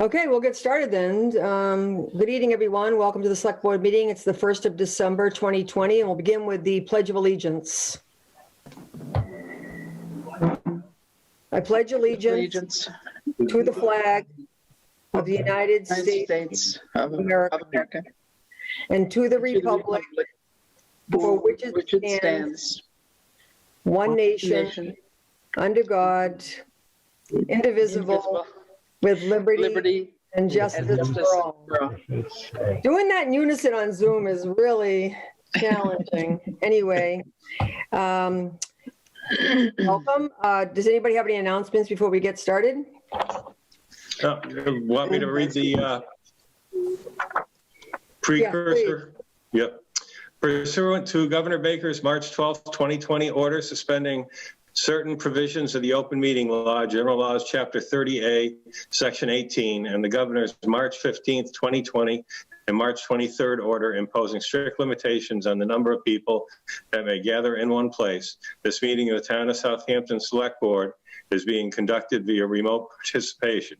Okay, we'll get started then. Good evening, everyone. Welcome to the Select Board meeting. It's the 1st of December, 2020, and we'll begin with the Pledge of Allegiance. I pledge allegiance to the flag of the United States of America and to the republic for which it stands, one nation, under God, indivisible, with liberty and justice for all. Doing that in unison on Zoom is really challenging. Anyway, welcome. Does anybody have any announcements before we get started? Want me to read the precursor? Yeah, yep. Pursuant to Governor Baker's March 12th, 2020 order suspending certain provisions of the Open Meeting Law, General Laws, Chapter 30A, Section 18, and the Governor's March 15th, 2020, and March 23rd order imposing strict limitations on the number of people that may gather in one place, this meeting of the Town of Southampton Select Board is being conducted via remote participation.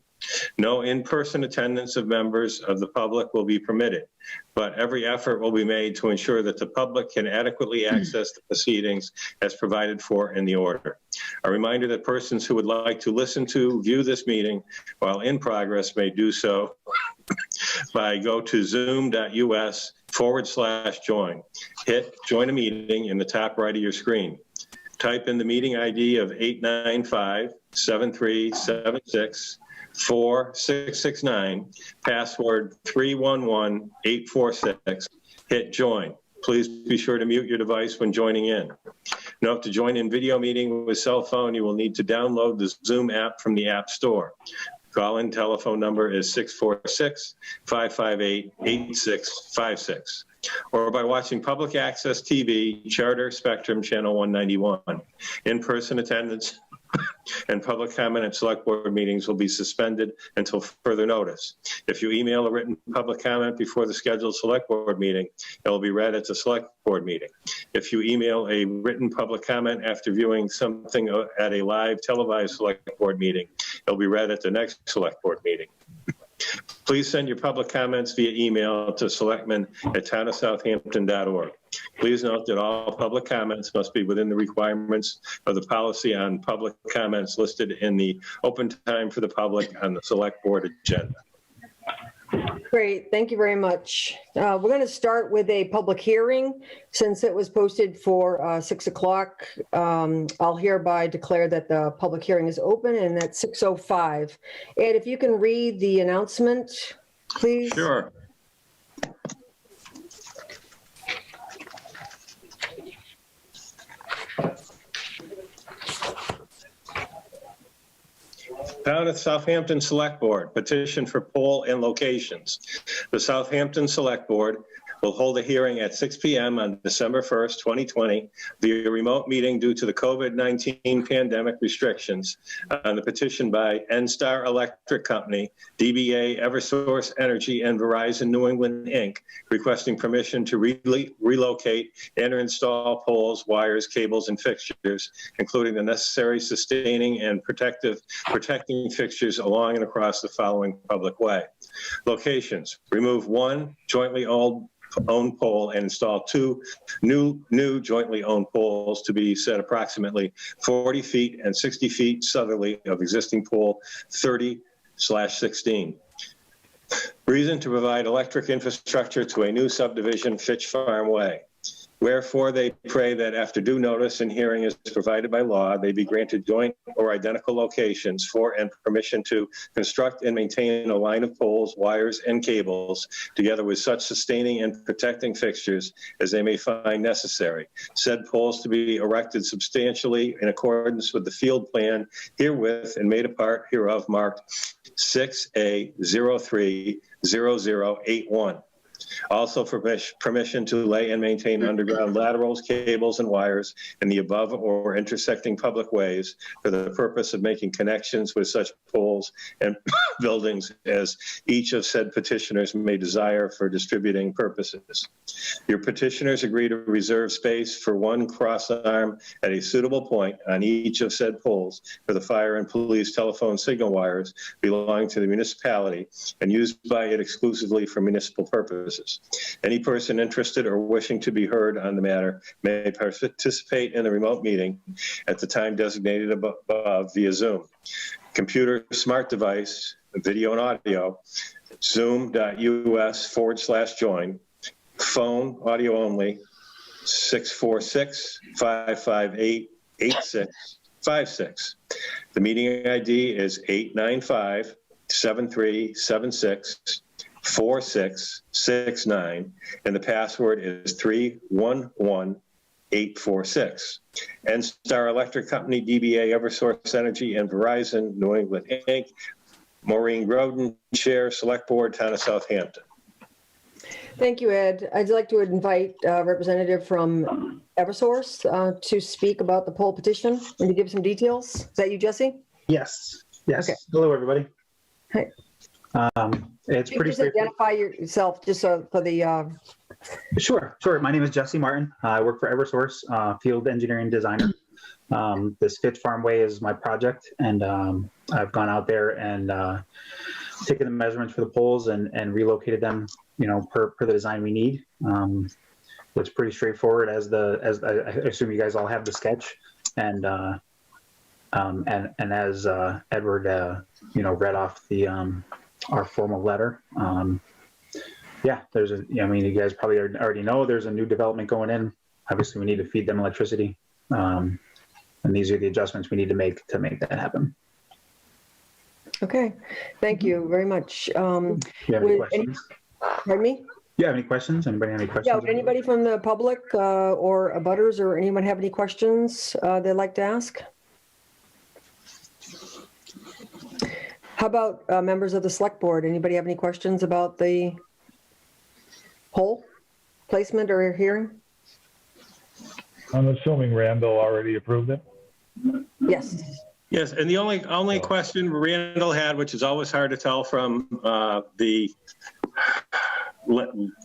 No in-person attendance of members of the public will be permitted, but every effort will be made to ensure that the public can adequately access the proceedings as provided for in the order. A reminder that persons who would like to listen to, view this meeting while in progress may do so by go to zoom.us/join. Hit join a meeting in the top right of your screen. Type in the meeting ID of 895-7376-4669, password 311846, hit join. Please be sure to mute your device when joining in. Note, to join in video meeting with cell phone, you will need to download the Zoom app from the App Store. Call-in telephone number is 646-558-8656. Or by watching public access TV, Charter Spectrum Channel 191. In-person attendance and public comment at Select Board meetings will be suspended until further notice. If you email a written public comment before the scheduled Select Board meeting, it will be read at the Select Board meeting. If you email a written public comment after viewing something at a live televised Select Board meeting, it will be read at the next Select Board meeting. Please send your public comments via email to selectmen@townofsouthampton.org. Please note that all public comments must be within the requirements of the policy on public comments listed in the open time for the public on the Select Board agenda. Great, thank you very much. We're going to start with a public hearing. Since it was posted for 6 o'clock, I'll hereby declare that the public hearing is open, and at 6:05. Ed, if you can read the announcement, please. Sure. Town of Southampton Select Board, petition for poll and locations. The Southampton Select Board will hold a hearing at 6 p.m. on December 1st, 2020, via remote meeting due to the COVID-19 pandemic restrictions on the petition by NStar Electric Company, DBA Eversource Energy, and Verizon New England, Inc., requesting permission to relocate and install poles, wires, cables, and fixtures, including the necessary sustaining and protecting fixtures along and across the following public way. Locations: remove one jointly owned pole and install two new jointly owned poles to be set approximately 40 feet and 60 feet southerly of existing pole 30/16. Reason: to provide electric infrastructure to a new subdivision, Fitch Farm Way. Wherefore they pray that after due notice and hearing is provided by law, they be granted joint or identical locations for and permission to construct and maintain a line of poles, wires, and cables, together with such sustaining and protecting fixtures as they may find necessary. Said poles to be erected substantially in accordance with the field plan herewith and made a part hereof marked 6A030081. Also for permission to lay and maintain underground laterals, cables, and wires in the above or intersecting public ways for the purpose of making connections with such poles and buildings as each of said petitioners may desire for distributing purposes. Your petitioners agree to reserve space for one cross arm at a suitable point on each of said poles for the fire and police telephone signal wires belonging to the municipality and used by it exclusively for municipal purposes. Any person interested or wishing to be heard on the matter may participate in the remote meeting at the time designated above via Zoom. Computer, smart device, video and audio, zoom.us/join, phone, audio only, 646-558-8656. The meeting ID is 895-7376-4669, and the password is 311846. NSTAR Electric Company, DBA Eversource Energy, and Verizon, New England, Inc. Maureen Groden, Chair, Select Board, Town of Southampton. Thank you, Ed. I'd like to invite a representative from Eversource to speak about the poll petition and to give some details. Is that you, Jesse? Yes. Okay. Hello, everybody. Hi. It's You pretty just straightforward. identify yourself just so for the, Sure. My name is Jesse Martin. I work for Eversource, field engineering designer. This Fitch Farmway is my project, and I've gone out there and taken the measurements for the poles and relocated them, per the design we need. It's pretty straightforward as I assume you guys all have the sketch, and as Edward read off the our formal letter. You guys probably already know there's a new development going in. Obviously, we need to feed them electricity, and these are the adjustments we need to make that happen. okay. Thank you very much. Do you have any questions? Pardon me? Do you have any questions? Anybody have any questions? Yeah, would anybody from the public or abutters or anyone have any questions they'd like to ask? How about members of the select board? Anybody have any questions about the poll placement or hearing? I'm assuming Randall already approved it. Yes. Yes, and the only question Randall had, which is always hard to tell from the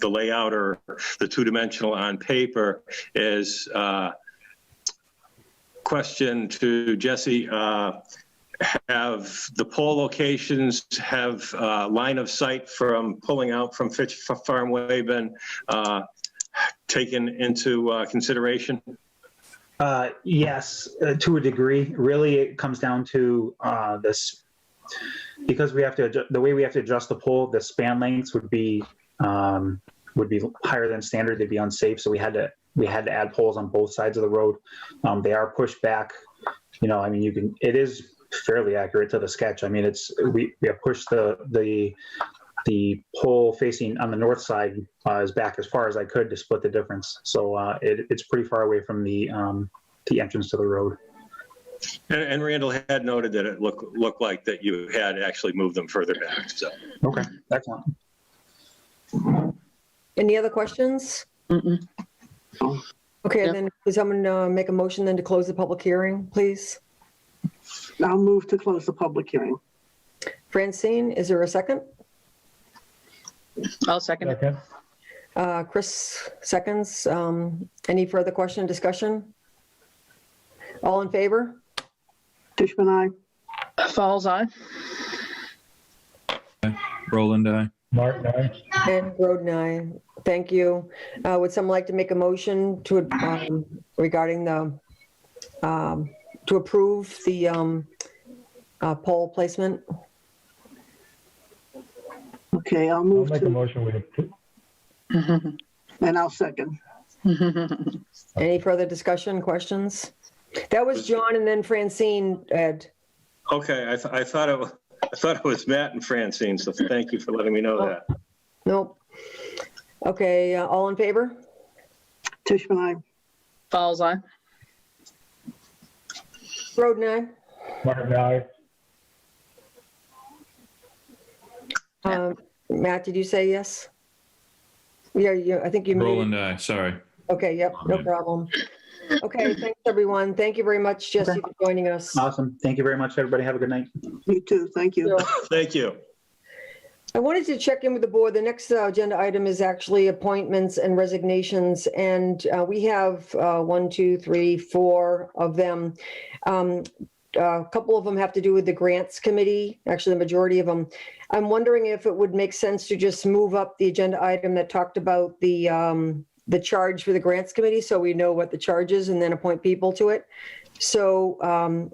layout or the two-dimensional on paper, is question to Jesse. Have the poll locations have line of sight from pulling out from Fitch Farmway been taken into consideration? Yes, to a degree. Really, it comes down to this, because we have to the way we have to adjust the pole. The span lengths would be higher than standard. They'd be unsafe. So we had to add poles on both sides of the road. They are pushed back. It is fairly accurate to the sketch. We have pushed the pole facing on the north side is back as far as I could to split the difference. So it's pretty far away from the entrance to the road. And Randall had noted that it looked like that you had actually moved them further back. So Okay, excellent. Any other questions? Mm-mm. Okay, Yep. then does someone make a motion then to close the public hearing, please? I'll move to close the public hearing. Francine, is there a second? I'll second it. Second. Chris seconds. Any further question, discussion? All in favor? Tishman, aye. Falls on. Roland, aye. Martin, aye. And Groden, aye. Thank you. Would someone like to make a motion to regarding the to approve the poll placement? Okay, I'll I'll move make a to, motion with it. and I'll second. Any further discussion, questions? That was John and then Francine, Ed. okay, I thought it was Matt and Francine. So thank you for letting me know that. Nope. Okay, all in favor? Tishman, aye. Falls on. Groden, Martin, aye. aye. Matt, did you say yes? Yeah, I think you muted. Roland, sorry. Okay, yep, no Amen. problem. Okay, thanks, everyone. Thank you very much, Jesse, Okay. for joining us. Awesome. Thank you very much, everybody. Have a good night. You too. Thank you. Thank you. I wanted to check in with the board. The next agenda item is actually appointments and resignations, and we have 1, 2, 3, 4 of them. A couple of them have to do with the grants committee, actually the majority of them. I'm wondering if it would make sense to just move up the agenda item that talked about the charge for the grants committee, so we know what the charge is, and then appoint people to it. So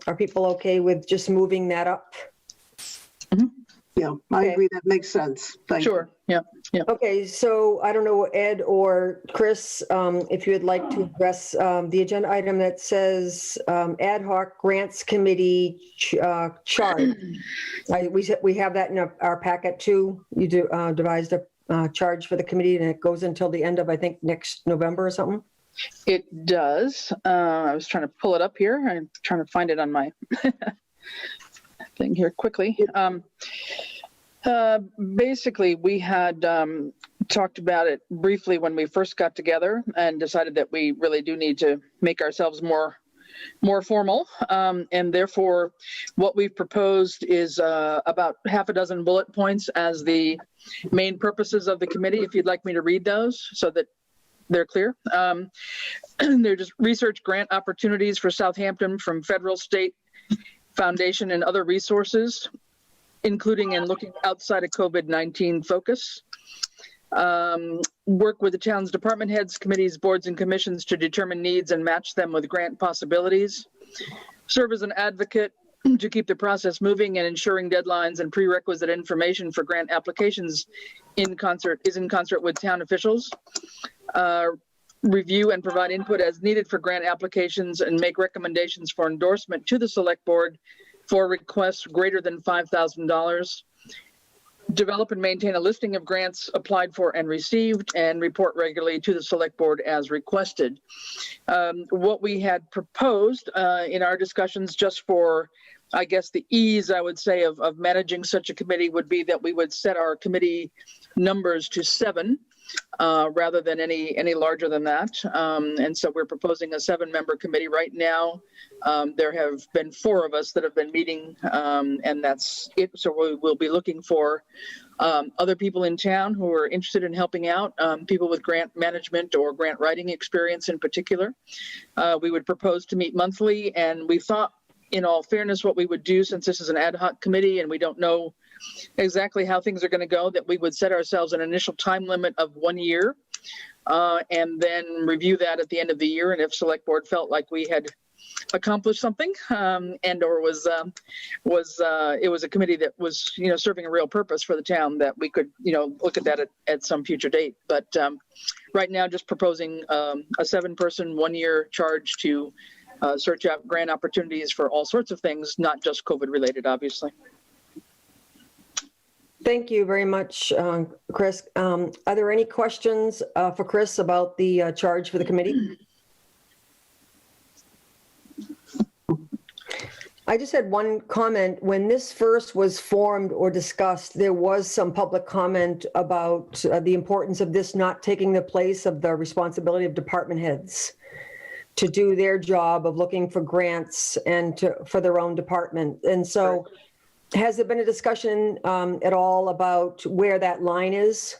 are people okay with just moving that up? Yeah, I Okay. agree. That makes sense. Thank you. Sure, yeah. Okay, so I don't know, Ed or Chris, if you would like to address the agenda item that says ad hoc grants committee charge. We have that in our packet too. You devised a charge for the committee, and it goes until the end of, I think, next November or something. It does. I was trying to pull it up here. I'm trying to find it on my thing here quickly. Basically, we had talked about it briefly when we first got together and decided that we really do need to make ourselves more formal. And therefore, what we've proposed is about half a dozen bullet points as the main purposes of the committee, if you'd like me to read those so that they're clear. They're just research grant opportunities for Southampton from federal, state, foundation, and other resources, including and looking outside of COVID-19 focus. Work with the town's department heads, committees, boards, and commissions to determine needs and match them with grant possibilities. Serve as an advocate to keep the process moving and ensuring deadlines and prerequisite information for grant applications is in concert with town officials. Review and provide input as needed for grant applications and make recommendations for endorsement to the select board for requests greater than $5,000. Develop and maintain a listing of grants applied for and received, and report regularly to the select board as requested. What we had proposed in our discussions, just for, I guess, the ease, I would say, of managing such a committee, would be that we would set our committee numbers to 7 rather than any larger than that. And so we're proposing a 7-member committee right now. There have been 4 of us that have been meeting, and that's it. So we will be looking for other people in town who are interested in helping out, people with grant management or grant writing experience in particular. We would propose to meet monthly, and we thought, in all fairness, what we would do, since this is an ad hoc committee and we don't know exactly how things are going to go, that we would set ourselves an initial time limit of 1 year, and then review that at the end of the year. And if select board felt like we had accomplished something, and or it was a committee that was, serving a real purpose for the town, that we could, look at that at some future date. But right now, just proposing a 7-person 1-year charge to search out grant opportunities for all sorts of things, not just COVID related, obviously. Thank you very much, Chris. Are there any questions for Chris about the charge for the committee? I just had one comment. When this first was formed or discussed, there was some public comment about the importance of this not taking the place of the responsibility of department heads to do their job of looking for grants and for their own department. And so has there been a discussion at all about where that line is?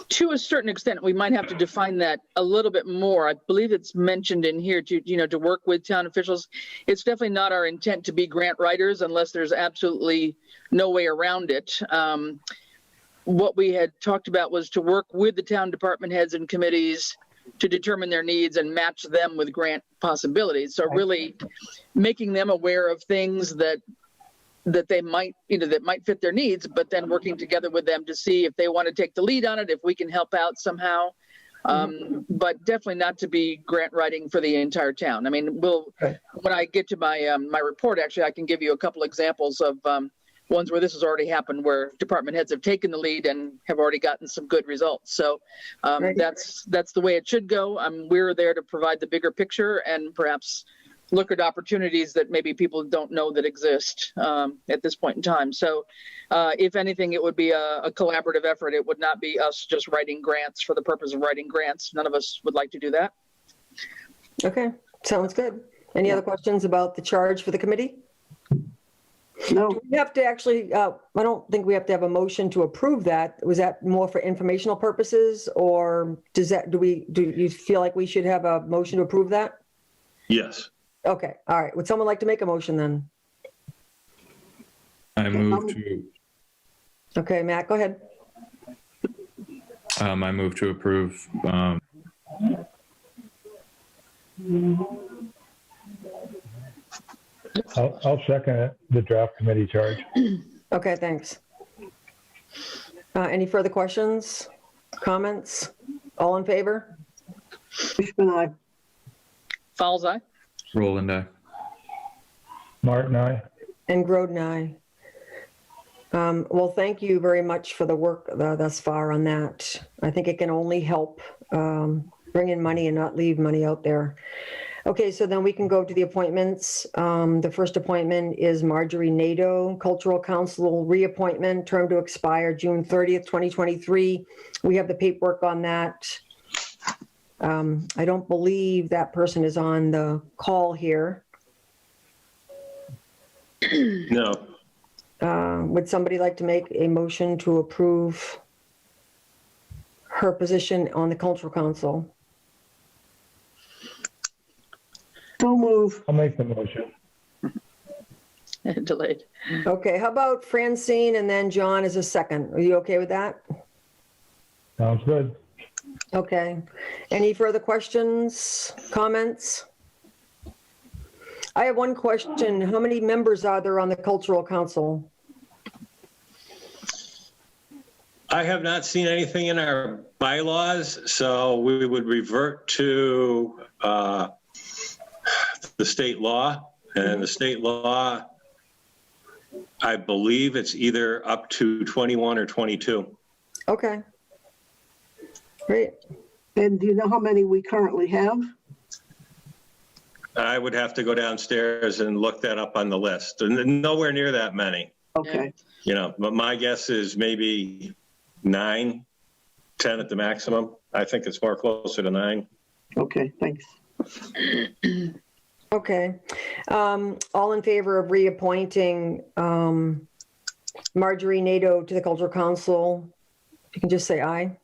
To a certain extent, we might have to define that a little bit more. I believe it's mentioned in here to work with town officials. It's definitely not our intent to be grant writers unless there's absolutely no way around it. What we had talked about was to work with the town department heads and committees to determine their needs and match them with grant possibilities. So really making them aware of things that they might, that might fit their needs, but then working together with them to see if they want to take the lead on it, if we can help out somehow. But definitely not to be grant writing for the entire town. I mean, when I get to my my report, actually, I can give you a couple examples of ones where this has already happened, where department heads have taken the lead and have already gotten some good results. So that's the way it should go. We're there to provide the bigger picture and perhaps look at opportunities that maybe people don't know that exist at this point in time. So if anything, it would be a collaborative effort. It would not be us just writing grants for the purpose of writing grants. None of us would like to do that. Okay, sounds good. Any other questions about the charge for the committee? No, Do we have to actually, I don't think we have to have a motion to approve that. Was that more for informational purposes, or do you feel like we should have a motion to approve that? Yes. Okay, all right. Would someone like to make a motion then? I move to, Okay, Matt, go ahead. I move to approve, I'll second it, the draft committee charge. Okay, thanks. Any further questions, comments? All in favor? Fishman, aye. Fowles eye. Roland, aye. Martin, aye. And Groden, aye. Well, thank you very much for the work thus far on that. I think it can only help bring in money and not leave money out there. Okay, so then we can go to the appointments. The first appointment is Marjorie Nadeau, Cultural Council reappointment, term to expire June 30th, 2023. We have the paperwork on that. I don't believe that person is on the call here. No. Would somebody like to make a motion to approve her position on the Cultural Council? So move. I'll make the motion. Delayed. Okay, how about Francine and then John as a second? Are you okay with that? Sounds good. Okay. Any further questions, comments? I have one question. How many members are there on the Cultural Council? I have not seen anything in our bylaws, so we would revert to the state law. And the state law, I believe it's either up to 21 or 22. Okay. Great. And do you know how many we currently have? I would have to go downstairs and look that up on the list. And nowhere near that many, Okay, you know, but my guess is maybe 9, 10 at the maximum. I think it's more closer to 9. okay, thanks. Okay. All in favor of reappointing Marjorie Nadeau to the Cultural Council? You can just say aye.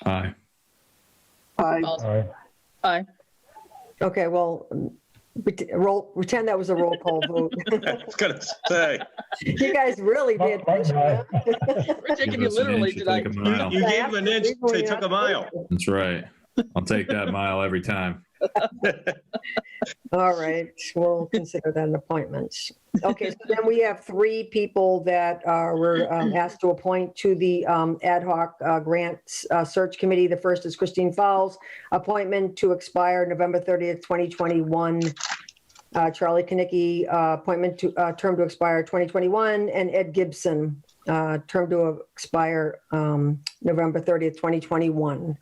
Aye. Aye. Fowles Aye. eye. Okay, well, pretend that was a roll call vote. I was going to say, You guys really pay attention. Aye. Huh? We're taking Give you us an literally inch, you tonight. take a mile. you gave them an inch, they took a mile. That's right. I'll take that mile every time. All right, we'll consider that an appointment. Okay, so then we have 3 people that were asked to appoint to the ad hoc grant search committee. The first is Christine Fowles, appointment to expire November 30th, 2021. Charlie Kinnicky, appointment to term to expire 2021, and Ed Gibson, term to expire November 30th, 2021.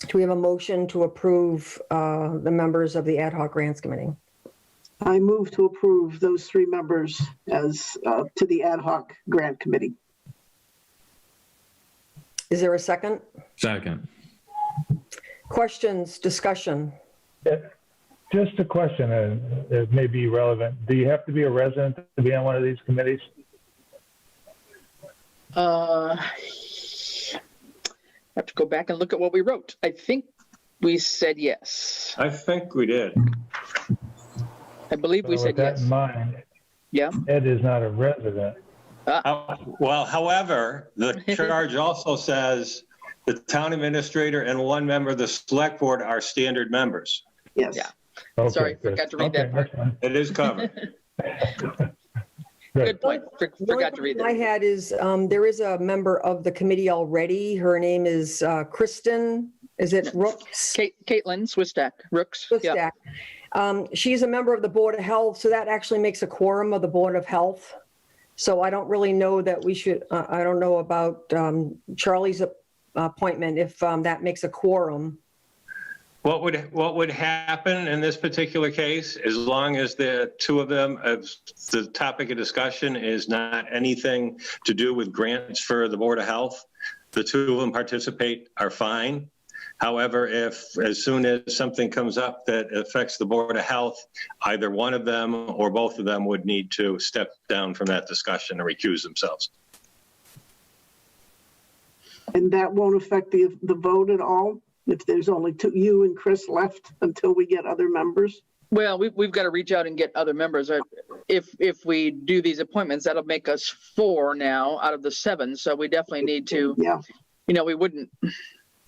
Do we have a motion to approve the members of the ad hoc grants committee? I move to approve those 3 members as to the ad hoc grant committee. Is there a second? Second. Questions, discussion? Just a question, and it may be relevant. Do you have to be a resident to be on one of these committees? Have to go back and look at what we wrote. I think we said yes. I think we did. I believe we So said with that yes. in mind, Yeah. Ed is not a resident. Well, however, the charge also says the town administrator and 1 member of the select board are standard members. Yes. Yeah. Okay, Sorry, good. forgot to read Okay, that part. that's fine. It is covered. Good point. Forgot to read I that. had is, there is a member of the committee already. Her name is Kristen, is it Rooks? Caitlin Swistak, Rooks. Yeah. Swistak. She's a member of the Board of Health, so that actually makes a quorum of the Board of Health. So I don't really know that we should, I don't know about Charlie's appointment, if that makes a quorum. What would happen in this particular case, as long as the two of them, the topic of discussion is not anything to do with grants for the Board of Health, the two of them participate are fine. However, if as soon as something comes up that affects the Board of Health, either one of them or both of them would need to step down from that discussion and recuse themselves. And that won't affect the vote at all? If there's only you and Chris left until we get other members? Well, we've got to reach out and get other members. If we do these appointments, that'll make us 4 now out of the 7. So we definitely need to, Yeah. We wouldn't,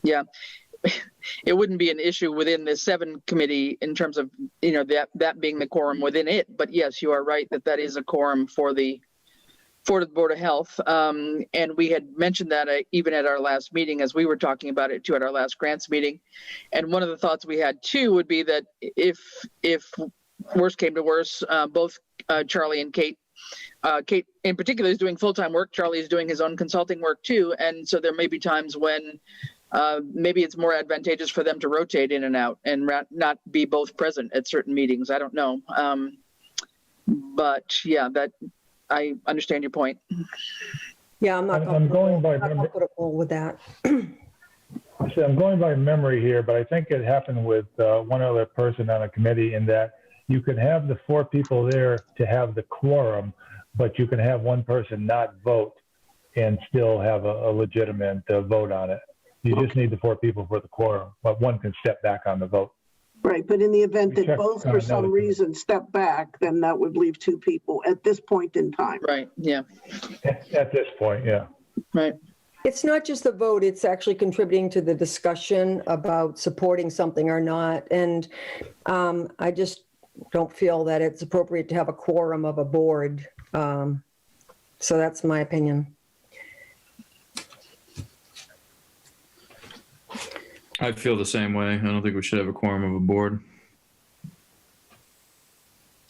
yeah. It wouldn't be an issue within the 7 committee in terms of, that being the quorum within it. But yes, you are right that is a quorum for the Board of Health. And we had mentioned that even at our last meeting, as we were talking about it too, at our last grants meeting. And one of the thoughts we had too would be that if worse came to worse, both Charlie and Kate in particular is doing full-time work. Charlie is doing his own consulting work too. And so there may be times when maybe it's more advantageous for them to rotate in and out and not be both present at certain meetings. I don't know. But yeah, I understand your point. Yeah, I'm not I'm going by comfortable with that. I'm going by memory here, but I think it happened with one other person on a committee in that you can have the 4 people there to have the quorum, but you can have one person not vote and still have a legitimate vote on it. You just need the 4 people for the quorum, but one can step back on the vote. Right, but in the event We that checked both on for some another reason step back, then that would leave 2 people at this point in time. Right. Yeah. At this point, yeah. Right. It's not just the vote, it's actually contributing to the discussion about supporting something or not. And I just don't feel that it's appropriate to have a quorum of a board. So that's my opinion. I feel the same way. I don't think we should have a quorum of a board.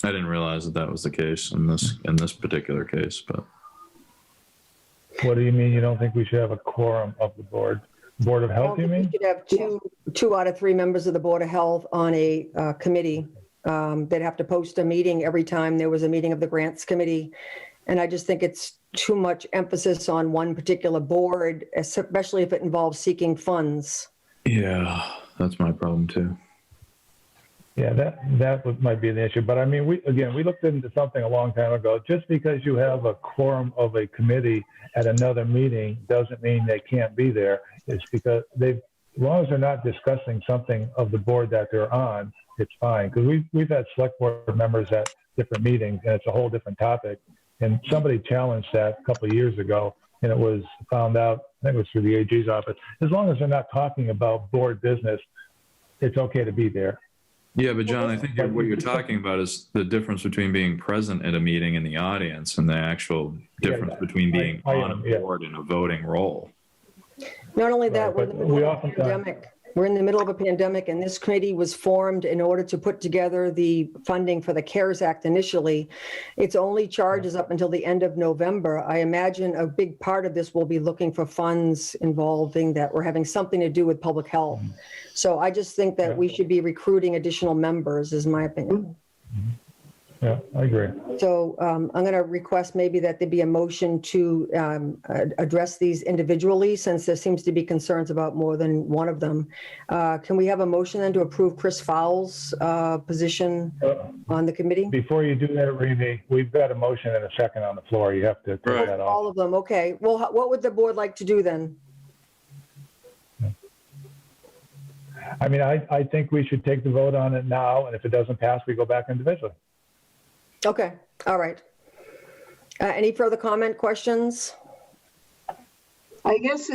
I didn't realize that was the case in this particular case, but What do you mean you don't think we should have a quorum of the board? Board of Health, you We mean? should have two out of 3 members of the Board of Health on a committee. They'd have to post a meeting every time there was a meeting of the Grants Committee. And I just think it's too much emphasis on one particular board, especially if it involves seeking funds. yeah, that's my problem too. Yeah, that might be an issue. But I mean, we looked into something a long time ago. Just because you have a quorum of a committee at another meeting doesn't mean they can't be there. It's because as long as they're not discussing something of the board that they're on, it's fine. Because we've had select board members at different meetings and it's a whole different topic. And somebody challenged that a couple of years ago and it was found out, I think it was through the AG's office, as long as they're not talking about board business, it's okay to be there. Yeah, but John, I think what you're talking about is the difference between being present at a meeting in the audience and the actual difference between being on a board in a voting role. Not only that, Right, we're in the middle of a pandemic. We're in the middle of a pandemic, and this committee was formed in order to put together the funding for the CARES Act initially. Its only charge is up until the end of November. I imagine a big part of this will be looking for funds involving that or having something to do with public health. So I just think that we should be recruiting additional members, is my opinion. Yeah, I agree. So I'm going to request maybe that there be a motion to address these individually, since there seems to be concerns about more than one of them. Can we have a motion then to approve Chris Fowles' position on the committee? Before you do that, Remy, we've got a motion and a second on the floor. You have to take that off. All of them, okay. Well, what would the board like to do then? I mean, I think we should take the vote on it now, and if it doesn't pass, we go back individually. Okay, all right. Any further comment, questions? I guess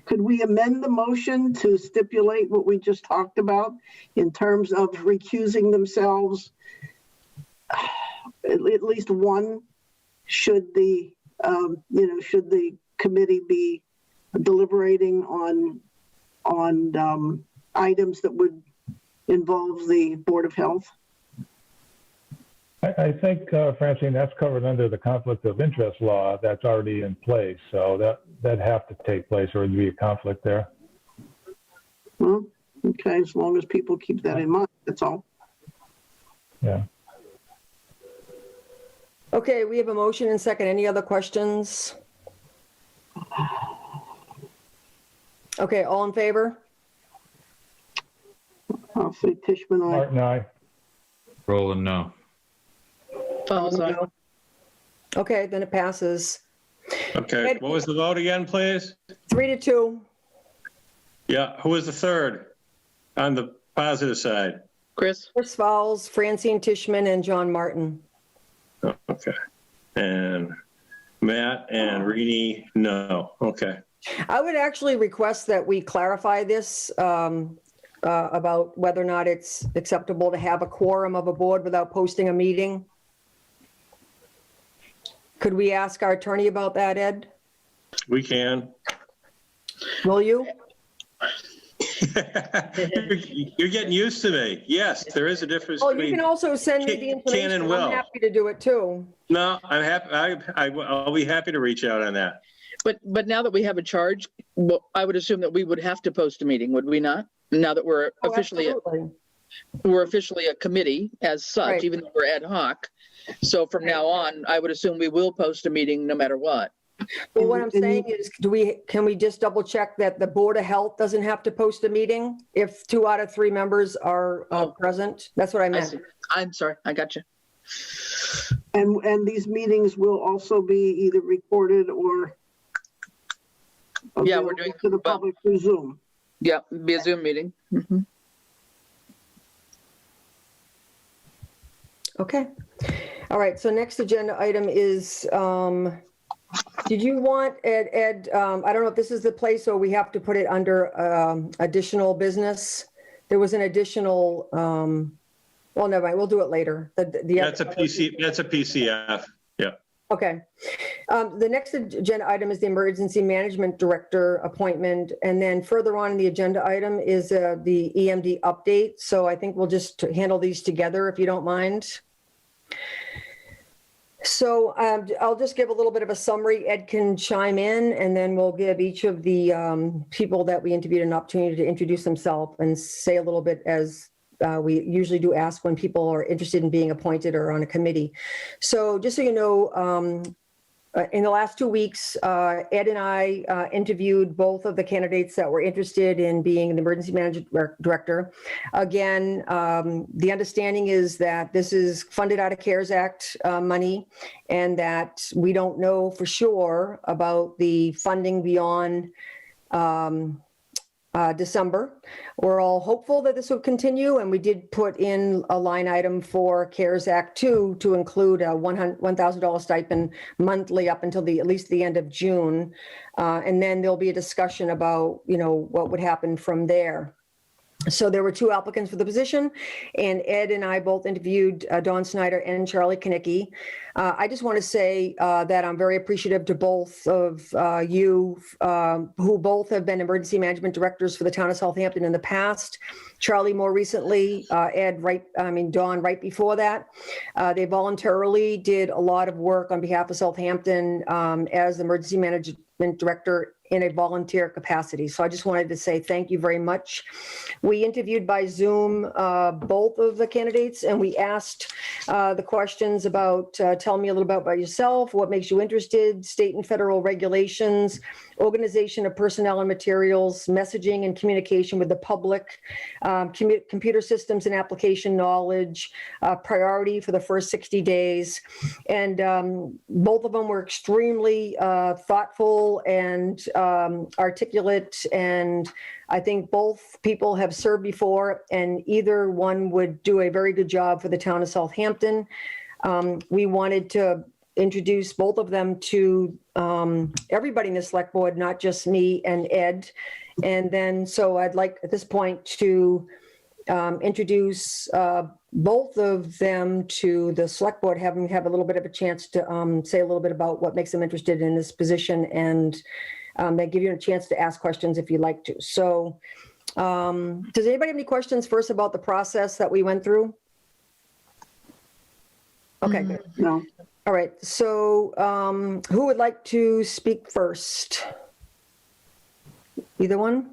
could we amend the motion to stipulate what we just talked about in terms of recusing themselves? At least one, should the committee be deliberating on items that would involve the Board of Health? I think, Francine, that's covered under the conflict of interest law that's already in place. So that'd have to take place or there'd be a conflict there. Well, Okay, as long as people keep that in mind, that's all. Yeah. Okay, we have a motion and second. Any other questions? Okay, all in favor? I'll say Tishman, aye. Martin, aye. Roland, no. Falls aye. Okay, then it passes. Okay, what was the vote again, please? 3-2. Yeah, who was the third on the positive side? Chris? Chris Fowles, Francine Tishman, and John Martin. Oh, okay. And Matt and Reedy, no. Okay. I would actually request that we clarify this about whether or not it's acceptable to have a quorum of a board without posting a meeting. Could we ask our attorney about that, Ed? We can. Will you? You're getting used to me. Yes, there is a difference Oh, you between. can also send me the Can information. and will. I'm happy to do it too. No, I'm happy. I'll be happy to reach out on that. But now that we have a charge, well, I would assume that we would have to post a meeting, would we not? Now that we're Oh, officially absolutely. a committee as such, Right. even though we're ad hoc. So from now on, I would assume we will post a meeting no matter what. Well, what I'm saying is, can we just double check that the Board of Health doesn't have to post a meeting if 2 out of 3 members are present? That's what I I meant. see. I'm sorry, I got you. And these meetings will also be either recorded or Yeah, we're available doing- to the public through Zoom. Yeah, be a Zoom meeting. Mhm. Okay. All right, so next agenda item is, did you want, Ed, I don't know if this is the place or we have to put it under additional business? There was an additional, well, never mind, we'll do it later. That's a PCF. Yeah. Okay. The next agenda item is the Emergency Management Director appointment. And then further on in the agenda item is the EMD update. So I think we'll just handle these together if you don't mind. So I'll just give a little bit of a summary. Ed can chime in, and then we'll give each of the people that we interviewed an opportunity to introduce themselves and say a little bit, as we usually do ask when people are interested in being appointed or on a committee. So just so you know, in the last 2 weeks, Ed and I interviewed both of the candidates that were interested in being the Emergency Management Director. Again, the understanding is that this is funded out of CARES Act money, and that we don't know for sure about the funding beyond December. We're all hopeful that this will continue, and we did put in a line item for CARES Act 2 to include a $1,000 stipend monthly up until at least the end of June. And then there'll be a discussion about, what would happen from there. So there were 2 applicants for the position, and Ed and I both interviewed Dawn Snyder and Charlie Kanicki. I just want to say that I'm very appreciative to both of you who both have been emergency management directors for the town of Southampton in the past. Charlie more recently, Dawn right before that. They voluntarily did a lot of work on behalf of Southampton as emergency management director in a volunteer capacity. So I just wanted to say thank you very much. We interviewed by Zoom both of the candidates, and we asked the questions about tell me a little bit about yourself, what makes you interested, state and federal regulations, organization of personnel and materials, messaging and communication with the public, computer systems and application knowledge, priority for the first 60 days. And both of them were extremely thoughtful and articulate, and I think both people have served before, and either one would do a very good job for the town of Southampton. We wanted to introduce both of them to everybody in the select board, not just me and Ed. And then, so I'd like at this point to introduce both of them to the select board, have them have a little bit of a chance to say a little bit about what makes them interested in this position, and they give you a chance to ask questions if you'd like to. So does anybody have any questions first about the process that we went through? Okay, good. No. All right, so who would like to speak first? Either one?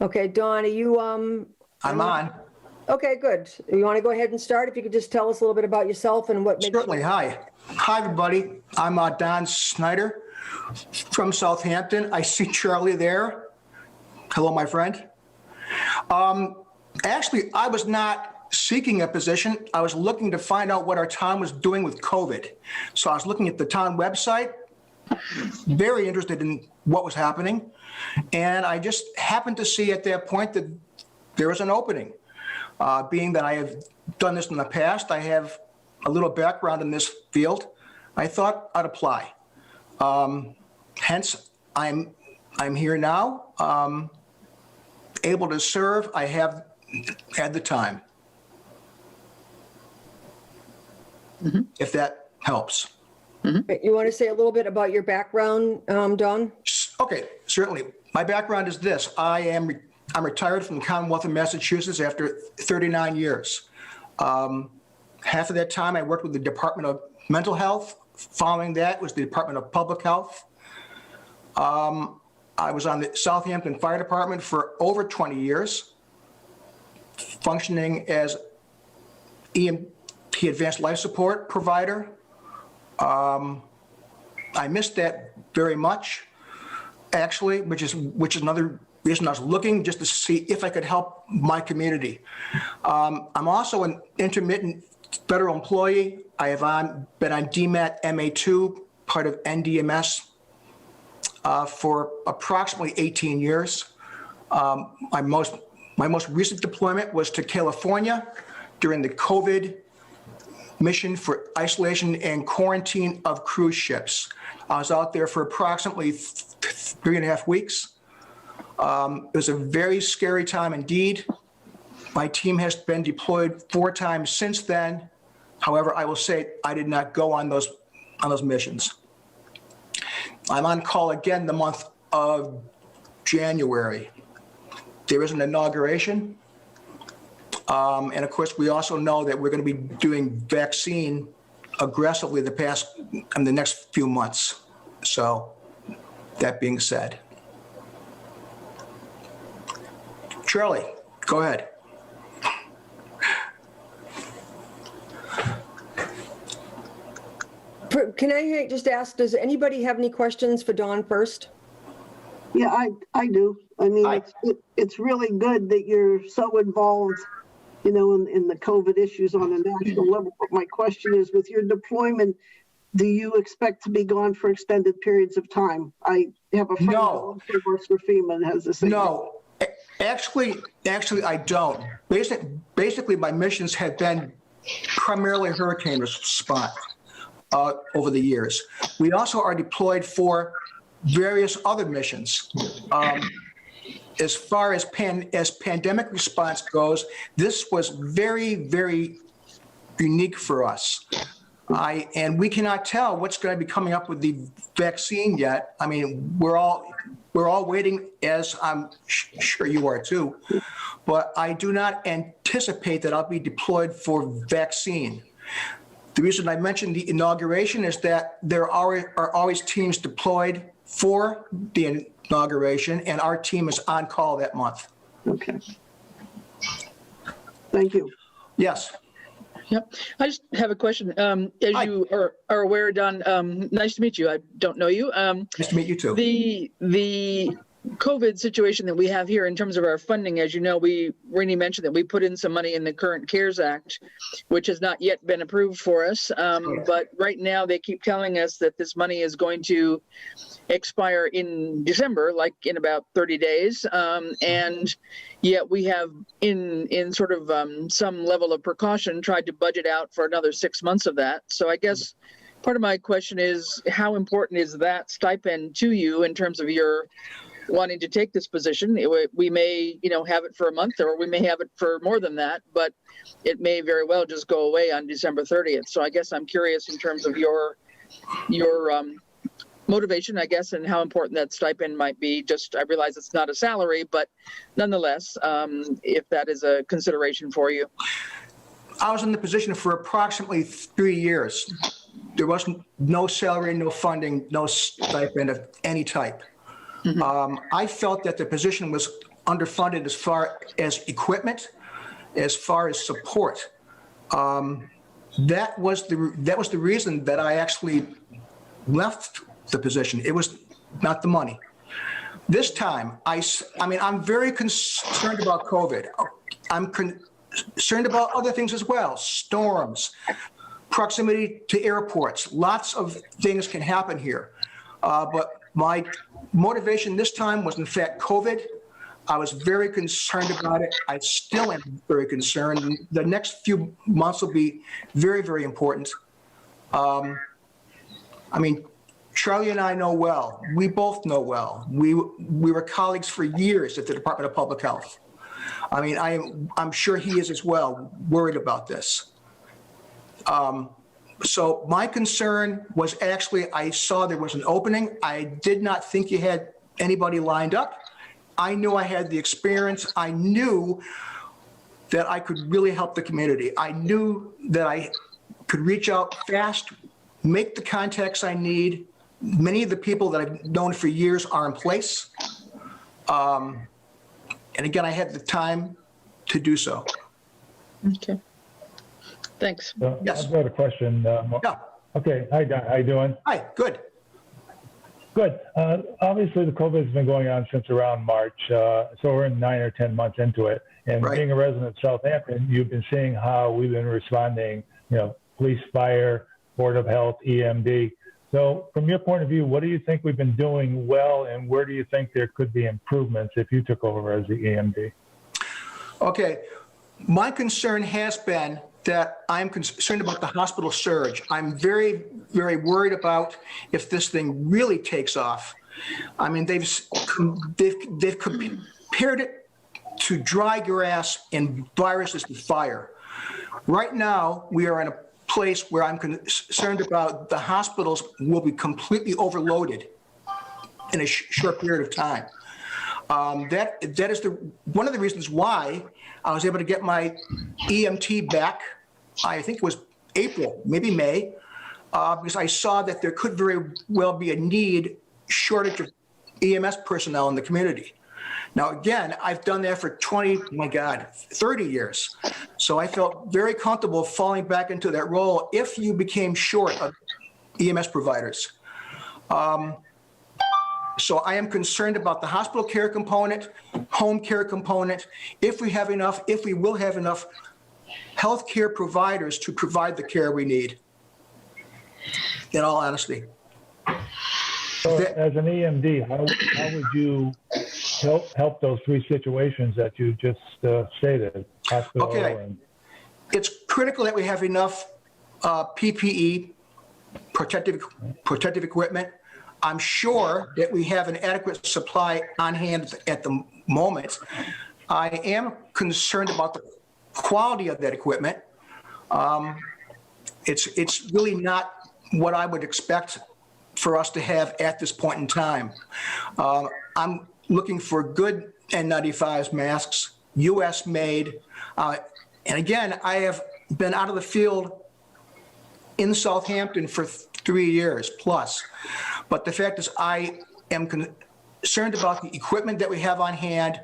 Okay, Dawn, are you, I'm on. okay, good. You want to go ahead and start? If you could just tell us a little bit about yourself and what makes you. Certainly. Hi. Hi, everybody. I'm Don Snyder from Southampton. I see Charlie there. Hello, my friend. Actually, I was not seeking a position. I was looking to find out what our town was doing with COVID. So I was looking at the town website, very interested in what was happening. And I just happened to see at that point that there was an opening. Being that I have done this in the past, I have a little background in this field. I thought I'd apply. Hence, I'm here now, able to serve. I have had the time. Mm-hmm. If that helps. You want to say a little bit about your background, Dawn? Okay, certainly. My background is this. I'm retired from the Commonwealth of Massachusetts after 39 years. Half of that time I worked with the Department of Mental Health. Following that was the Department of Public Health. I was on the Southampton Fire Department for over 20 years, functioning as EMT Advanced Life Support provider. I missed that very much, actually, which is another reason I was looking just to see if I could help my community. I'm also an intermittent federal employee. I have been on DMAT MA2, part of NDMS, for approximately 18 years. My most recent deployment was to California during the COVID mission for isolation and quarantine of cruise ships. I was out there for approximately 3.5 weeks. It was a very scary time indeed. My team has been deployed 4 times since then. However, I will say I did not go on those missions. I'm on call again the month of January. There is an inauguration. And of course, we also know that we're going to be doing vaccine aggressively in the next few months. So that being said, Charlie, go ahead. Can I just ask, does anybody have any questions for Dawn first? Yeah, I do. I mean, Hi. it's really good that you're so involved, in the COVID issues on a national level. But my question is, with your deployment, do you expect to be gone for extended periods of time? I have a friend No. who works for FEMA and has the same. No, actually, I don't. Basically, my missions have been primarily hurricane response over the years. We also are deployed for various other missions. As far as pandemic response goes, this was very, very unique for us. And we cannot tell what's going to be coming up with the vaccine yet. I mean, we're all waiting, as I'm sure you are too. But I do not anticipate that I'll be deployed for vaccine. The reason I mentioned the inauguration is that there are always teams deployed for the inauguration, and our team is on call that month. Okay. Thank you. Yes. Yep. I just have a question. As Hi. you are aware, Don, nice to meet you. I don't know you. Nice to meet you too. The COVID situation that we have here in terms of our funding, as you know, Rainey mentioned that we put in some money in the current CARES Act, which has not yet been approved for us. But right now they keep telling us that this money is going to expire in December, like in about 30 days. And yet we have in sort of some level of precaution tried to budget out for another 6 months of that. So I guess part of my question is, how important is that stipend to you in terms of your wanting to take this position? We may, have it for a month, or we may have it for more than that, but it may very well just go away on December 30th. So I guess I'm curious in terms of your motivation, I guess, and how important that stipend might be. I realize it's not a salary, but nonetheless, if that is a consideration for you. I was in the position for approximately 3 years. There was no salary, no funding, no stipend of any type. I felt that the position was underfunded as far as equipment, as far as support. That was the reason that I actually left the position. It was not the money. This time, I mean, I'm very concerned about COVID. I'm concerned about other things as well, storms, proximity to airports. Lots of things can happen here. But my motivation this time was, in fact, COVID. I was very concerned about it. I still am very concerned. The next few months will be very, very important. I mean, Charlie and I know well. We both know well. We were colleagues for years at the Department of Public Health. I mean, I'm sure he is as well, worried about this. So my concern was actually, I saw there was an opening. I did not think you had anybody lined up. I knew I had the experience. I knew that I could really help the community. I knew that I could reach out fast, make the contacts I need. Many of the people that I've known for years are in place. And again, I had the time to do so. Okay. Thanks. Yes. I've got a question. Yeah. Okay. Hi, Don. How you doing? Hi, good. Good. Obviously, the COVID has been going on since around March, so we're in 9 or 10 months into it. And Right. being a resident of Southampton, you've been seeing how we've been responding, police, fire, Board of Health, EMD. So from your point of view, what do you think we've been doing well, and where do you think there could be improvements if you took over as the EMD? Okay. My concern has been that I'm concerned about the hospital surge. I'm very, very worried about if this thing really takes off. I mean, they've compared it to dry grass and viruses to fire. Right now, we are in a place where I'm concerned about the hospitals will be completely overloaded in a short period of time. That is one of the reasons why I was able to get my EMT back. I think it was April, maybe May, because I saw that there could very well be a shortage of EMS personnel in the community. Now, again, I've done that for 30 years. So I felt very comfortable falling back into that role if you became short of EMS providers. So I am concerned about the hospital care component, home care component, if we will have enough healthcare providers to provide the care we need, in all honesty. So as an EMD, how would you help those three situations that you just stated? Hospital. Okay. It's critical that we have enough PPE, protective equipment. I'm sure that we have an adequate supply on hand at the moment. I am concerned about the quality of that equipment. It's really not what I would expect for us to have at this point in time. I'm looking for good N95s, masks, US made. And again, I have been out of the field in Southampton for 3 years plus. But the fact is, I am concerned about the equipment that we have on hand,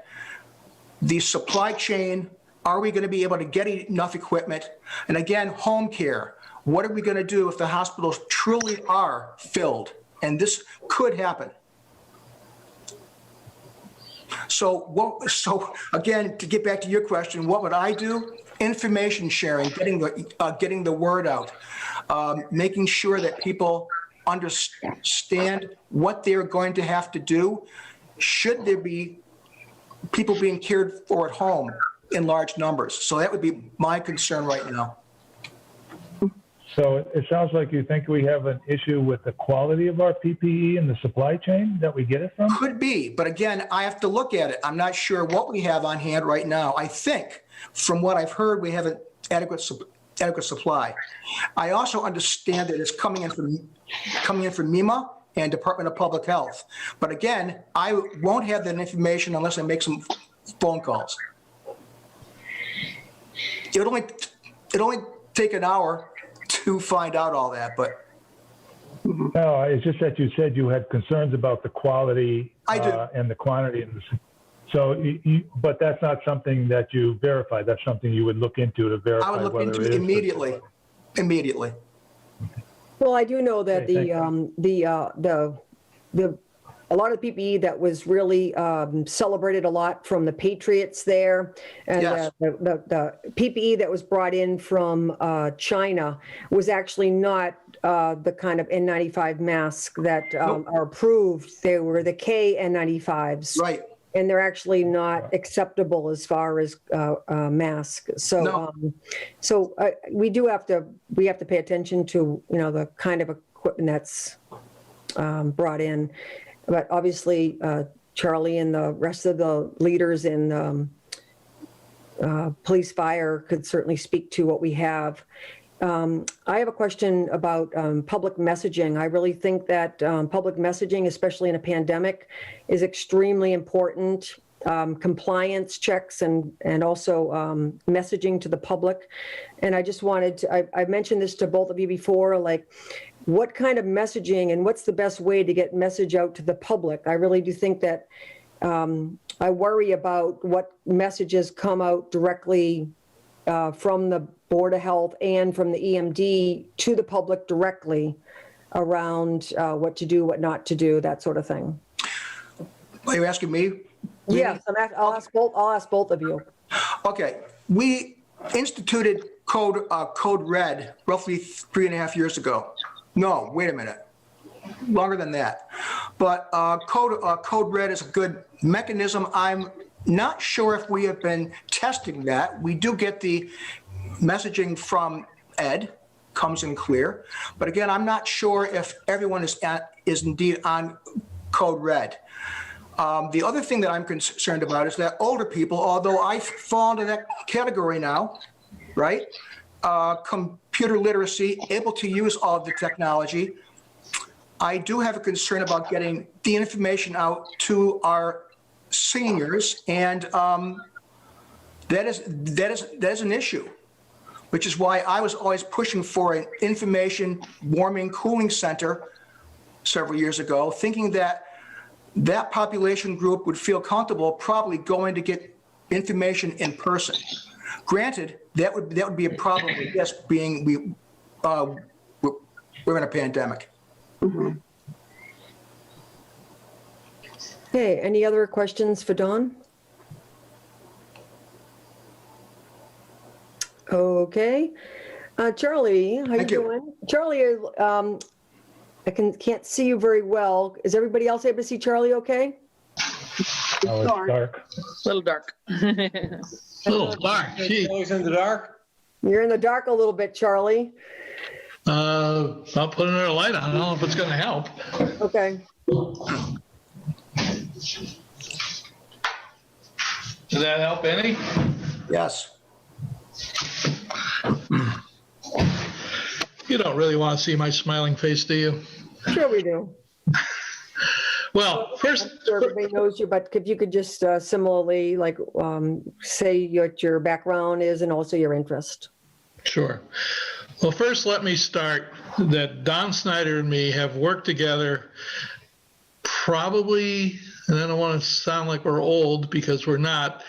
the supply chain. Are we going to be able to get enough equipment? And again, home care. What are we going to do if the hospitals truly are filled? And this could happen. So again, to get back to your question, what would I do? Information sharing, getting the word out, making sure that people understand what they're going to have to do. Should there be people being cared for at home in large numbers? So that would be my concern right now. So it sounds like you think we have an issue with the quality of our PPE and the supply chain that we get it from? Could be, but again, I have to look at it. I'm not sure what we have on hand right now. I think, from what I've heard, we have an adequate supply. I also understand that it's coming in from MEMA and Department of Public Health. But again, I won't have that information unless I make some phone calls. It'll only take an hour to find out all that, but. No, it's just that you said you had concerns about the quality I do. And the quantity. And So, but that's not something that you verify. That's something you would look into to verify I would look whether into it it is. immediately. Well, I do know that Okay, a lot of PPE that was really celebrated a lot from the Patriots there, and Yes. the PPE that was brought in from China was actually not the kind of N95 mask that Nope. are approved. They were the KN95s. Right. And they're actually not acceptable as far as masks. So, No. we have to pay attention to, the kind of equipment that's brought in. But obviously, Charlie and the rest of the leaders in police fire could certainly speak to what we have. I have a question about public messaging. I really think that public messaging, especially in a pandemic, is extremely important. Compliance checks and also messaging to the public. And I just wanted to, I mentioned this to both of you before, like what kind of messaging and what's the best way to get message out to the public? I really do think that I worry about what messages come out directly from the Board of Health and from the EMD to the public directly around what to do, what not to do, that sort of thing. Are you asking me? Yes, I'll ask both of you. Okay. We instituted Code Red roughly 3.5 years ago. No, wait a minute. Longer than that. But Code Red is a good mechanism. I'm not sure if we have been testing that. We do get the messaging from Ed, comes in clear. But again, I'm not sure if everyone is indeed on Code Red. The other thing that I'm concerned about is that older people, although I fall into that category now, right? Computer literacy, able to use all of the technology. I do have a concern about getting the information out to our seniors, and that is an issue, which is why I was always pushing for an information warming cooling center several years ago, thinking that that population group would feel comfortable probably going to get information in person. Granted, that would be a problem with this being we're in a pandemic. Mm-hmm. Okay, any other questions for Dawn? Okay. Charlie, how you Thank you. doing? Charlie, I can't see you very well. Is everybody else able to see Charlie okay? Oh, it's dark. Little dark. Little dark, gee. Always in the dark? You're in the dark a little bit, Charlie. I'll put another light on. I don't know if it's going to help. Okay. Does that help any? Yes. You don't really want to see my smiling face, do you? Sure we do. Well, first, So everybody knows you, but if you could just similarly, like, say what your background is and also your interest. sure. Well, first, let me start that Don Snyder and me have worked together probably, and I don't want to sound like we're old because we're not,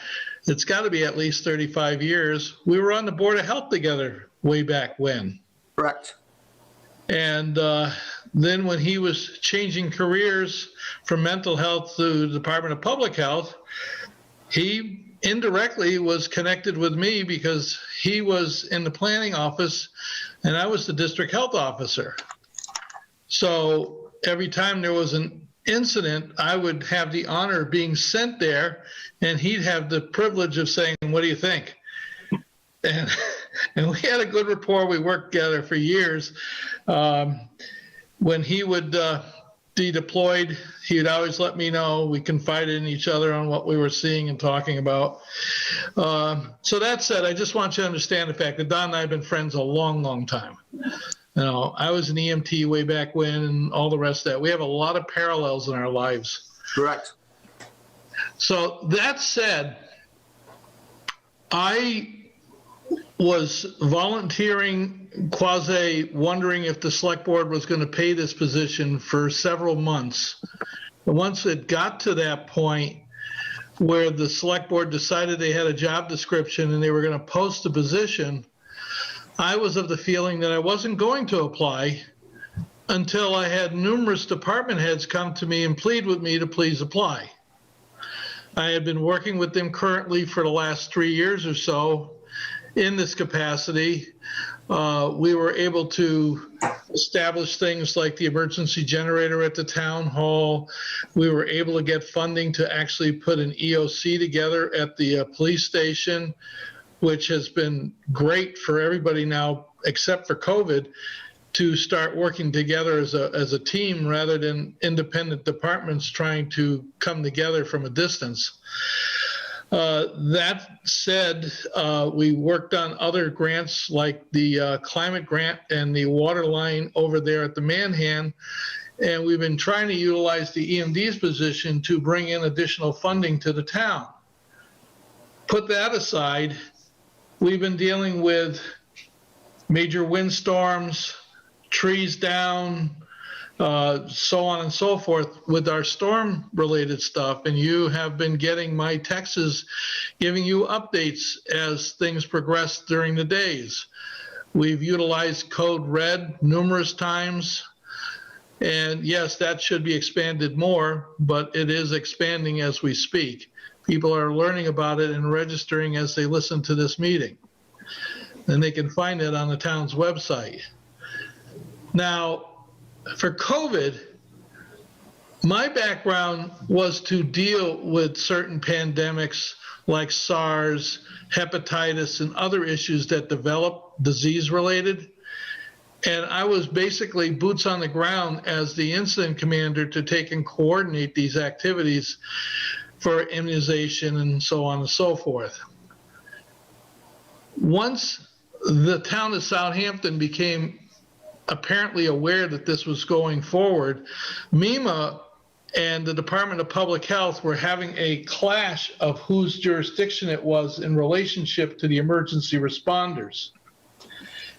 it's got to be at least 35 years. We were on the Board of Health together way back when. Correct. And then when he was changing careers from mental health to the Department of Public Health, he indirectly was connected with me because he was in the planning office and I was the district health officer. So every time there was an incident, I would have the honor of being sent there and he'd have the privilege of saying, "What do you think?" And we had a good rapport. We worked together for years. When he would be deployed, he would always let me know. We confided in each other on what we were seeing and talking about. So that said, I just want you to understand the fact that Don and I have been friends a long, long time. You know, I was an EMT way back when and all the rest of that. We have a lot of parallels in our lives. Correct. So that said, I was volunteering, quasi wondering if the select board was going to pay this position for several months. But once it got to that point, where the select board decided they had a job description and they were going to post the position, I was of the feeling that I wasn't going to apply until I had numerous department heads come to me and plead with me to please apply. I had been working with them currently for the last 3 years or so in this capacity. We were able to establish things like the emergency generator at the town hall. We were able to get funding to actually put an EOC together at the police station, which has been great for everybody now, except for COVID, to start working together as a team rather than independent departments trying to come together from a distance. That said, we worked on other grants like the climate grant and the water line over there at the Manhan, and we've been trying to utilize the EMD's position to bring in additional funding to the town. Put that aside, we've been dealing with major windstorms, trees down, so on and so forth with our storm related stuff. And you have been getting my texts giving you updates as things progress during the days. We've utilized Code Red numerous times. And yes, that should be expanded more, but it is expanding as we speak. People are learning about it and registering as they listen to this meeting. And they can find it on the town's website. Now, for COVID, my background was to deal with certain pandemics like SARS, hepatitis, and other issues that develop disease-related. And I was basically boots on the ground as the incident commander to take and coordinate these activities for immunization and so on and so forth. Once the town of Southampton became apparently aware that this was going forward, MEMA and the Department of Public Health were having a clash of whose jurisdiction it was in relationship to the emergency responders.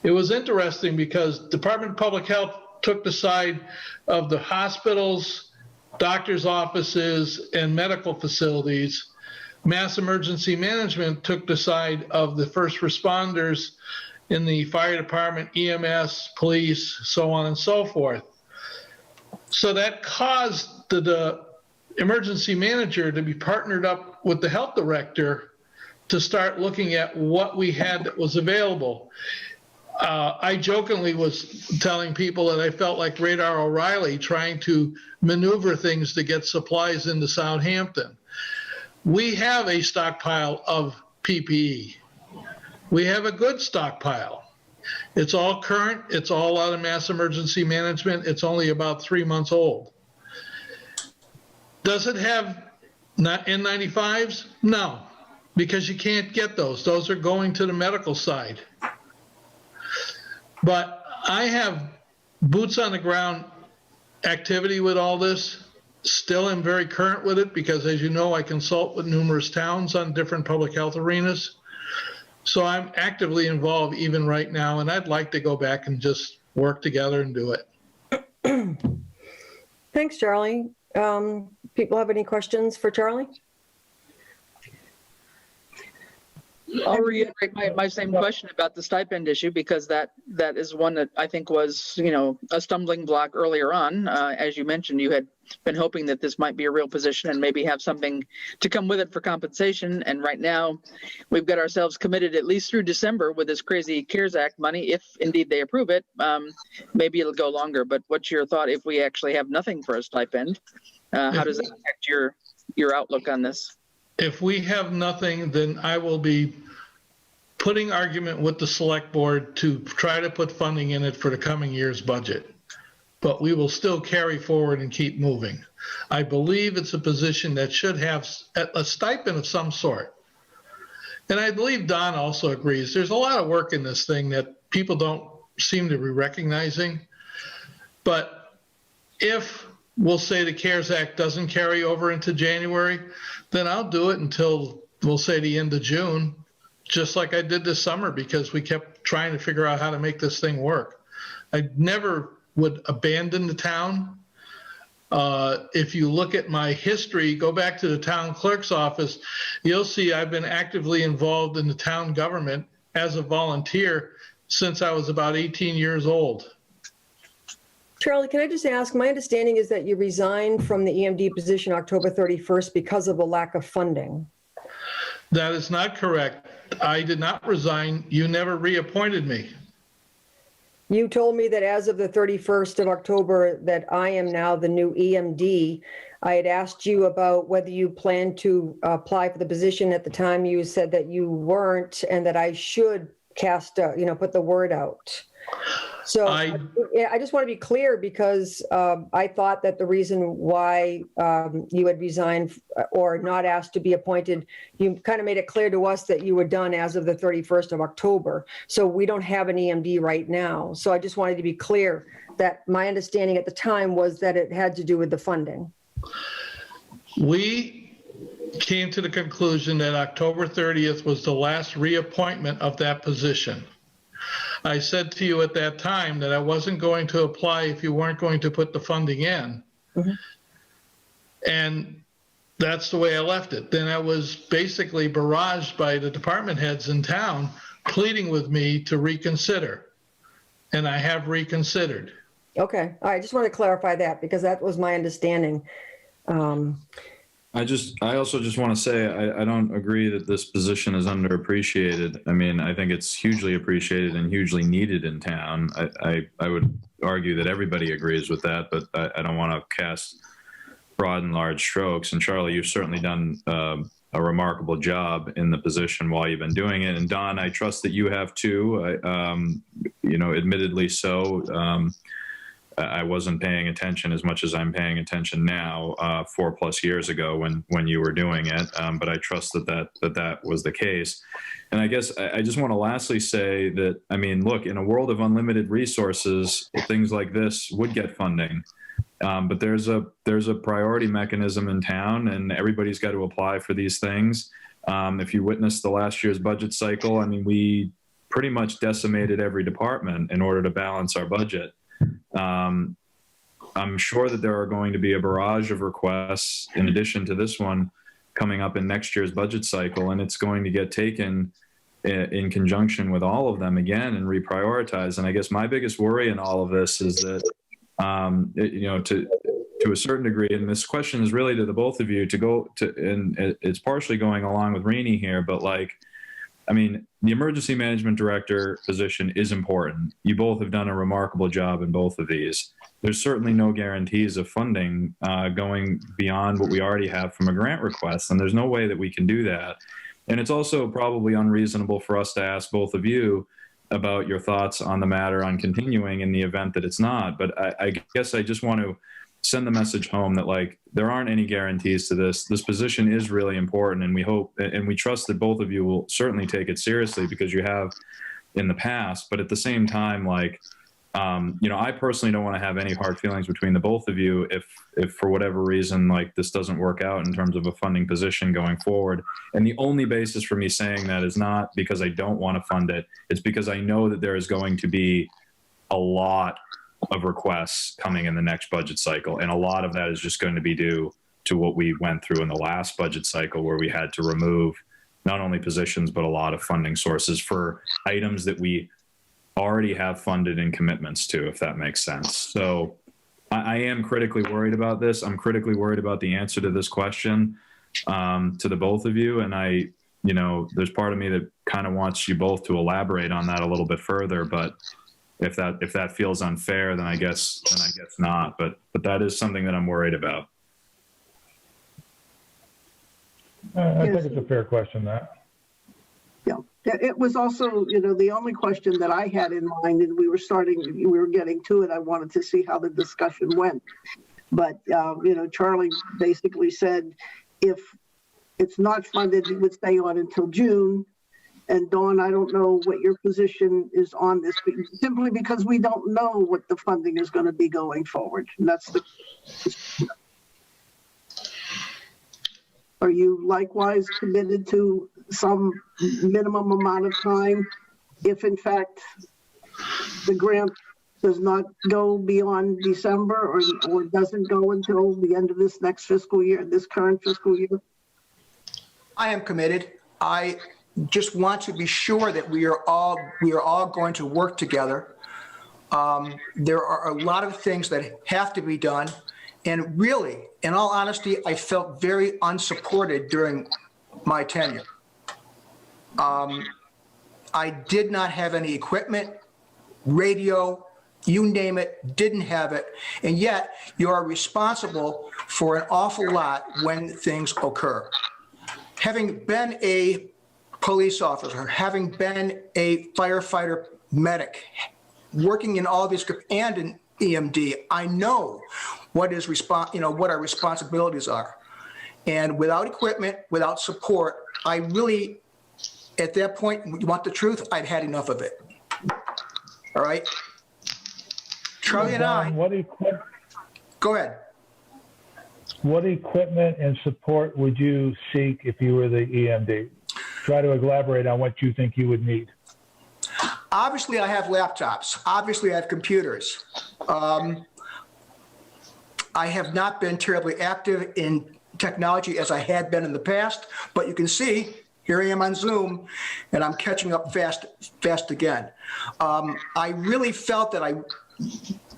It was interesting because Department of Public Health took the side of the hospitals, doctors' offices, and medical facilities. Mass Emergency Management took the side of the first responders in the fire department, EMS, police, so on and so forth. So that caused the emergency manager to be partnered up with the health director to start looking at what we had that was available. I jokingly was telling people that I felt like Radar O'Reilly trying to maneuver things to get supplies into Southampton. We have a stockpile of PPE. We have a good stockpile. It's all current. It's all out of Mass Emergency Management. It's only about 3 months old. Does it have N95s? No, because you can't get those. Those are going to the medical side. But I have boots on the ground activity with all this. Still am very current with it because, as you know, I consult with numerous towns on different public health arenas. So I'm actively involved even right now, and I'd like to go back and just work together and do it. Thanks, Charlie. People have any questions for Charlie? I'll reiterate my same question about the stipend issue, because that is one that I think was, a stumbling block earlier on. As you mentioned, you had been hoping that this might be a real position and maybe have something to come with it for compensation. And right now we've got ourselves committed at least through December with this crazy CARES Act money. If indeed they approve it, maybe it'll go longer. But what's your thought if we actually have nothing for a stipend? How does that affect your outlook on this? If we have nothing, then I will be putting argument with the select board to try to put funding in it for the coming year's budget. But we will still carry forward and keep moving. I believe it's a position that should have a stipend of some sort. And I believe Don also agrees. There's a lot of work in this thing that people don't seem to be recognizing. But if we'll say the CARES Act doesn't carry over into January, then I'll do it until, we'll say, the end of June, just like I did this summer, because we kept trying to figure out how to make this thing work. I never would abandon the town. If you look at my history, go back to the town clerk's office, you'll see I've been actively involved in the town government as a volunteer since I was about 18 years old. Charlie, can I just ask, my understanding is that you resigned from the EMD position October 31st because of a lack of funding. That is not correct. I did not resign. You never reappointed me. You told me that as of the 31st of October that I am now the new EMD. I had asked you about whether you planned to apply for the position. At the time, you said that you weren't and that I should put the word out. So I just want to be clear because I thought that the reason why you had resigned or not asked to be appointed, you kind of made it clear to us that you were done as of the 31st of October. So we don't have an EMD right now. So I just wanted to be clear that my understanding at the time was that it had to do with the funding. We came to the conclusion that October 30th was the last reappointment of that position. I said to you at that time that I wasn't going to apply if you weren't going to put the funding in. Mm-hmm. And that's the way I left it. Then I was basically barraged by the department heads in town pleading with me to reconsider. And I have reconsidered. Okay. All right. I just want to clarify that because that was my understanding. I also just want to say I don't agree that this position is underappreciated. I mean, I think it's hugely appreciated and hugely needed in town. I would argue that everybody agrees with that, but I don't want to cast broad and large strokes. And Charlie, you've certainly done a remarkable job in the position while you've been doing it. And Don, I trust that you have too. Admittedly so. I wasn't paying attention as much as I'm paying attention now 4+ years ago when you were doing it. But I trust that was the case. And I guess I just want to lastly say that, I mean, look, in a world of unlimited resources, things like this would get funding. But there's a priority mechanism in town and everybody's got to apply for these things. If you witnessed the last year's budget cycle, I mean, we pretty much decimated every department in order to balance our budget. I'm sure that there are going to be a barrage of requests in addition to this one coming up in next year's budget cycle, and it's going to get taken in conjunction with all of them again and reprioritized. And I guess my biggest worry in all of this is that, to a certain degree, and this question is really to the both of you and it's partially going along with Rainey here, but I mean, the emergency management director position is important. You both have done a remarkable job in both of these. There's certainly no guarantees of funding going beyond what we already have from a grant request, and there's no way that we can do that. And it's also probably unreasonable for us to ask both of you about your thoughts on the matter on continuing in the event that it's not. But I guess I just want to send the message home that there aren't any guarantees to this. This position is really important, and we hope and we trust that both of you will certainly take it seriously because you have in the past. But at the same time, I personally don't want to have any hard feelings between the both of you if for whatever reason this doesn't work out in terms of a funding position going forward. And the only basis for me saying that is not because I don't want to fund it. It's because I know that there is going to be a lot of requests coming in the next budget cycle. And a lot of that is just going to be due to what we went through in the last budget cycle where we had to remove not only positions, but a lot of funding sources for items that we already have funded and commitments to, if that makes sense. So I am critically worried about this. I'm critically worried about the answer to this question to the both of you. And there's part of me that kind of wants you both to elaborate on that a little bit further, but if that feels unfair, then I guess not. But that is something that I'm worried about. I think it's a fair question, that. Yeah, it was also, the only question that I had in mind, and we were getting to it. I wanted to see how the discussion went. But, Charlie basically said if it's not funded, it would stay on until June. And Dawn, I don't know what your position is on this, simply because we don't know what the funding is going to be going forward. And that's Are you likewise committed to some minimum amount of time if in fact the grant does not go beyond December or doesn't go until the end of this next fiscal year, this current fiscal year? I am committed. I just want to be sure that we are all going to work together. There are a lot of things that have to be done. And really, in all honesty, I felt very unsupported during my tenure. I did not have any equipment, radio, you name it, didn't have it. And yet you are responsible for an awful lot when things occur. Having been a police officer, having been a firefighter medic, working in all these, and an EMD, I know what our responsibilities are. And without equipment, without support, I really, at that point, you want the truth, I'd had enough of it. All right? Charlie and I, go ahead. What equipment and support would you seek if you were the EMD? Try to elaborate on what you think you would need. Obviously, I have laptops. Obviously, I have computers. I have not been terribly active in technology as I had been in the past, but you can see, here I am on Zoom, and I'm catching up fast again. I really felt that I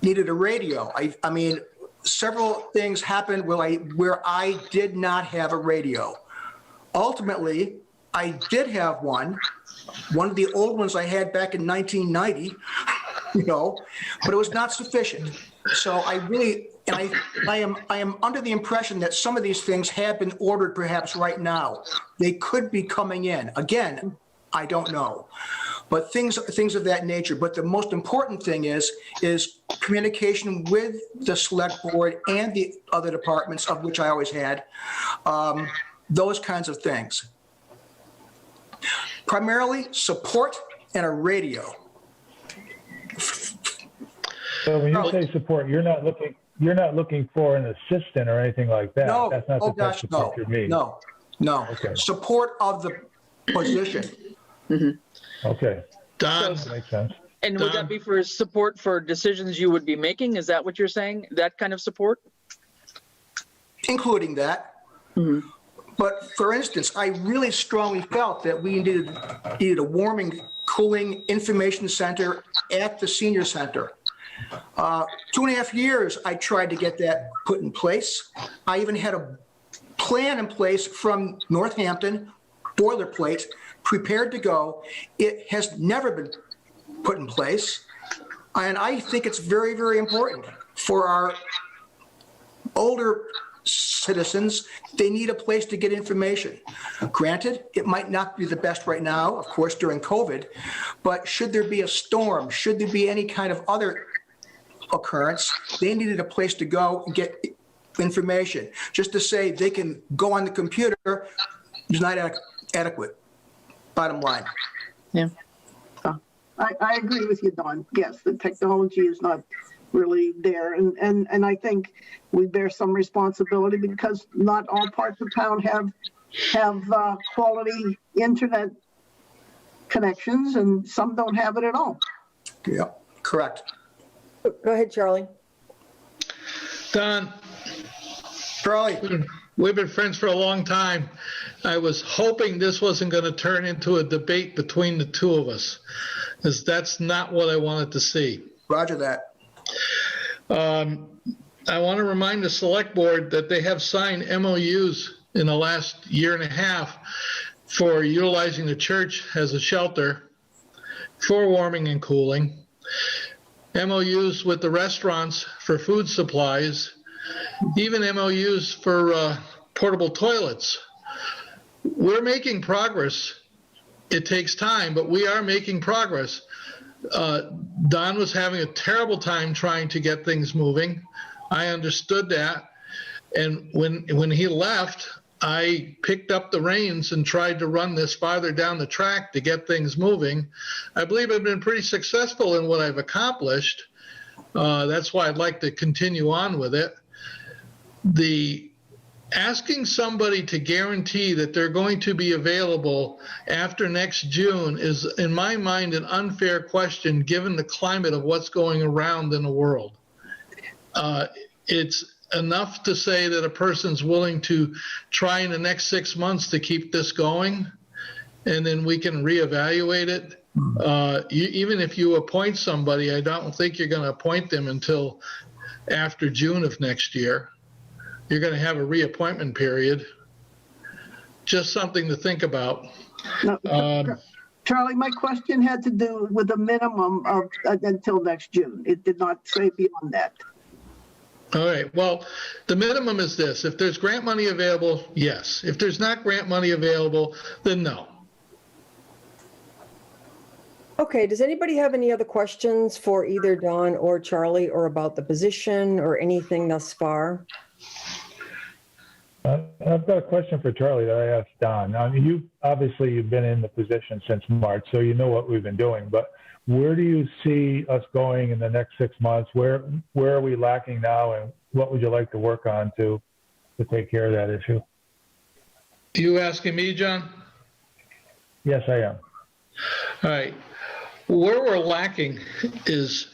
needed a radio. I mean, several things happened where I did not have a radio. Ultimately, I did have one of the old ones I had back in 1990, but it was not sufficient. So I really, and I am under the impression that some of these things have been ordered perhaps right now. They could be coming in. Again, I don't know. But things of that nature. But the most important thing is communication with the select board and the other departments, of which I always had, those kinds of things. Primarily support and a radio. So when you say support, you're not looking for an assistant or anything like that. No. That's not the type of support you mean. No. Okay. Support of the position. Mm-hmm. Okay. Don, That makes sense. And would that be for support for decisions you would be making? Is that what you're saying? That kind of support? Including that. Mm-hmm. But for instance, I really strongly felt that we needed a warming, cooling information center at the senior center. 2.5 years, I tried to get that put in place. I even had a plan in place from Northampton, boilerplate, prepared to go. It has never been put in place. And I think it's very, very important for our older citizens. They need a place to get information. Granted, it might not be the best right now, of course, during COVID, but should there be a storm, should there be any kind of other occurrence, they needed a place to go and get information. Just to say they can go on the computer is not adequate, bottom line. Yeah. I agree with you, Don. Yes, the technology is not really there. And I think we bear some responsibility because not all parts of town have quality internet connections and some don't have it at all. Yeah, correct. Go ahead, Charlie. Don, Charlie. we've been friends for a long time. I was hoping this wasn't going to turn into a debate between the two of us, because that's not what I wanted to see. Roger that. I want to remind the select board that they have signed MOUs in the last year and a half for utilizing the church as a shelter for warming and cooling. MOUs with the restaurants for food supplies, even MOUs for portable toilets. We're making progress. It takes time, but we are making progress. Don was having a terrible time trying to get things moving. I understood that. And when he left, I picked up the reins and tried to run this farther down the track to get things moving. I believe I've been pretty successful in what I've accomplished. That's why I'd like to continue on with it. The asking somebody to guarantee that they're going to be available after next June is, in my mind, an unfair question given the climate of what's going around in the world. It's enough to say that a person's willing to try in the next 6 months to keep this going, and then we can reevaluate it. Even if you appoint somebody, I don't think you're going to appoint them until after June of next year. You're going to have a reappointment period. Just something to think about. No, Charlie, my question had to do with a minimum of until next June. It did not say beyond that. All right. Well, the minimum is this. If there's grant money available, yes. If there's not grant money available, then no. Okay, does anybody have any other questions for either Don or Charlie or about the position or anything thus far? I've got a question for Charlie that I asked Don. Now, you've been in the position since March, so you know what we've been doing. But where do you see us going in the next 6 months? Where are we lacking now, and what would you like to work on to take care of that issue? You asking me, John? Yes, I am. All right. Where we're lacking is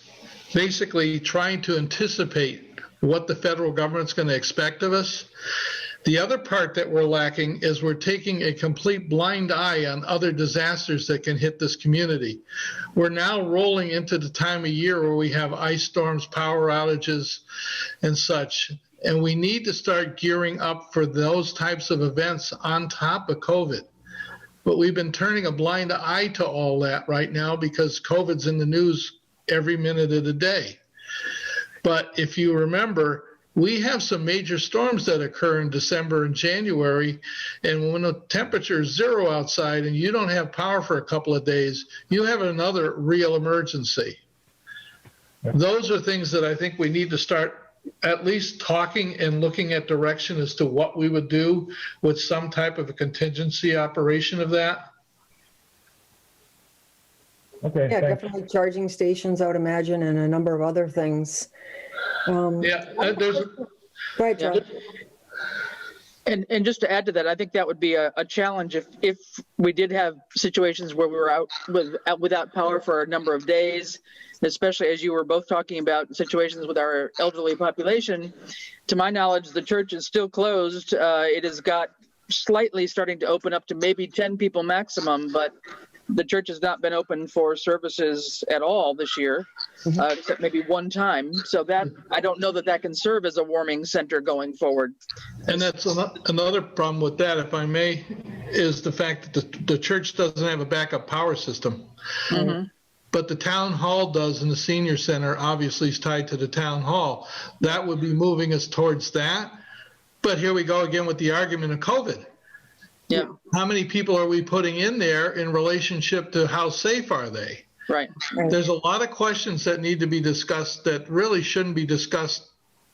basically trying to anticipate what the federal government's going to expect of us. The other part that we're lacking is we're taking a complete blind eye on other disasters that can hit this community. We're now rolling into the time of year where we have ice storms, power outages, and such. And we need to start gearing up for those types of events on top of COVID. But we've been turning a blind eye to all that right now because COVID's in the news every minute of the day. But if you remember, we have some major storms that occur in December and January, and when the temperature is 0 outside and you don't have power for a couple of days, you have another real emergency. Those are things that I think we need to start at least talking and looking at direction as to what we would do with some type of a contingency operation of that. Okay. Yeah, thanks. definitely charging stations, I would imagine, and a number of other things. There's Go ahead, Charlie. And just to add to that, I think that would be a challenge if we did have situations where we were out without power for a number of days, especially as you were both talking about situations with our elderly population. To my knowledge, the church is still closed. It has got slightly starting to open up to maybe 10 people maximum, but the church has not been open for services at all this year, except maybe one time. So that I don't know that can serve as a warming center going forward. And that's another problem with that, if I may, is the fact that the church doesn't have a backup power system. Mm-hmm. But the town hall does, and the senior center obviously is tied to the town hall. That would be moving us towards that. But here we go again with the argument of COVID. Yeah. How many people are we putting in there in relationship to how safe are they? Right. There's a lot of questions that need to be discussed that really shouldn't be discussed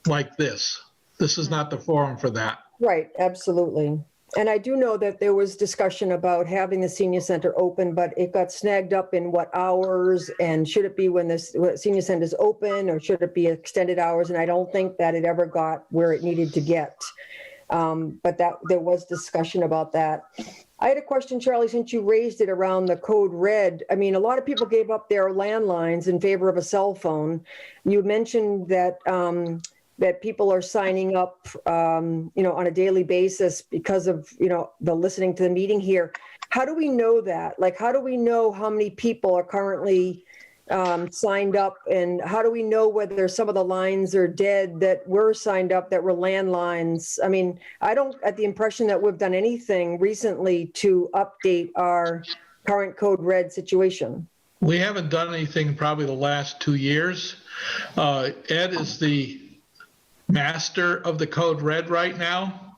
like this. This is not the forum for that. Right, absolutely. And I do know that there was discussion about having the senior center open, but it got snagged up in what hours, and should it be when the senior center is open, or should it be extended hours? And I don't think that it ever got where it needed to get. But there was discussion about that. I had a question, Charlie, since you raised it around the code red. I mean, a lot of people gave up their landlines in favor of a cell phone. You mentioned that that people are signing up, on a daily basis because of, the listening to the meeting here. How do we know that? Like, how do we know how many people are currently signed up, and how do we know whether some of the lines are dead that were signed up that were landlines? I mean, I don't get the impression that we've done anything recently to update our current code red situation. We haven't done anything probably the last 2 years. Ed is the master of the code red right now.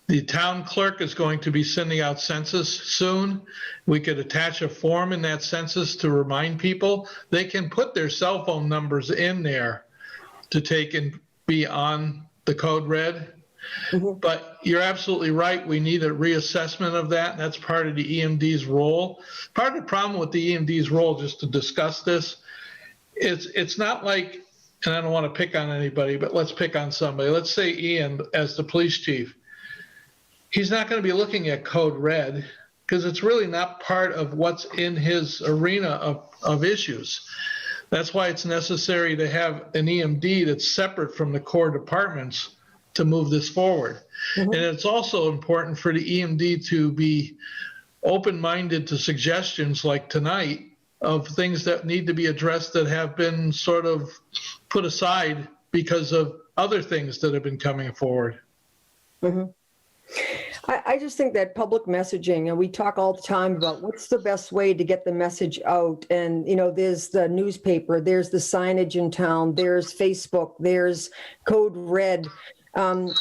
The town clerk is going to be sending out census soon. We could attach a form in that census to remind people. They can put their cell phone numbers in there to take and be on the code red. Mm-hmm. But you're absolutely right. We need a reassessment of that. That's part of the EMD's role. Part of the problem with the EMD's role, just to discuss this, it's not like, and I don't want to pick on anybody, but let's pick on somebody. Let's say Ian as the police chief. he's not going to be looking at code red because it's really not part of what's in his arena of issues. That's why it's necessary to have an EMD that's separate from the core departments to move this forward. And it's also important for the EMD to be open-minded to suggestions like tonight of things that need to be addressed that have been sort of put aside because of other things that have been coming forward. I just think that public messaging, and we talk all the time about what's the best way to get the message out. And, you know, there's the newspaper, there's the signage in town, there's Facebook, there's Code Red.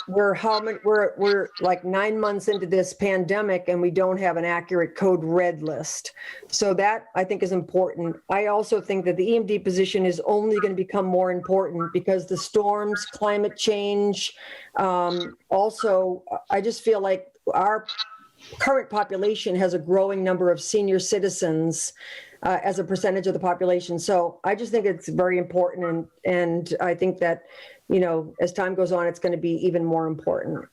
We're like 9 months into this pandemic and we don't have an accurate Code Red list. So that I think is important. I also think that the EMD position is only going to become more important because the storms, climate change. Also, I just feel like our current population has a growing number of senior citizens as a percentage of the population. So I just think it's very important. And I think that, you know, as time goes on, it's going to be even more important.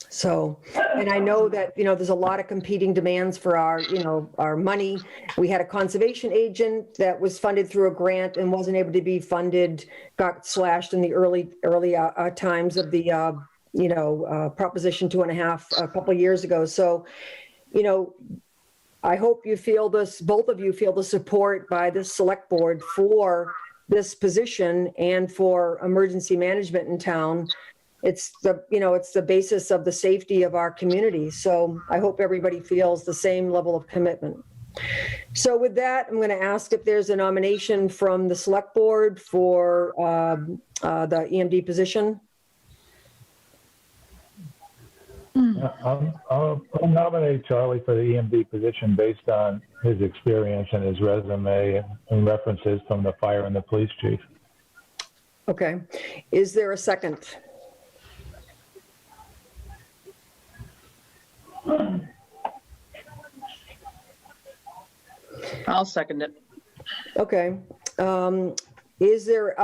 So, and I know that, you know, there's a lot of competing demands for our, you know, our money. We had a conservation agent that was funded through a grant and wasn't able to be funded, got slashed in the early times of the, Proposition 2.5 a couple of years ago. So, you know, I hope you feel this, both of you feel the support by this select board for this position and for emergency management in town. It's the basis of the safety of our community. So I hope everybody feels the same level of commitment. So with that, I'm going to ask if there's a nomination from the select board for the EMD position. I'll nominate Charlie for the EMD position based on his experience and his resume and references from the fire and the police chief. Okay. Is there a second? I'll second it. Okay. Are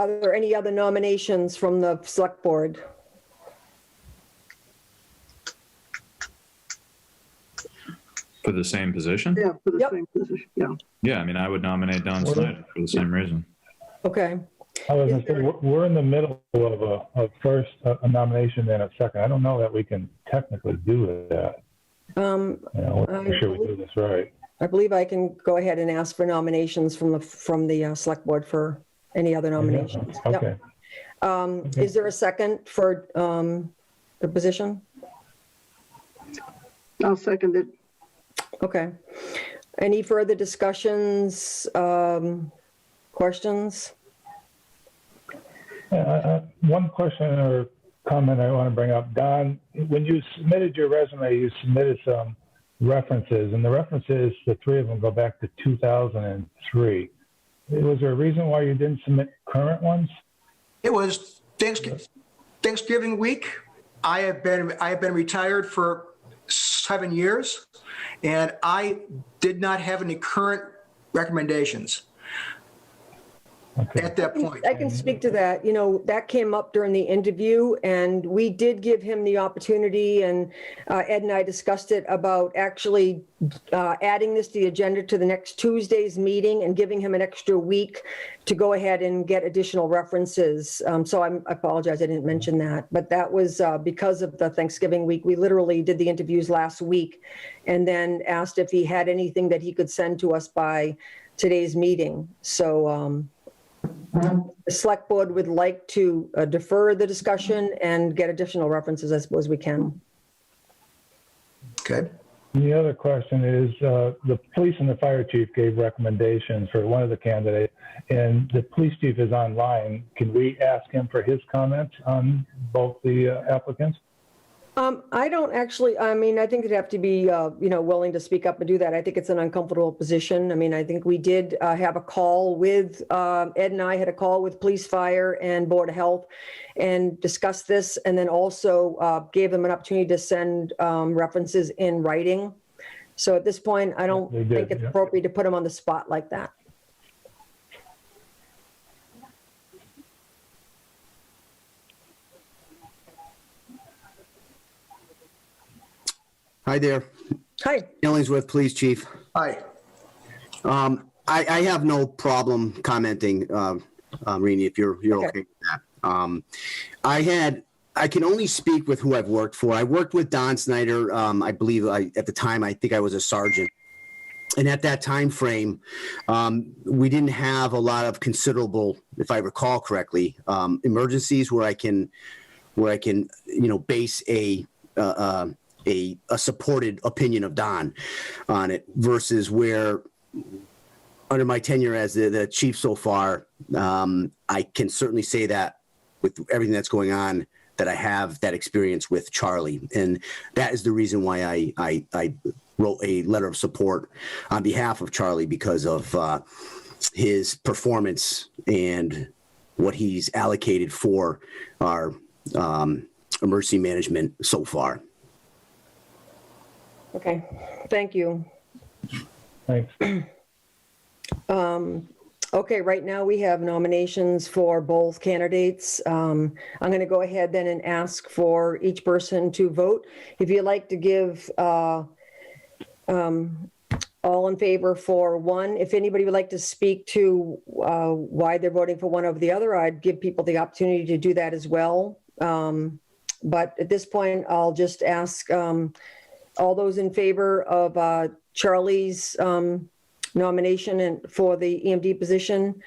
there any other nominations from the select board? For the same position? Yeah, for the Yep. same position, yeah. Yeah, I mean, I would nominate Don Snyder for the same reason. Okay. I was going to say, we're in the middle of a nomination and a second. I don't know that we can technically do that. Let's make sure we do this right. I believe I can go ahead and ask for nominations from the select board for any other nominations. Yeah, okay. Yep. Is there a second for the position? I'll second it. Okay. Any further discussions, questions? One question or comment I want to bring up. Don, when you submitted your resume, you submitted some references, and the references, the three of them go back to 2003. Was there a reason why you didn't submit current ones? It was Thanksgiving week. I have been retired for 7 years, and I did not have any current recommendations at that point. I can speak to that. You know, that came up during the interview, and we did give him the opportunity, and Ed and I discussed it about actually adding this to the agenda to the next Tuesday's meeting and giving him an extra week to go ahead and get additional references. So I apologize, I didn't mention that, but that was because of the Thanksgiving week. We literally did the interviews last week and then asked if he had anything that he could send to us by today's meeting. So the select board would like to defer the discussion and get additional references, I suppose we can. Okay. The other question is, the police and the fire chief gave recommendations for one of the candidates, and the police chief is online. Can we ask him for his comments on both the applicants? I don't actually, I mean, I think you'd have to be, willing to speak up and do that. I think it's an uncomfortable position. I mean, I think we did have a call with, Ed and I had a call with police, fire, and Board of Health and discussed this, and then also gave them an opportunity to send references in writing. So at this point, I don't think it's appropriate to put them on the spot like that. Hi there. Hi. Illingsworth, Police Chief. Hi. I have no problem commenting, Rini, if you're okay with that. I can only speak with who I've worked for. I worked with Don Snyder. I believe at the time, I think I was a sergeant. And at that time frame, we didn't have a lot of considerable, if I recall correctly, emergencies where I can, base a supported opinion of Don on it versus where under my tenure as the chief so far, I can certainly say that with everything that's going on, that I have that experience with Charlie. And that is the reason why I wrote a letter of support on behalf of Charlie, because of his performance and what he's allocated for our emergency management so far. Okay, thank you. Thanks. Okay, right now we have nominations for both candidates. I'm going to go ahead then and ask for each person to vote. If you'd like to give all in favor for one, if anybody would like to speak to why they're voting for one over the other, I'd give people the opportunity to do that as well. But at this point, I'll just ask all those in favor of Charlie's nomination and for the EMD position,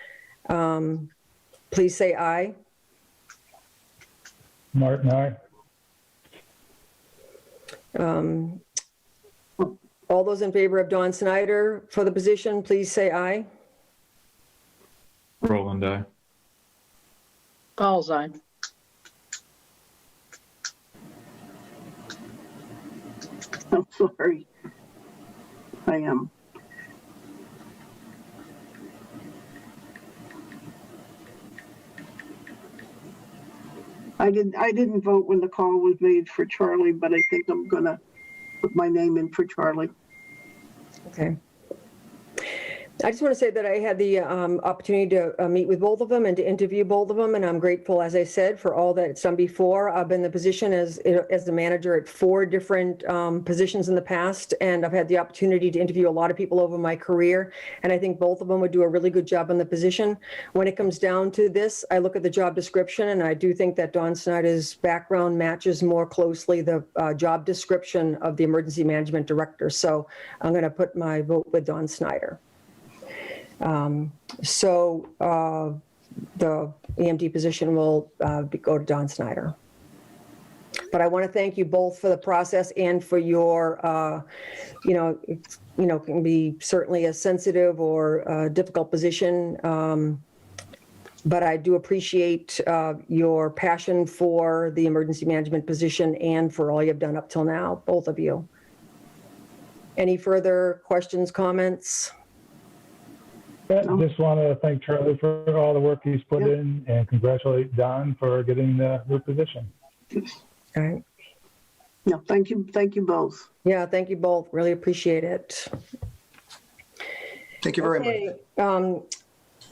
please say aye. Martin, aye. All those in favor of Don Snyder for the position, please say aye. Roland, aye. Paul's aye. I'm sorry. I am. I didn't vote when the call was made for Charlie, but I think I'm gonna put my name in for Charlie. Okay. I just want to say that I had the opportunity to meet with both of them and to interview both of them, and I'm grateful, as I said, for all that it's done before. I've been in the position as the manager at 4 different positions in the past, and I've had the opportunity to interview a lot of people over my career, and I think both of them would do a really good job in the position. When it comes down to this, I look at the job description, and I do think that Don Snyder's background matches more closely the job description of the emergency management director, so I'm going to put my vote with Don Snyder. The EMD position will go to Don Snyder. But I want to thank you both for the process and for your, can be certainly a sensitive or difficult position. But I do appreciate your passion for the emergency management position and for all you've done up till now, both of you. Any further questions, comments? I just want to thank Charlie for all the work he's put in and congratulate Don for getting the new position. All right. No, thank you both. Yeah, thank you both. Really appreciate it. Thank you very much.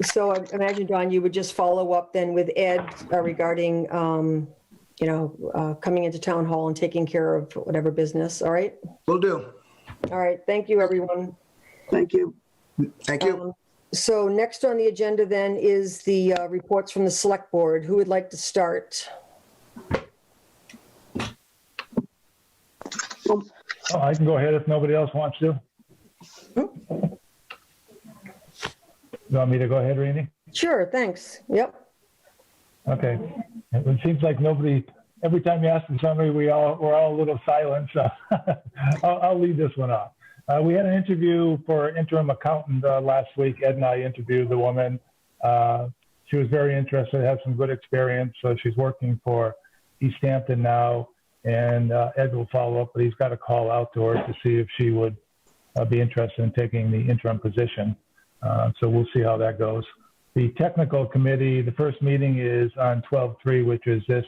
So I imagine, Don, you would just follow up then with Ed regarding, coming into town hall and taking care of whatever business. All right. Will do. All right. Thank you, everyone. Thank you. Thank you. So next on the agenda then is the reports from the select board. Who would like to start? Oh, I can go ahead if nobody else wants to. You want me to go ahead, Rini? Sure, thanks. Yep. Okay. It seems like nobody, every time you ask somebody, we're all a little silent, so I'll lead this one off. We had an interview for interim accountant last week. Ed and I interviewed the woman. She was very interested, had some good experience. So she's working for Easthampton now, and Ed will follow up, but he's got to call out to her to see if she would be interested in taking the interim position. So we'll see how that goes. The technical committee, the first meeting is on 12/3, which is this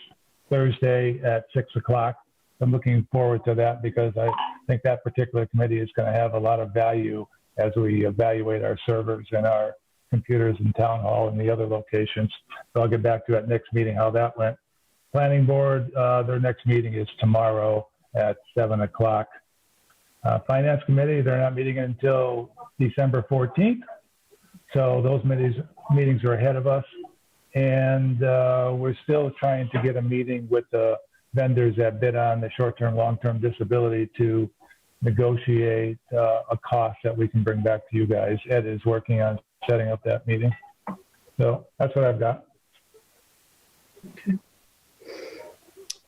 Thursday at 6 o'clock. I'm looking forward to that because I think that particular committee is going to have a lot of value as we evaluate our servers and our computers in town hall and the other locations. So I'll get back to that next meeting, how that went. Planning board, their next meeting is tomorrow at 7 o'clock. Finance Committee, they're not meeting until December 14th. So those meetings are ahead of us. And we're still trying to get a meeting with the vendors that bid on the short-term, long-term disability to negotiate a cost that we can bring back to you guys. Ed is working on setting up that meeting. So that's what I've got.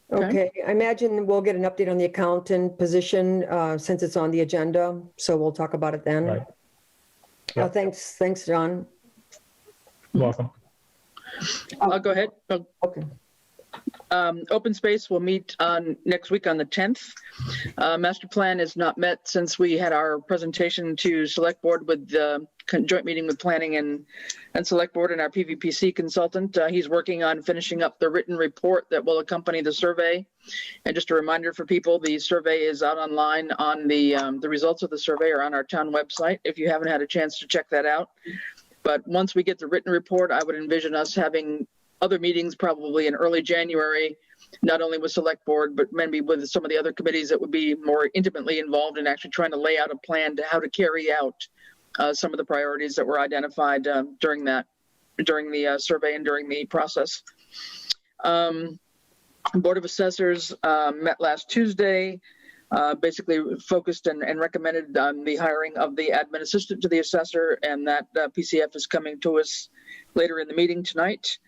Okay, I imagine we'll get an update on the accountant position since it's on the agenda. So we'll talk about it then. Right. Yep. Thanks, John. You're welcome. I'll go ahead. Okay. Open space will meet on next week on the 10th. Master plan is not met since we had our presentation to select board with the joint meeting with planning and select board and our PVPC consultant. He's working on finishing up the written report that will accompany the survey. And just a reminder for people, the survey is out online on the results of the survey are on our town website if you haven't had a chance to check that out. But once we get the written report, I would envision us having other meetings probably in early January, not only with select board, but maybe with some of the other committees that would be more intimately involved in actually trying to lay out a plan to how to carry out some of the priorities that were identified during the survey and during the process. Board of Assessors met last Tuesday, basically focused and recommended the hiring of the admin assistant to the assessor, and that PCF is coming to us later in the meeting tonight.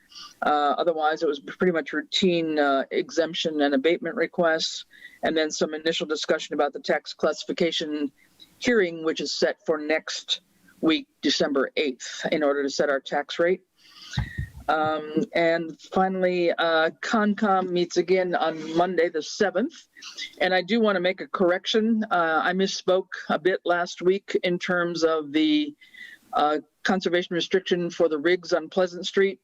Otherwise, it was pretty much routine exemption and abatement requests, and then some initial discussion about the tax classification hearing, which is set for next week, December 8th, in order to set our tax rate. And finally, Concom meets again on Monday, the 7th. And I do want to make a correction. I misspoke a bit last week in terms of the conservation restriction for the rigs on Pleasant Street.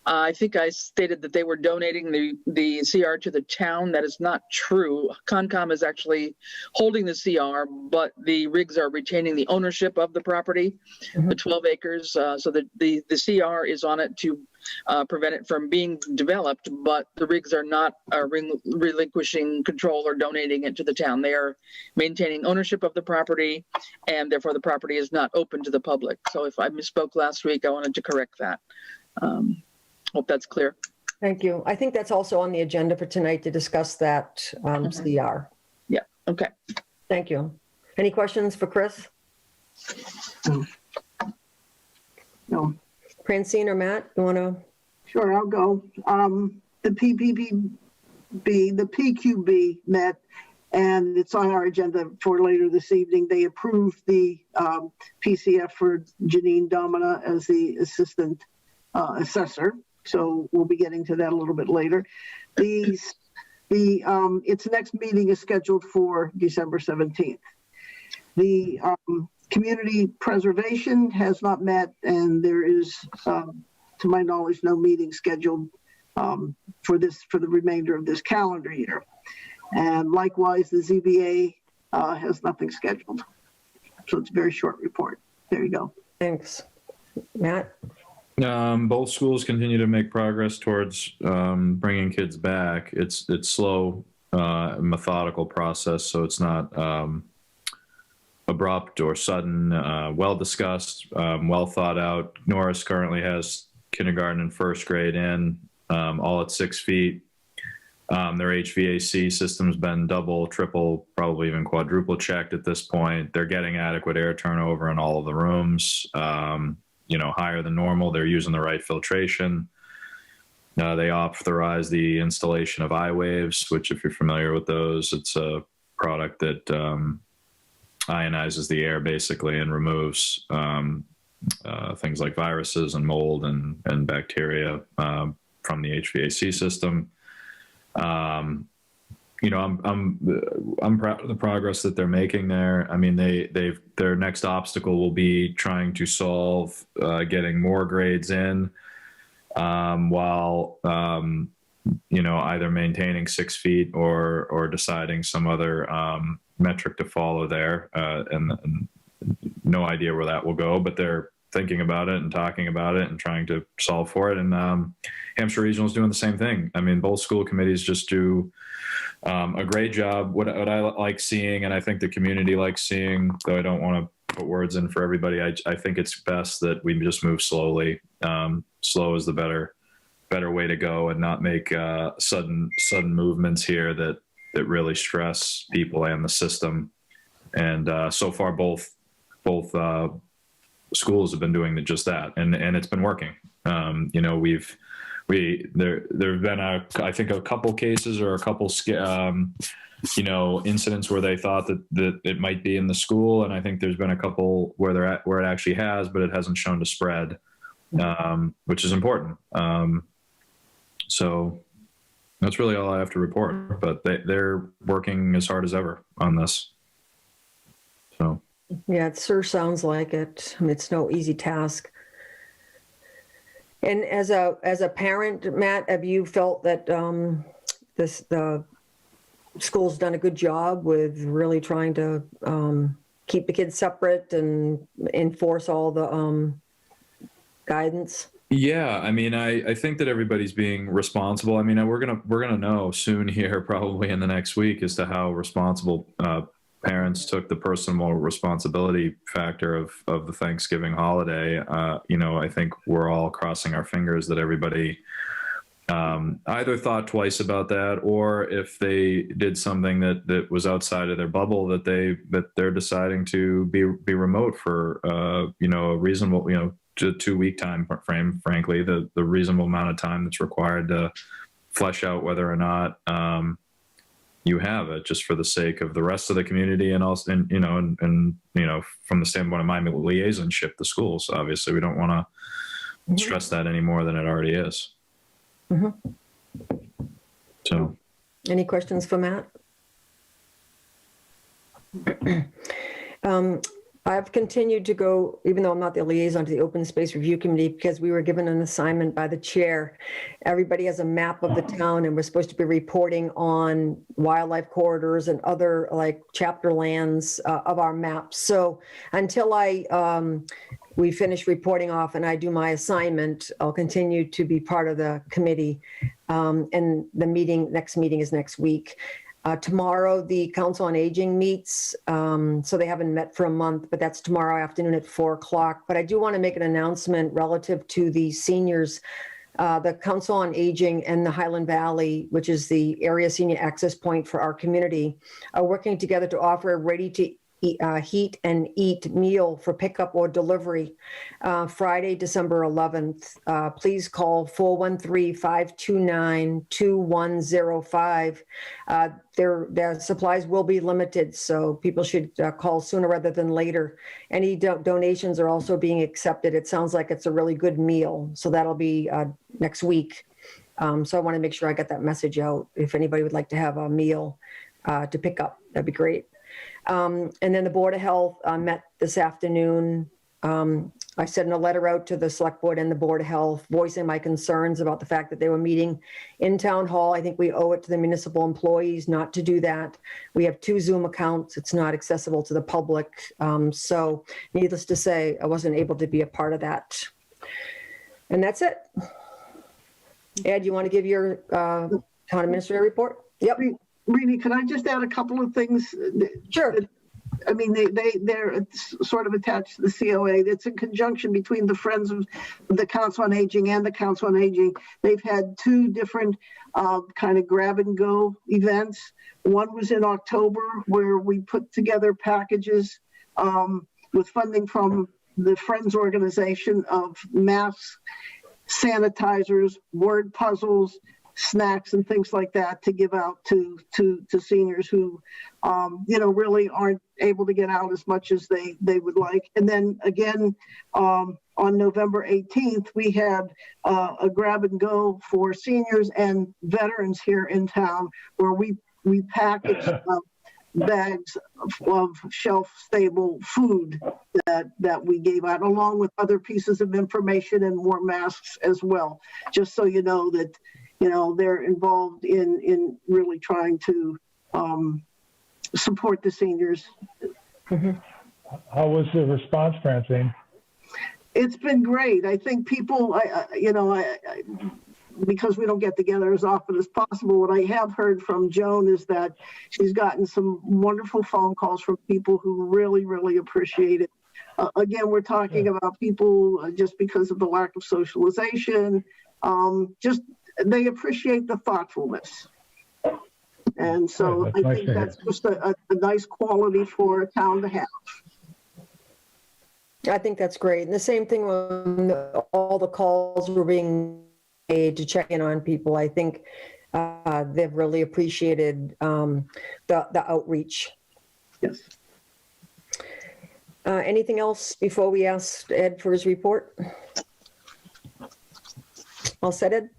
I think I stated that they were donating the CR to the town. That is not true. Concom is actually holding the CR, but the rigs are retaining the ownership of the property, the 12 acres. So the CR is on it to prevent it from being developed, but the rigs are not relinquishing control or donating it to the town. They are maintaining ownership of the property, and therefore the property is not open to the public. So if I misspoke last week, I wanted to correct that. Hope that's clear. Thank you. I think that's also on the agenda for tonight to discuss that CR. Yeah, okay. Thank you. Any questions for Chris? No. Francine or Matt, you want to? Sure, I'll go. The PQB met, and it's on our agenda for later this evening. They approved the PCF for Janine Domina as the assistant assessor. So we'll be getting to that a little bit later. Its next meeting is scheduled for December 17th. The community preservation has not met, and there is, to my knowledge, no meeting scheduled for the remainder of this calendar year. And likewise, the ZBA has nothing scheduled. So it's a very short report. There you go. Thanks. Matt? Both schools continue to make progress towards bringing kids back. It's slow, methodical process, so it's not abrupt or sudden. Well discussed, well thought out. Norris currently has kindergarten and first grade in, all at 6 feet. Their HVAC system's been double, triple, probably even quadruple checked at this point. They're getting adequate air turnover in all of the rooms. Higher than normal. They're using the right filtration. They authorized the installation of iWaves, which, if you're familiar with those, it's a product that ionizes the air basically and removes things like viruses and mold and bacteria from the HVAC system. I'm proud of the progress that they're making there. I mean, their next obstacle will be trying to solve getting more grades in, while either maintaining 6 feet or deciding some other metric to follow there. And no idea where that will go, but they're thinking about it and talking about it and trying to solve for it. And Hampshire Regional is doing the same thing. I mean, both school committees just do a great job. What I like seeing, and I think the community likes seeing, though I don't want to put words in for everybody, I think it's best that we just move slowly. Slow is the better way to go, and not make sudden movements here that really stress people and the system. And so far, both schools have been doing just that, and it's been working. You know, there have been I think a couple cases or a couple you know, incidents where they thought that it might be in the school, and I think there's been a couple where it actually has, but it hasn't shown to spread, which is important. So that's really all I have to report. But they're working as hard as ever on this. So. Yeah, it sure sounds like it. I mean, it's no easy task. And as a parent, Matt, have you felt that the school's done a good job with really trying to keep the kids separate and enforce all the guidance? Yeah, I mean, I think that everybody's being responsible. I mean, we're gonna know soon here, probably in the next week, as to how responsible parents took the personal responsibility factor of the Thanksgiving holiday. You know, I think we're all crossing our fingers that everybody either thought twice about that, or if they did something that was outside of their bubble, that they're deciding to be remote for you know, a reasonable, you know, 2-week time frame. Frankly, the reasonable amount of time that's required to flesh out whether or not you have it, just for the sake of the rest of the community, and also, and you know, from the standpoint of my liaisonship to schools. Obviously, we don't want to stress that any more than it already is. So, any questions for Matt? I've continued to go, even though I'm not the liaison to the Open Space Review Committee, because we were given an assignment by the chair. Everybody has a map of the town, and we're supposed to be reporting on wildlife corridors and other like chapter lands of our maps. So until we finish reporting off and I do my assignment, I'll continue to be part of the committee. And the next meeting is next week. Tomorrow, the Council on Aging meets, so they haven't met for a month, but that's tomorrow afternoon at 4:00. But I do want to make an announcement relative to the seniors. The Council on Aging and the Highland Valley, which is the area senior access point for our community, are working together to offer a ready-to-heat and eat meal for pickup or delivery Friday, December 11th. Please call 413-529-2105. Their supplies will be limited, so people should call sooner rather than later. Any donations are also being accepted. It sounds like it's a really good meal, so that'll be next week. So I want to make sure I get that message out. If anybody would like to have a meal to pick up, that'd be great. And then the Board of Health met this afternoon. I sent a letter out to the Select Board and the Board of Health, voicing my concerns about the fact that they were meeting in Town Hall. I think we owe it to the municipal employees not to do that. We have 2 Zoom accounts. It's not accessible to the public. So needless to say, I wasn't able to be a part of that. And that's it. Ed, you want to give your Town Administrator report? Yep. Rini, can I just add a couple of things? Sure. I mean, they're sort of attached to the COA. It's in conjunction between the Friends of the Council on Aging and the Council on Aging. They've had 2 different kind of grab and go events. One was in October, where we put together packages with funding from the Friends organization of masks, sanitizers, word puzzles, snacks and things like that to give out to seniors who, you know, really aren't able to get out as much as they would like. And then again, on November 18th, we had a grab and go for seniors and veterans here in town, where we packaged bags of shelf-stable food that we gave out, along with other pieces of information and more masks as well, just so you know that, you know, they're involved in really trying to support the seniors. How was the response, Francine? It's been great. I think people, because we don't get together as often as possible, what I have heard from Joan is that she's gotten some wonderful phone calls from people who really, really appreciate it. Again, we're talking about people just because of the lack of socialization, just they appreciate the thoughtfulness. And so I think that's just a nice quality for a town to have. I think that's great. And the same thing when all the calls were being made to check in on people. I think they've really appreciated the outreach. Yes. Anything else before we ask Ed for his report? All set, Ed?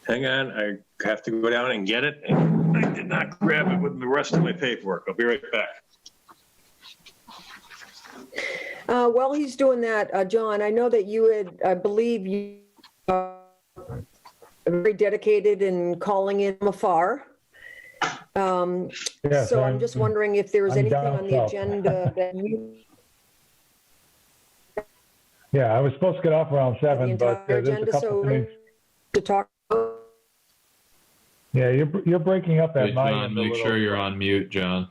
Hang on, I have to go down and get it. And I did not grab it with the rest of my paperwork. I'll be right back. While he's doing that, John, I know that you had, I believe you are very dedicated in calling in from afar. Yes, So I'm just wondering if there was I'm anything down on the south. agenda that you, Yeah, I was supposed to get off around the 7, but entire there's a agenda, couple so things. to talk about. Yeah, you're breaking up Hey, at my John, end a make little. sure you're on mute, John.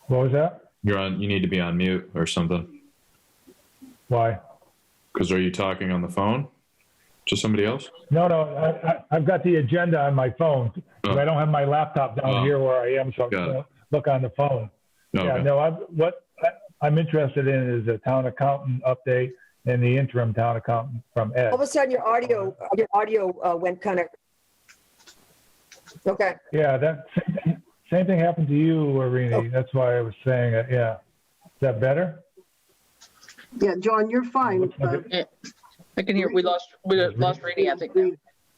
What was that? You need to be on mute or something. Why? Because are you talking on the phone to somebody else? No, I've got the agenda on my phone. Oh. I don't have my laptop down Oh. here where I am, so I Got it. can't look on the phone. Okay. Yeah, no, what I'm interested in is the town accountant update and the interim town accountant from Ed. All of a sudden, your audio went kind of, okay. Yeah, that same thing happened to you, Irini. Oh. That's why I was saying it. Yeah. Is that better? Yeah, John, you're fine. Looks like it- I can hear, we lost Rainey, I think. Now.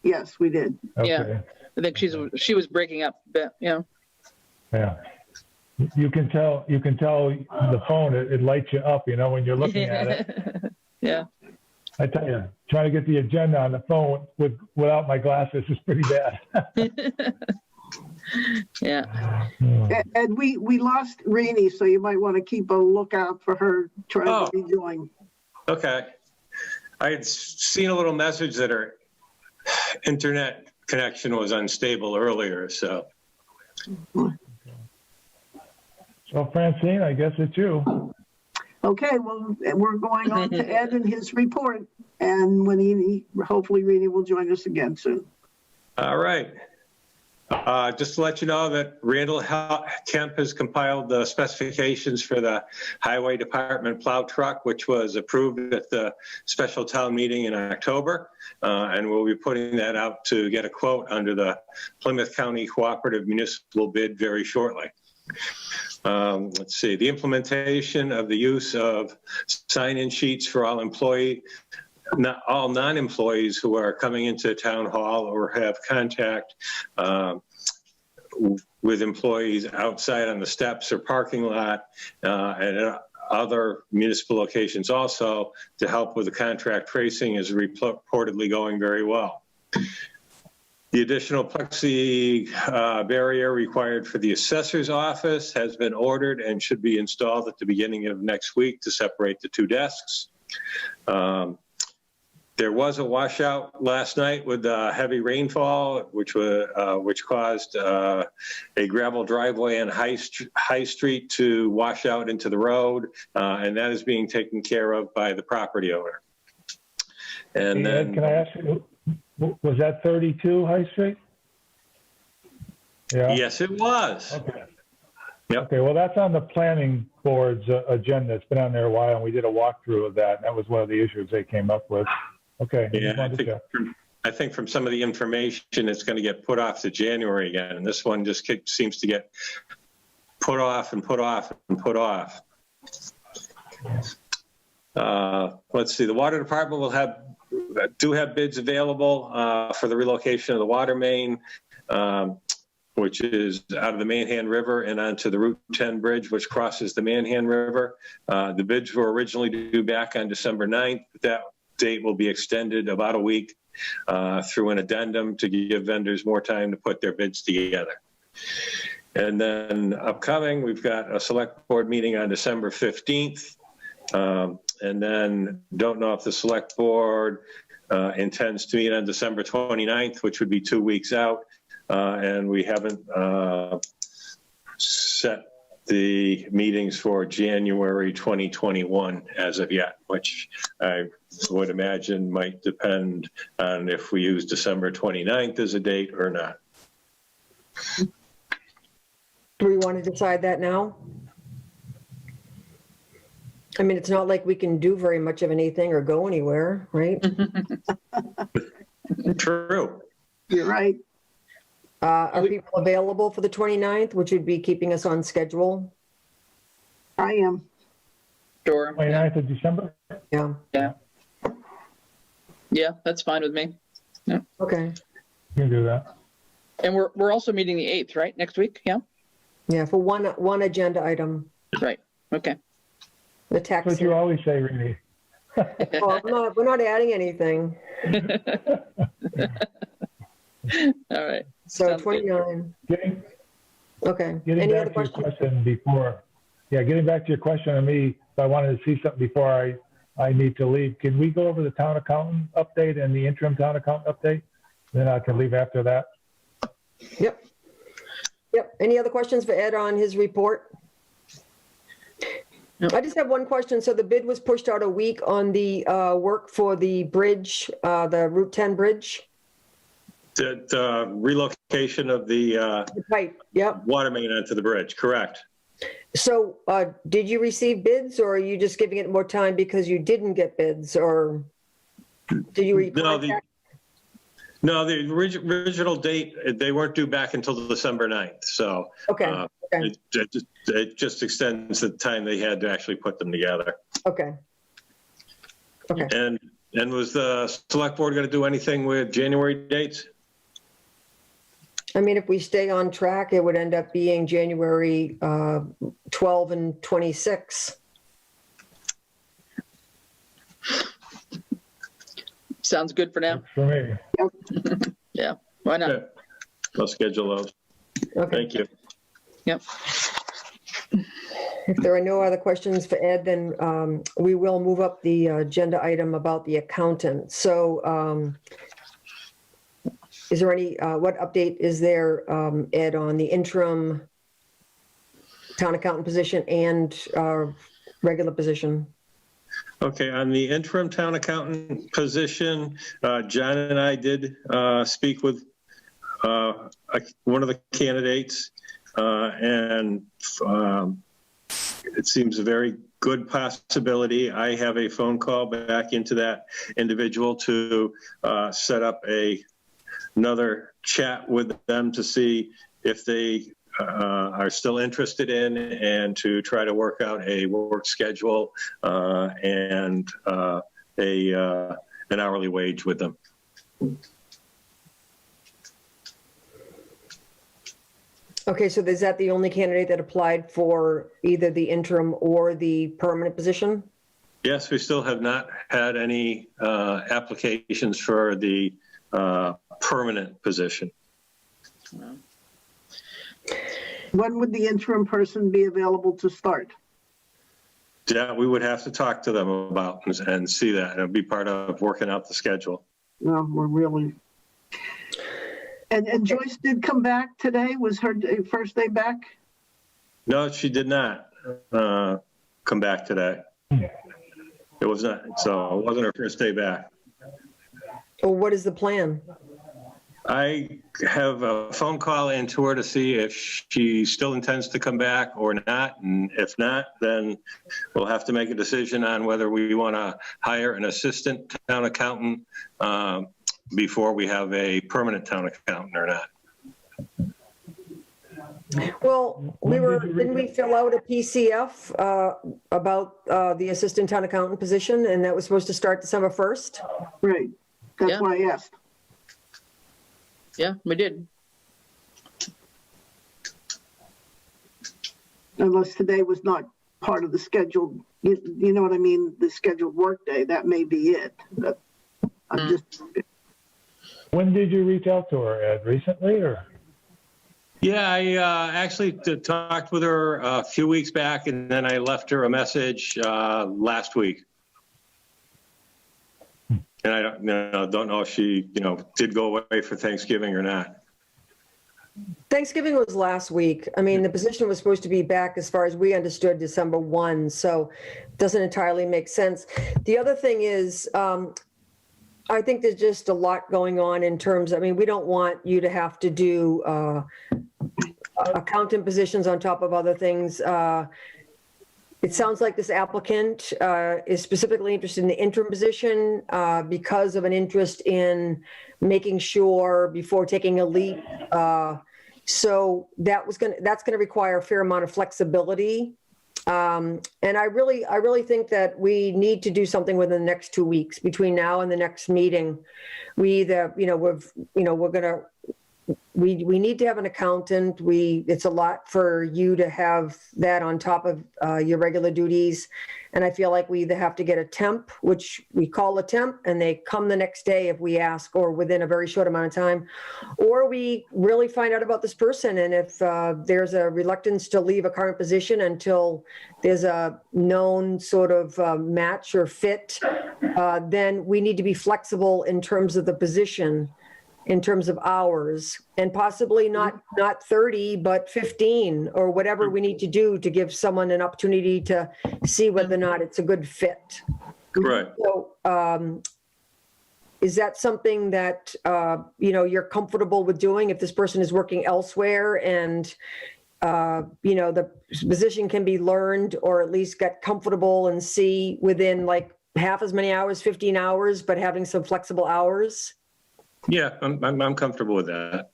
Yes, we did. Okay. I think she was breaking up a bit, yeah. Yeah. You can tell the phone, it lights you up, when you're looking at it. Yeah. I tell you, trying to get the agenda on the phone without my glasses is pretty bad. Yeah. And we lost Rainey, so you might want to keep a lookout for her trying to rejoin. Okay. I had seen a little message that her internet connection was unstable earlier, so. So Francine, I guess it's you. Okay, well, we're going on to Ed and his report, and when hopefully Rainey will join us again soon. All right. Just to let you know that Randall Kemp has compiled the specifications for the Highway Department plow truck, which was approved at the special town meeting in October. And we'll be putting that out to get a quote under the Plymouth County Cooperative Municipal bid very shortly. Let's see, the implementation of the use of sign-in sheets for all not all non-employees who are coming into town hall or have contact with employees outside on the steps or parking lot and other municipal locations also to help with the contract tracing is reportedly going very well. The additional plexi barrier required for the assessor's office has been ordered and should be installed at the beginning of next week to separate the two desks. There was a washout last night with heavy rainfall, which caused a gravel driveway on High Street to wash out into the road, and that is being taken care of by the property owner. And Hey, then, Ed, can I ask you, was that 32 High Street? Yeah. yes, it was. Okay. Yep. Okay, well, that's on the planning board's agenda. It's been on there a while, and we did a walkthrough of that. That was one of the issues they came up with. Okay. Yeah, just wanted to check. I think from some of the information, it's going to get put off to January again, and this one just seems to get put off and put off and put off. Let's see, the water department do have bids available for the relocation of the water main, which is out of the Manhan River and onto the Route 10 bridge, which crosses the Manhan River. The bids were originally due back on December 9th, but that date will be extended about a week through an addendum to give vendors more time to put their bids together. And then upcoming, we've got a select board meeting on December 15th And then don't know if the select board intends to meet on December 29th, which would be 2 weeks out. And we haven't set the meetings for January 2021 as of yet, which I would imagine might depend on if we use December 29th as a date or not. Do we want to decide that now? I mean, it's not like we can do very much of anything or go anywhere, right? True. You're right. Are people available for the 29th, which would be keeping us on schedule? I am. Sure. 29th of December? Yeah, Yeah, that's fine with me. okay. You can do that. And we're also meeting the 8th, right? Next week? Yeah. Yeah, for one agenda item, Right. Okay. the tax. That's what you always say, Rini. Well, we're not adding anything. All right. So Sounds good. 29, Getting, okay. getting Any back other to your questions? question before, getting back to your question on me, if I wanted to see something before I need to leave, can we go over the town accountant update and the interim town accountant update? Then I can leave after that. Yep. Any other questions for Ed on his report? Nope. I just have one question. So the bid was pushed out a week on the work for the bridge, the Route 10 bridge? The relocation of the The pipe, yep. water main onto the bridge, correct. So did you receive bids, or are you just giving it more time because you didn't get bids, or did you recontact? No, the original date, they weren't due back until December 9th. So Okay, it just extends the time they had to actually put them together. okay. And was the select board going to do anything with January dates? I mean, if we stay on track, it would end up being January 12 and 26. Sounds good for now. For me. Yeah. Why not? Okay. I'll schedule those. Okay. Thank you. Yep. If there are no other questions for Ed, then we will move up the agenda item about the accountant. So is there any, what update is there, Ed, on the interim town accountant position and regular position? Okay, on the interim town accountant position, John and I did speak with one of the candidates, and it seems a very good possibility. I have a phone call back into that individual to set up another chat with them to see if they are still interested in, and to try to work out a work schedule and an hourly wage with them. Okay, so is that the only candidate that applied for either the interim or the permanent position? Yes, we still have not had any applications for the permanent position. When would the interim person be available to start? Yeah, we would have to talk to them about and see that. It'll be part of working out the schedule. No, we're really. And Joyce did come back today? Was her first day back? No, she did not come back today. It was not, so it wasn't her first day back. Or what is the plan? I have a phone call into her to see if she still intends to come back or not. And if not, then we'll have to make a decision on whether we want to hire an assistant town accountant before we have a permanent town accountant or not. Well, didn't we fill out a PCF about the assistant town accountant position, and that was supposed to start December 1st? Right. That's Yeah. why I asked. Yeah, we did. Unless today was not part of the scheduled, you know what I mean, the scheduled workday, that may be it. But I'm just, When did you reach out to her, Ed? Recently or? Yeah, I actually talked with her a few weeks back, and then I left her a message last week. And I don't know if she, did go away for Thanksgiving or not. Thanksgiving was last week. I mean, the position was supposed to be back, as far as we understood, December 1, so it doesn't entirely make sense. The other thing is, I think there's just a lot going on in terms, we don't want you to have to do accountant positions on top of other things. It sounds like this applicant is specifically interested in the interim position because of an interest in making sure before taking a leap. So that's going to require a fair amount of flexibility. And I really think that we need to do something within the next 2 weeks between now and the next meeting. We either, we need to have an accountant. It's a lot for you to have that on top of your regular duties. And I feel like we either have to get a temp, which we call a temp, and they come the next day if we ask, or within a very short amount of time, or we really find out about this person. And if there's a reluctance to leave a current position until there's a known sort of match or fit, then we need to be flexible in terms of the position, in terms of hours, and possibly not 30, but 15, or whatever we need to do to give someone an opportunity to see whether or not it's a good fit. Right. So is that something that, you're comfortable with doing if this person is working elsewhere and, the position can be learned, or at least get comfortable and see within like half as many hours, 15 hours, but having some flexible hours? Yeah, I'm comfortable with that.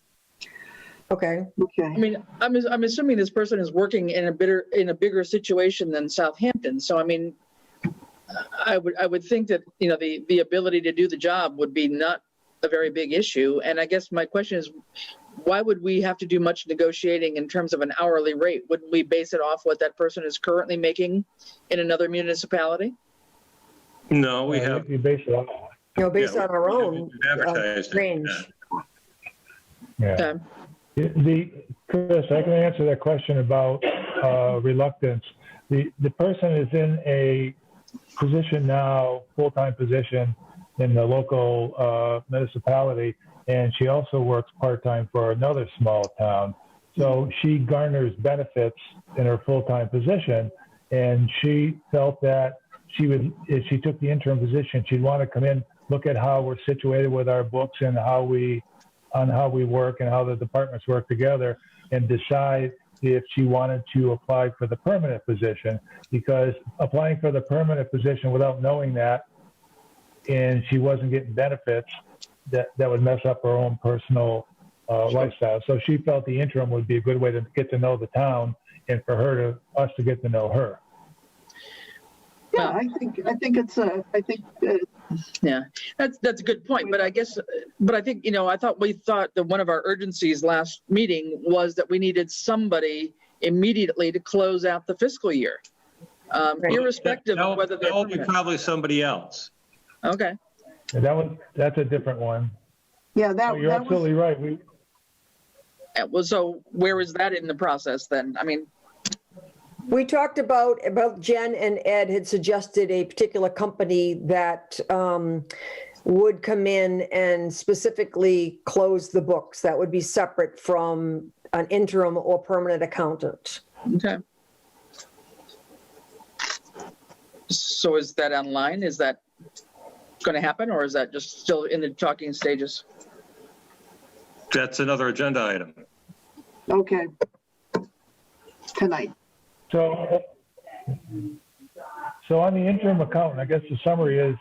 Okay. Okay. I'm assuming this person is working in a bigger situation than Southampton. So, I would think that, the ability to do the job would be not a very big issue. And I guess my question is, why would we have to do much negotiating in terms of an hourly rate? Wouldn't we base it off what that person is currently making in another municipality? No, we have. You base it on. Based on our own range. Yeah. Chris, I can answer that question about reluctance. The person is in a position now, full-time position in the local municipality, and she also works part-time for another small town. So she garners benefits in her full-time position, and she felt that if she took the interim position, she'd want to come in, look at how we're situated with our books and how we work and how the departments work together, and decide if she wanted to apply for the permanent position. Because applying for the permanent position without knowing that, and she wasn't getting benefits, that would mess up her own personal lifestyle. So she felt the interim would be a good way to get to know the town, and for us to get to know her. Yeah, I think yeah, that's a good point. But I think, I thought that one of our urgencies last meeting was that we needed somebody immediately to close out the fiscal year, irrespective of whether they're that will be permanent. probably somebody else. Okay. That's a different one. Yeah, You're absolutely right. So where is that in the process then? We talked about Jen and Ed had suggested a particular company that would come in and specifically close the books. That would be separate from an interim or permanent accountant. Okay. So is that online? Is that going to happen, or is that just still in the talking stages? That's another agenda item. okay. Tonight. So on the interim accountant, I guess the summary is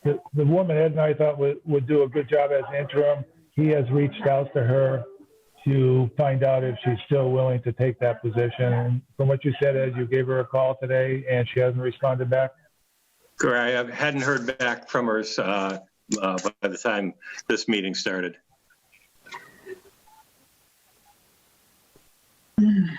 the woman Ed and I thought would do a good job as interim. He has reached out to her to find out if she's still willing to take that position. And from what you said, Ed, you gave her a call today and she hasn't responded back? Correct. I hadn't heard back from her by the time this meeting started.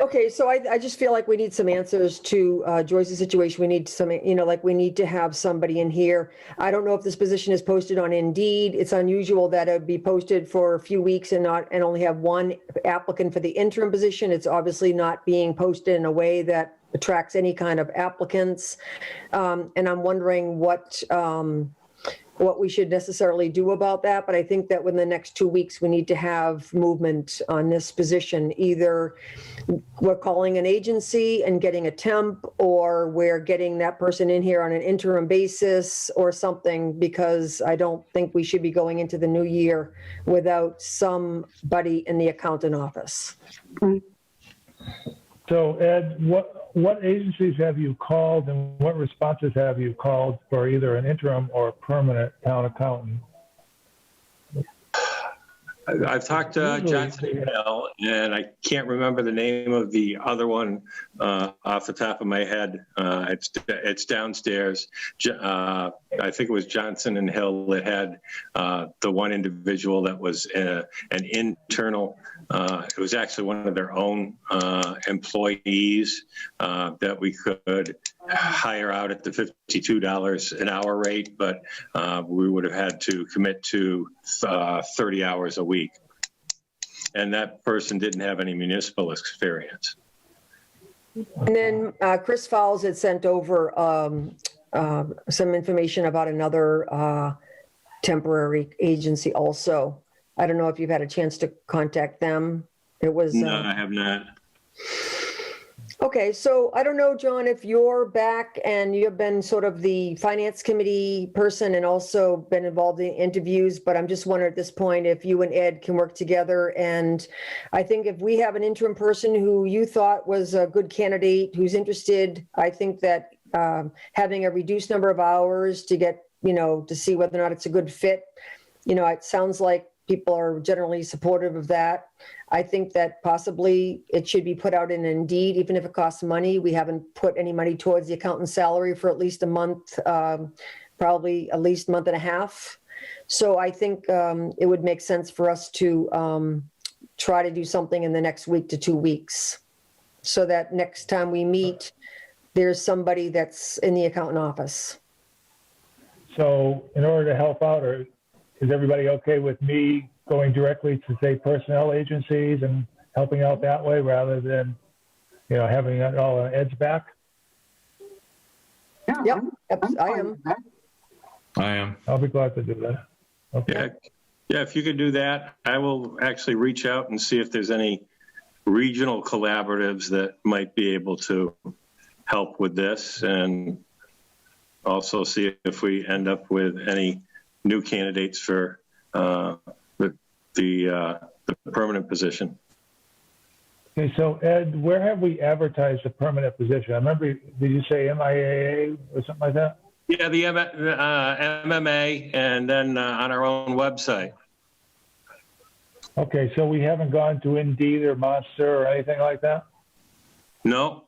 Okay, so I just feel like we need some answers to Joyce's situation. We need some, like we need to have somebody in here. I don't know if this position is posted on Indeed. It's unusual that it would be posted for a few weeks and only have one applicant for the interim position. It's obviously not being posted in a way that attracts any kind of applicants. And I'm wondering what we should necessarily do about that. But I think that within the next 2 weeks, we need to have movement on this position. Either we're calling an agency and getting a temp, or we're getting that person in here on an interim basis or something, because I don't think we should be going into the new year without somebody in the accountant office. So Ed, what agencies have you called and what responses have you called for either an interim or a permanent town accountant? I've talked to Johnson Hill, and I can't remember the name of the other one off the top of my head. It's downstairs. I think it was Johnson and Hill that had the one individual that was an internal. It was actually one of their own employees that we could hire out at the $52 an hour rate, but we would have had to commit to 30 hours a week. And that person didn't have any municipal experience. And then Chris Fowles had sent over some information about another temporary agency also. I don't know if you've had a chance to contact them. It was No, I have not. Okay, so I don't know, John, if you're back and you've been sort of the finance committee person and also been involved in interviews, but I'm just wondering at this point if you and Ed can work together. And I think if we have an interim person who you thought was a good candidate, who's interested, I think that having a reduced number of hours to get, to see whether or not it's a good fit, it sounds like people are generally supportive of that. I think that possibly it should be put out in Indeed, even if it costs money. We haven't put any money towards the accountant's salary for at least a month, probably at least a month and a half. So I think it would make sense for us to try to do something in the next week to 2 weeks, so that next time we meet, there's somebody that's in the accountant office. So in order to help out, or is everybody okay with me going directly to, say, personnel agencies and helping out that way rather than, having it all on Ed's back? Yep, I am. I am. I'll be glad to do that. Okay. Yeah, if you could do that, I will actually reach out and see if there's any regional collaboratives that might be able to help with this, and also see if we end up with any new candidates for the permanent position. Okay, so Ed, where have we advertised the permanent position? I remember, did you say MIAA or something like that? Yeah, the MMA, and then on our own website. Okay, so we haven't gone to Indeed or Monster or anything like that? No.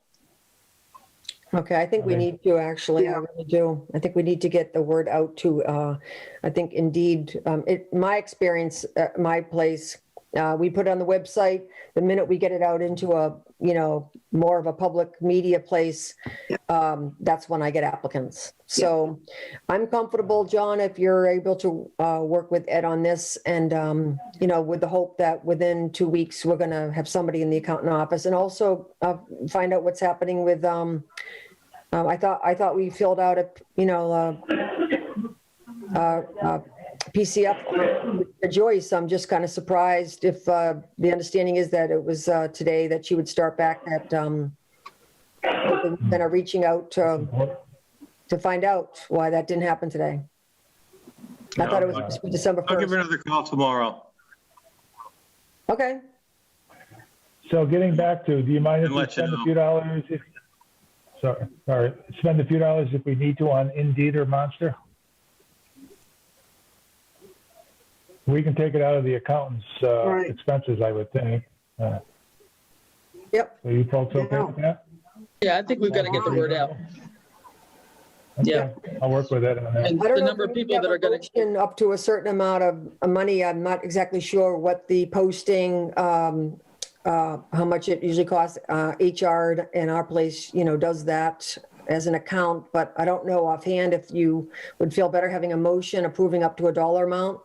Okay, I think we need to actually, I really do. I think we need to get the word out to, I think Indeed, my experience at my place, we put it on the website. The minute we get it out into a, more of a public media place, that's when I get applicants. So I'm comfortable, John, if you're able to work with Ed on this, and, with the hope that within 2 weeks, we're going to have somebody in the accountant office, and also find out what's happening with, I thought we filled out a, PCF for Joyce. I'm just kind of surprised if the understanding is that it was today that she would start back at, kind of reaching out to find out why that didn't happen today. I thought it was supposed to be December 1st. I'll give her another call tomorrow. Okay. So getting back to, do you mind if we spend a few dollars? Spend a few dollars if we need to on Indeed or Monster? We can take it out of the accountant's expenses, I would think. Yep. Are you folks okay with that? Yeah, I think we've got to get the word out. Okay. Yeah. I'll work with that on that. And I don't the know number if of we people have that are going to, motion up to a certain amount of money. I'm not exactly sure what the posting how much it usually costs. HR in our place, does that as an account, but I don't know offhand if you would feel better having a motion approving up to a dollar amount.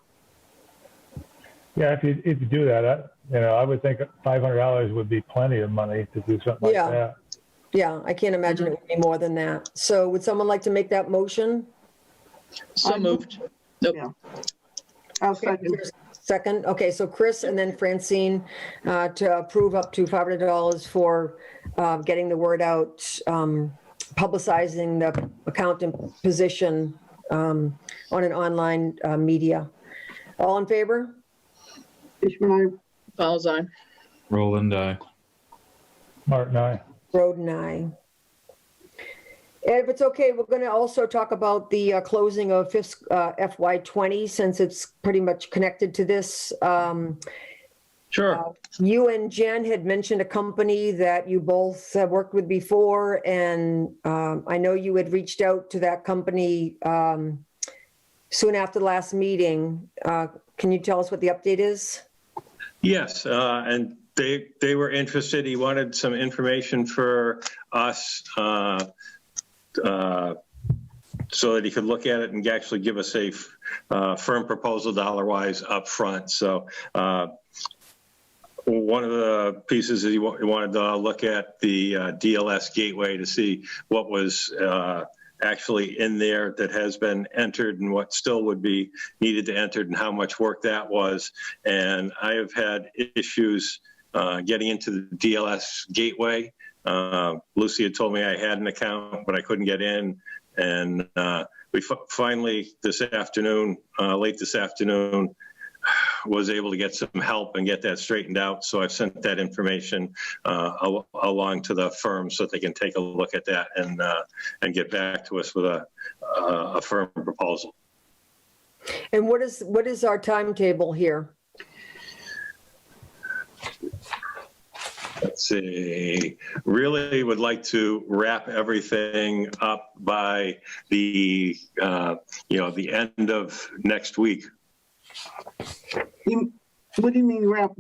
Yeah, if you do that, I would think $500 would be plenty of money to do something like Yeah. that. Yeah, I can't imagine it would be more than that. So would someone like to make that motion? So moved. Nope. Yeah. I'll second. Second, okay, so Chris and then Francine to approve up to $500 for getting the word out, publicizing the accountant position on an online media. All in favor? Fishman, Fowles eye. Roland, aye. Martin, aye. Roden, aye. And if it's okay, we're going to also talk about the closing of FY20 since it's pretty much connected to this. Sure. You and Jen had mentioned a company that you both have worked with before, and I know you had reached out to that company soon after the last meeting. Can you tell us what the update is? Yes, and they were interested. He wanted some information for us so that he could look at it and actually give us a firm proposal dollar-wise up front. So one of the pieces is he wanted to look at the DLS gateway to see what was actually in there that has been entered and what still would be needed to enter and how much work that was. And I have had issues getting into the DLS gateway. Lucy had told me I had an account, but I couldn't get in. And we finally this afternoon, late this afternoon, was able to get some help and get that straightened out. So I've sent that information along to the firm so that they can take a look at that and get back to us with a firm proposal. And what is our timetable here? Let's see. Really would like to wrap everything up by the the end of next week. What do you mean wrap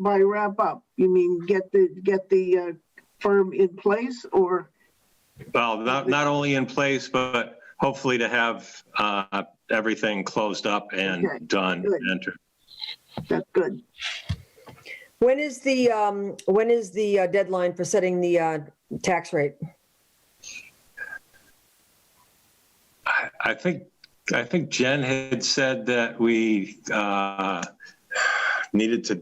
up? You mean get the firm in place, or? Well, not only in place, but hopefully to have everything closed up and done. Good. And entered. That's good. When is the deadline for setting the tax rate? I think Jen had said that we needed to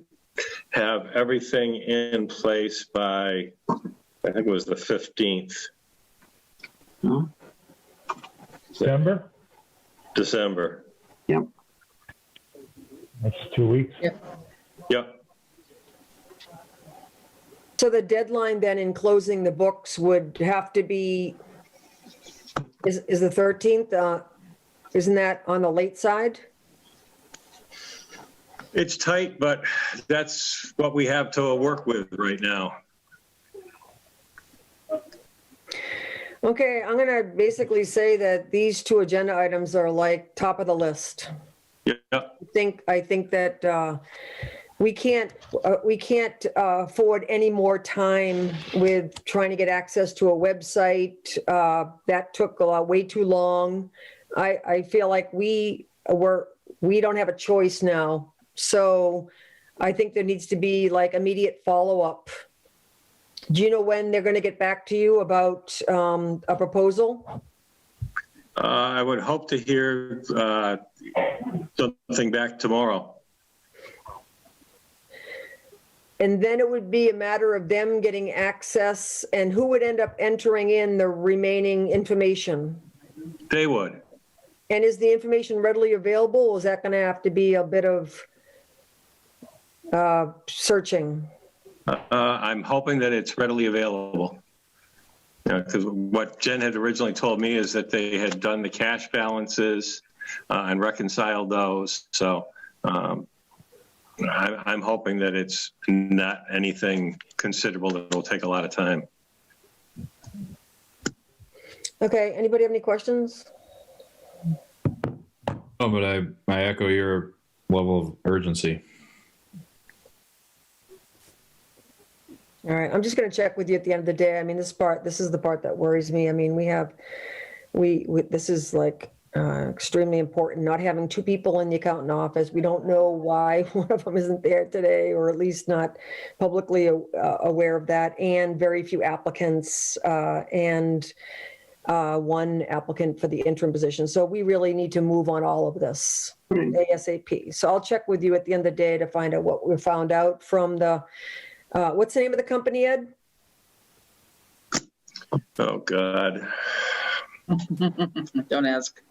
have everything in place by, I think it was the 15th. December? December. Yep. That's 2 weeks. Yep. So the deadline then in closing the books would have to be, is the 13th? Isn't that on the late side? It's tight, but that's what we have to work with right now. Okay, I'm going to basically say that these two agenda items are like top of the list. Yep. I think that we can't afford any more time with trying to get access to a website. That took way too long. I feel like we don't have a choice now. So I think there needs to be like immediate follow-up. Do you know when they're going to get back to you about a proposal? I would hope to hear something back tomorrow. And then it would be a matter of them getting access, and who would end up entering in the remaining information? They would. And is the information readily available, or is that going to have to be a bit of searching? I'm hoping that it's readily available. Because what Jen had originally told me is that they had done the cash balances and reconciled those. So I'm hoping that it's not anything considerable that will take a lot of time. Okay, anybody have any questions? Oh, but I echo your level of urgency. All right, I'm just going to check with you at the end of the day. I mean, this is the part that worries me. I mean, this is like extremely important, not having two people in the accountant office. We don't know why one of them isn't there today, or at least not publicly aware of that, and very few applicants, and one applicant for the interim position. So we really need to move on all of this ASAP. So I'll check with you at the end of the day to find out what we found out from the, what's the name of the company, Ed? Oh, God. Don't ask.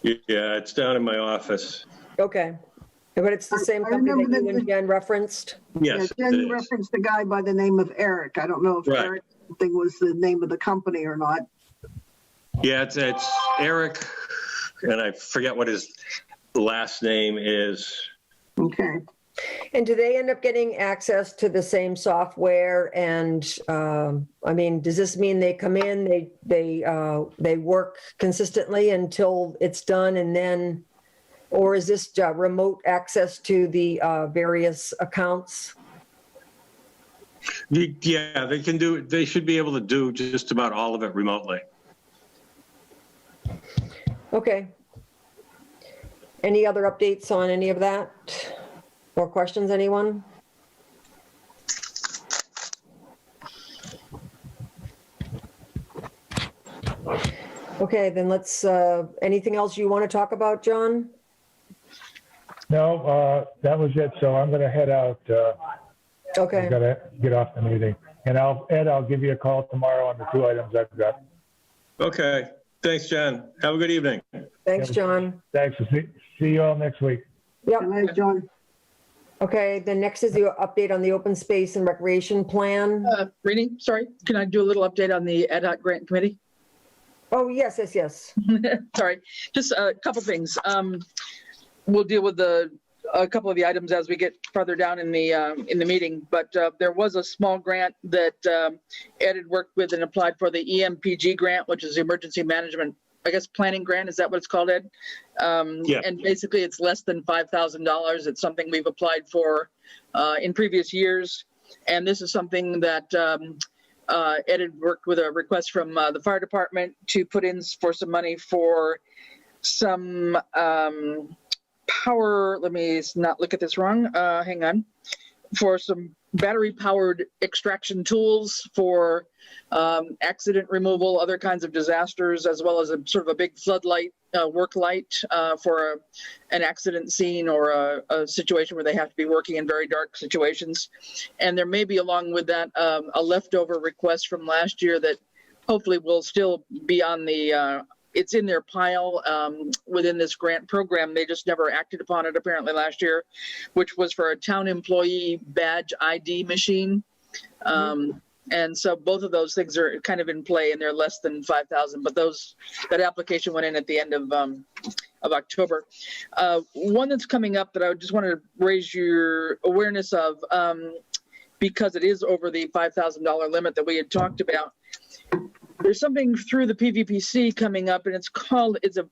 Yeah, it's down in my office. Okay. But it's the same I company that remember you that and Jen referenced? Yes, Yeah, it Jen is. referenced a guy by the name of Eric. I don't know if Right. Eric thing was the name of the company or not. Yeah, it's Eric, and I forget what his last name is. Okay. And do they end up getting access to the same software? And I mean, does this mean they come in, they work consistently until it's done, and then, or is this remote access to the various accounts? Yeah, they can do. They should be able to do just about all of it remotely. Okay. Any other updates on any of that? Or questions, anyone? Okay, then let's, anything else you want to talk about, John? No, that was it. So I'm going to head out. I've Okay, got to get off the meeting. And Ed, I'll give you a call tomorrow on the 2 items I've got. Okay. Thanks, John. Have a good evening. thanks, John. Thanks. See you all next week. Yep. Good night, John. Okay, then next is the update on the open space and recreation plan. Rini, sorry, can I do a little update on the ad hoc grant committee? Oh, yes, yes, yes. Sorry, just a couple things. We'll deal with a couple of the items as we get further down in the meeting. But there was a small grant that Ed had worked with and applied for, the Empg Grant, which is the Emergency Management, I guess, Planning Grant. Is that what it's called, Ed? Yeah. And basically, it's less than $5,000. It's something we've applied for in previous years, and this is something that Ed had worked with a request from the fire department to put in for some money for some power. Let me not look at this wrong. Hang on. For some battery-powered extraction tools for accident removal, other kinds of disasters, as well as a sort of a big floodlight, work light for an accident scene or a situation where they have to be working in very dark situations. And there may be, along with that, a leftover request from last year that hopefully will still be on the it's in their pile within this grant program. They just never acted upon it apparently last year, which was for a town employee badge ID machine. And so both of those things are kind of in play, and they're less than 5,000, but that application went in at the end of October. One that's coming up that I just want to raise your awareness of, because it is over the $5,000 limit that we had talked about. There's something through the PVPC coming up, and it's a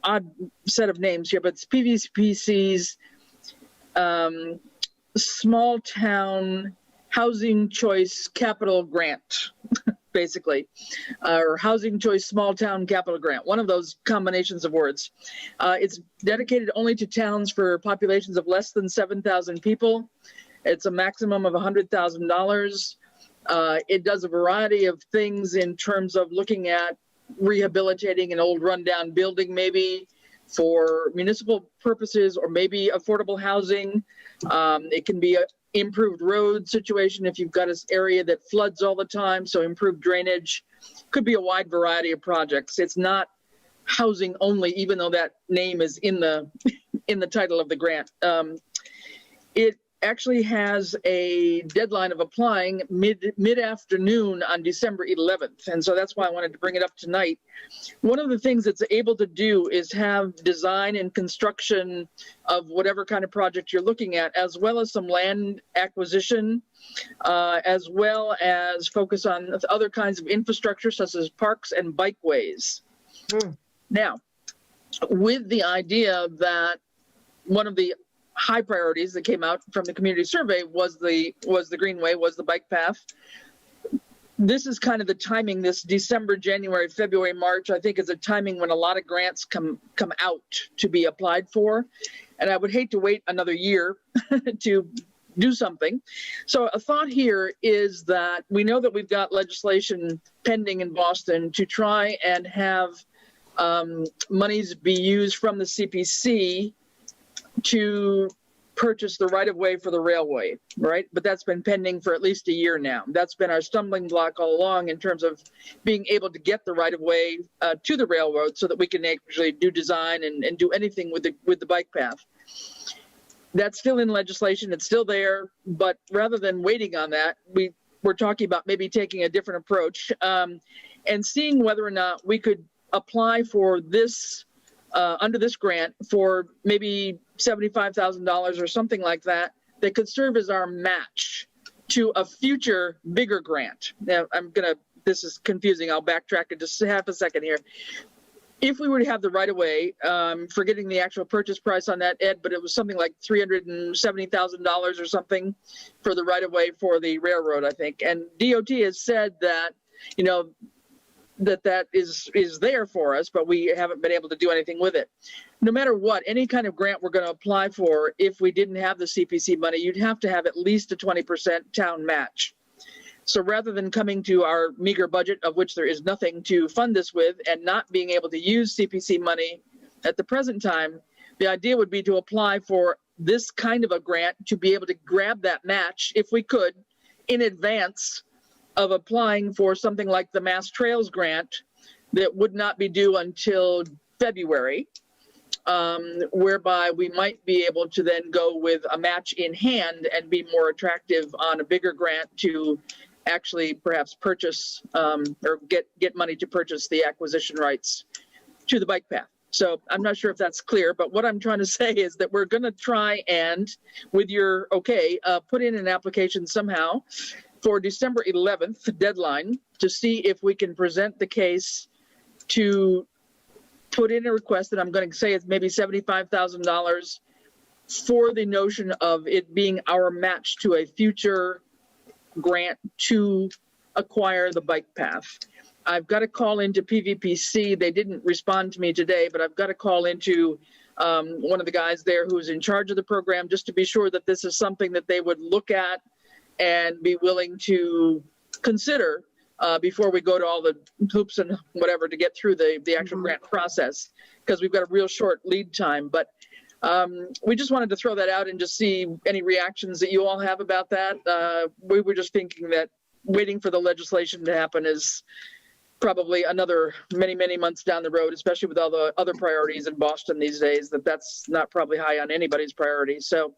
odd set of names here, but it's PVPC's Small Town Housing Choice Capital Grant, basically, or Housing Choice Small Town Capital Grant, one of those combinations of words. It's dedicated only to towns for populations of less than 7,000 people. It's a maximum of $100,000. It does a variety of things in terms of looking at rehabilitating an old rundown building, maybe for municipal purposes, or maybe affordable housing. It can be an improved road situation if you've got an area that floods all the time, so improved drainage. Could be a wide variety of projects. It's not housing only, even though that name is in the title of the grant. It actually has a deadline of applying mid-afternoon on December 11th. And so that's why I wanted to bring it up tonight. One of the things it's able to do is have design and construction of whatever kind of project you're looking at, as well as some land acquisition, as well as focus on other kinds of infrastructure, such as parks and bikeways. Now, with the idea that one of the high priorities that came out from the community survey was the greenway, was the bike path. This is kind of the timing, this December, January, February, March, I think is a timing when a lot of grants come out to be applied for. And I would hate to wait another year to do something. So a thought here is that we know that we've got legislation pending in Boston to try and have monies be used from the CPC to purchase the right-of-way for the railway, right? But that's been pending for at least a year now. That's been our stumbling block all along in terms of being able to get the right-of-way to the railroad so that we can actually do design and do anything with the bike path. That's still in legislation, it's still there, but rather than waiting on that, we're talking about maybe taking a different approach and seeing whether or not we could apply for this under this grant for maybe $75,000 or something like that could serve as our match to a future bigger grant. Now, this is confusing. I'll backtrack in just half a second here. If we were to have the right of way, forgetting the actual purchase price on that, Ed, but it was something like $370,000 or something for the right of way for the railroad, I think. And DOT has said that, that is there for us, but we haven't been able to do anything with it. No matter what, any kind of grant we're going to apply for, if we didn't have the CPC money, you'd have to have at least a 20% town match. So rather than coming to our meager budget, of which there is nothing to fund this with, and not being able to use CPC money at the present time, the idea would be to apply for this kind of a grant to be able to grab that match, if we could, in advance of applying for something like the Mass Trails grant that would not be due until February, whereby we might be able to then go with a match in hand and be more attractive on a bigger grant to actually perhaps purchase or get money to purchase the acquisition rights to the bike path. So I'm not sure if that's clear, but what I'm trying to say is that we're going to try and, with your okay, put in an application somehow for December 11th deadline to see if we can present the case to put in a request that I'm going to say is maybe $75,000 for the notion of it being our match to a future grant to acquire the bike path. I've got to call into PVPC. They didn't respond to me today, but I've got to call into one of the guys there who's in charge of the program just to be sure that this is something that they would look at and be willing to consider before we go to all the hoops and whatever to get through the actual grant process, because we've got a real short lead time. But we just wanted to throw that out and just see any reactions that you all have about that. We were just thinking that waiting for the legislation to happen is probably another many, many months down the road, especially with all the other priorities in Boston these days, that's not probably high on anybody's priority. So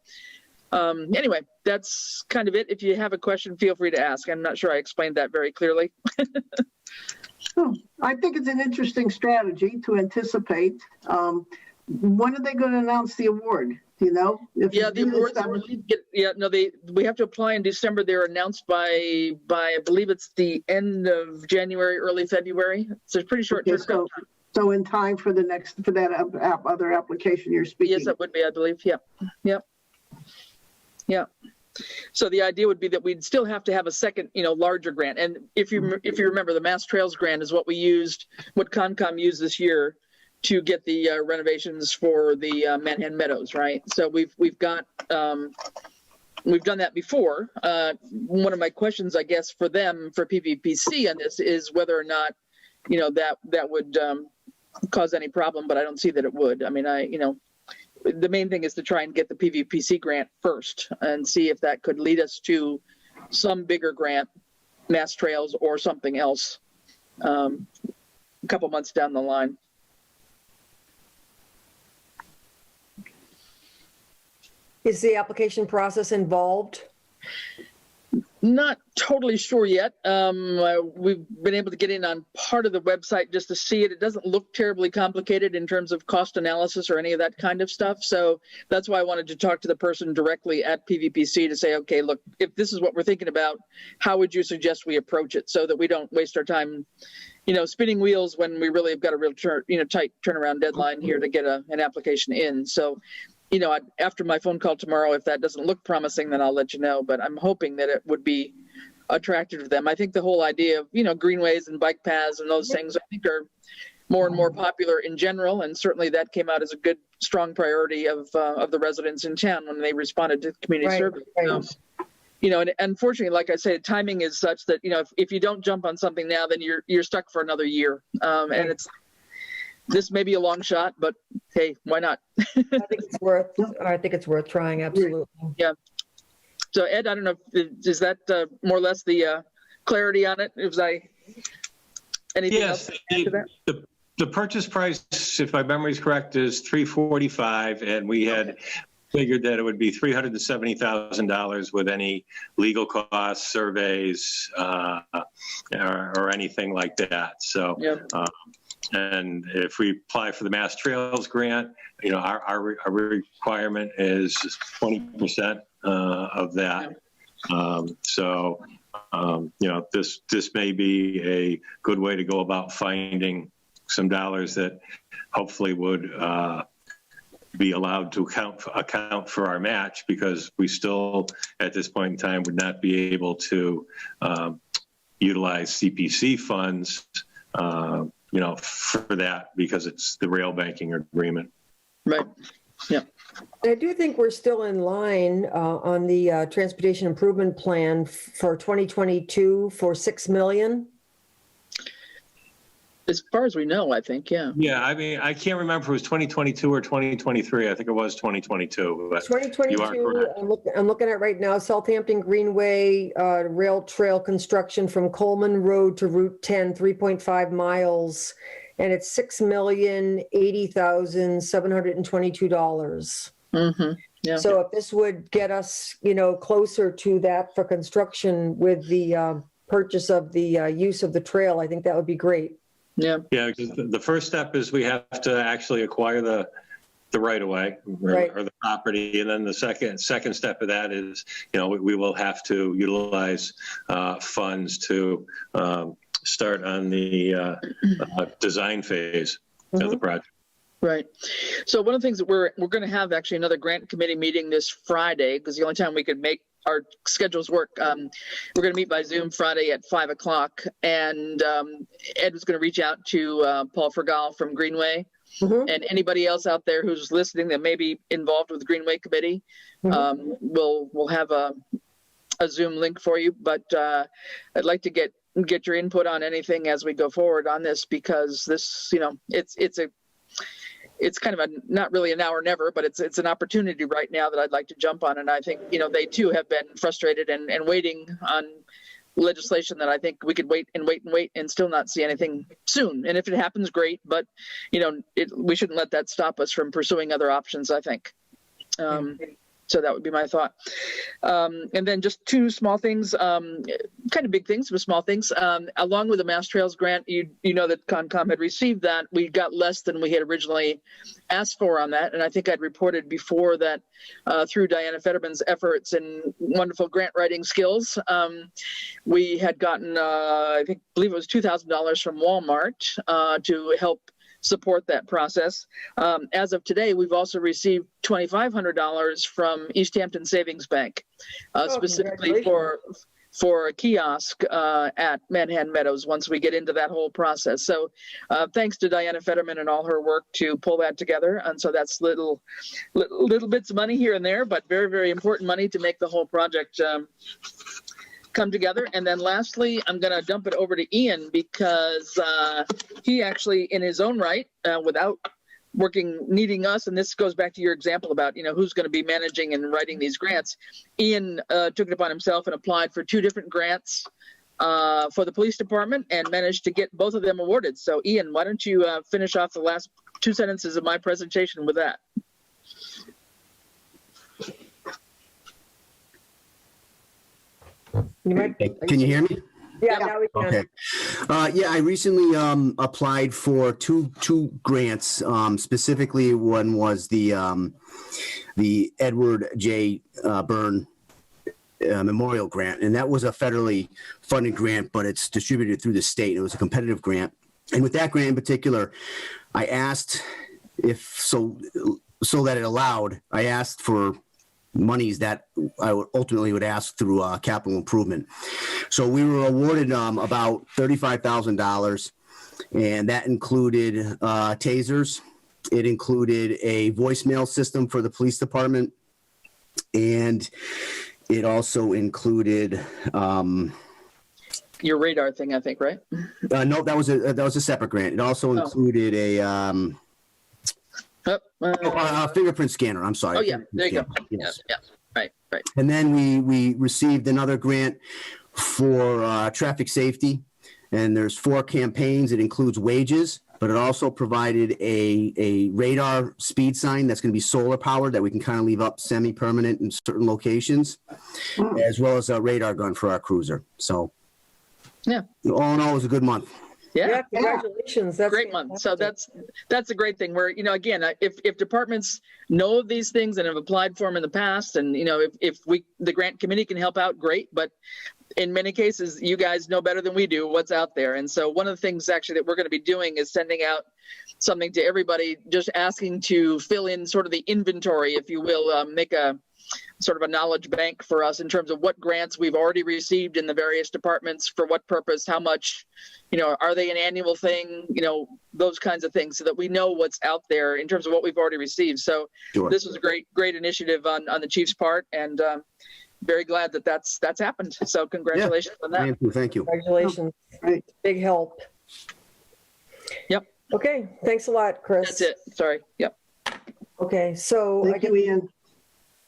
anyway, that's kind of it. If you have a question, feel free to ask. I'm not sure I explained that very clearly. I think it's an interesting strategy to anticipate. When are they going to announce the award? Do you know? The awards. We have to apply in December. They're announced by I believe it's the end of January, early February. So it's pretty short turnaround time. So in time for that other application you're speaking. Yes, that would be, I believe. Yeah. So the idea would be that we'd still have to have a second, larger grant. And if you remember, the Mass Trails grant is what Concom used this year to get the renovations for the Manhattan Meadows, right? So we've done that before. One of my questions, I guess, for them, for PVPC on this is whether or not, that would cause any problem, but I don't see that it would. I mean, the main thing is to try and get the PVPC grant first and see if that could lead us to some bigger grant, Mass Trails or something else, a couple months down the line. Is the application process involved? Not totally sure yet. We've been able to get in on part of the website just to see it. It doesn't look terribly complicated in terms of cost analysis or any of that kind of stuff. So that's why I wanted to talk to the person directly at PVPC to say, okay, look, if this is what we're thinking about, how would you suggest we approach it so that we don't waste our time, spinning wheels when we really have got a real tight turnaround deadline here to get an application in. So after my phone call tomorrow, if that doesn't look promising, then I'll let you know. But I'm hoping that it would be attractive to them. I think the whole idea of, greenways and bike paths and those things, I think are more and more popular in general. And certainly that came out as a good, strong priority of the residents in town when they responded to the community survey. Right. So, and unfortunately, like I said, timing is such that, if you don't jump on something now, then you're stuck for another year. And this may be a long shot, but hey, why not? I think it's worth trying. Absolutely. Yeah. So Ed, I don't know, is that more or less the clarity on it? Anything else to add to that? The purchase price, if my memory is correct, is $345, and we had figured that it would be $370,000 with any legal costs, surveys, or anything like that. So, and if we apply for the Mass Trails grant, our requirement is 20% of that. This may be a good way to go about finding some dollars that hopefully would be allowed to account for our match, because we still, at this point in time, would not be able to utilize CPC funds, for that, because it's the rail banking agreement. Right. Yeah. I do think we're still in line on the transportation improvement plan for 2022 for $6 million. As far as we know, I think, yeah. Yeah, I mean, I can't remember if it was 2022 or 2023. I think it was 2022. But 2022, you are correct. I'm looking at right now, Southampton Greenway rail trail construction from Coleman Road to Route 10, 3.5 miles, and it's $6,080,722. Mm-hmm. Yeah. So if this would get us, closer to that for construction with the purchase of the use of the trail, I think that would be great. Yeah. Yeah, because the first step is we have to actually acquire the right of way or the property, and then the second step of that is, we will have to utilize funds to start on the design phase of the project. Right. So one of the things that we're going to have actually another grant committee meeting this Friday, because the only time we could make our schedules work. We're going to meet by Zoom Friday at 5:00, and Ed was going to reach out to Paul Fergal from Greenway, and anybody else out there who's listening that may be involved with the Greenway Committee. We'll have a Zoom link for you, but I'd like to get your input on anything as we go forward on this, because this, it's kind of not really an hour never, but it's an opportunity right now that I'd like to jump on. And I think, they too have been frustrated and waiting on legislation that I think we could wait and still not see anything soon. And if it happens, great. But, we shouldn't let that stop us from pursuing other options, I think. So that would be my thought. And then just two small things, kind of big things, but small things. Along with the Mass Trails grant, you know that Concom had received that. We got less than we had originally asked for on that. And I think I'd reported before that through Diana Fetterman's efforts and wonderful grant writing skills, we had gotten, I believe it was $2,000 from Walmart to help support that process. As of today, we've also received $2,500 from Easthampton Savings Bank, specifically for a kiosk at Manhattan Meadows once we get into that whole process. So thanks to Diana Fetterman and all her work to pull that together. And so that's little bits of money here and there, but very, very important money to make the whole project come together. And then lastly, I'm going to dump it over to Ian, because he actually, in his own right, without needing us, and this goes back to your example about, who's going to be managing and writing these grants. Ian took it upon himself and applied for 2 different grants for the police department and managed to get both of them awarded. So Ian, why don't you finish off the last 2 sentences of my presentation with that? Can you hear me? Yeah, now we can. Okay. I recently applied for two grants. Specifically, one was the Edward J. Byrne Memorial Grant, and that was a federally funded grant, but it's distributed through the state. It was a competitive grant, and with that grant in particular, I asked if so that it allowed, I asked for monies that I would ultimately would ask through capital improvement. So we were awarded about $35,000, and that included tasers. It included a voicemail system for the police department, and it also included Your radar thing, I think, right? no, that was a separate grant. It also included a fingerprint scanner. I'm sorry. Oh, yeah, there you go. Yes. Yeah, right. And then we received another grant for traffic safety, and there's 4 campaigns. It includes wages, but it also provided a radar speed sign that's going to be solar powered that we can kind of leave up semi-permanent in certain locations, as well as a radar gun for our cruiser. So, yeah, all in all, it was a good month. Yeah, congratulations. That's great month. So that's a great thing where, again, if departments know of these things and have applied for them in the past, and, if the grant committee can help out, great. But in many cases, you guys know better than we do what's out there. And so one of the things actually that we're going to be doing is sending out something to everybody, just asking to fill in sort of the inventory, if you will, make a sort of a knowledge bank for us in terms of what grants we've already received in the various departments, for what purpose, how much, are they an annual thing, those kinds of things, so that we know what's out there in terms of what we've already received. So Sure. This was a great initiative on the chief's part, and very glad that that's happened. So congratulations on that. Thank you. Congratulations. Right. Big help. Yep. Okay, thanks a lot, Chris. That's it. Sorry. Yep. Okay, so Thank you, Ian.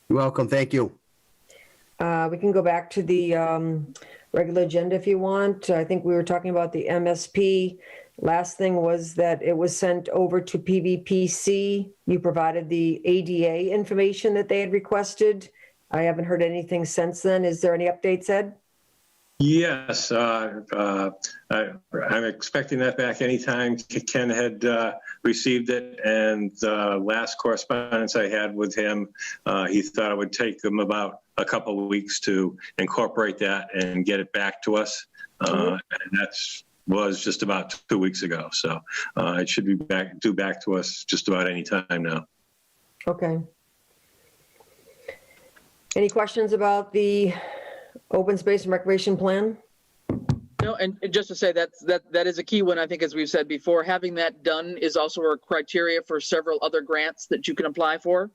You're welcome. Thank you. we can go back to the regular agenda if you want. I think we were talking about the MSP. Last thing was that it was sent over to PVPC. You provided the ADA information that they had requested. I haven't heard anything since then. Is there any updates, Ed? Yes, I'm expecting that back anytime. Ken had received it, and the last correspondence I had with him, he thought it would take them about a couple of weeks to incorporate that and get it back to us. And was just about 2 weeks ago. So it should be due back to us just about any time now. Okay. Any questions about the open space and recreation plan? No, and just to say that is a key one, I think, as we've said before. Having that done is also a criteria for several other grants that you can apply for.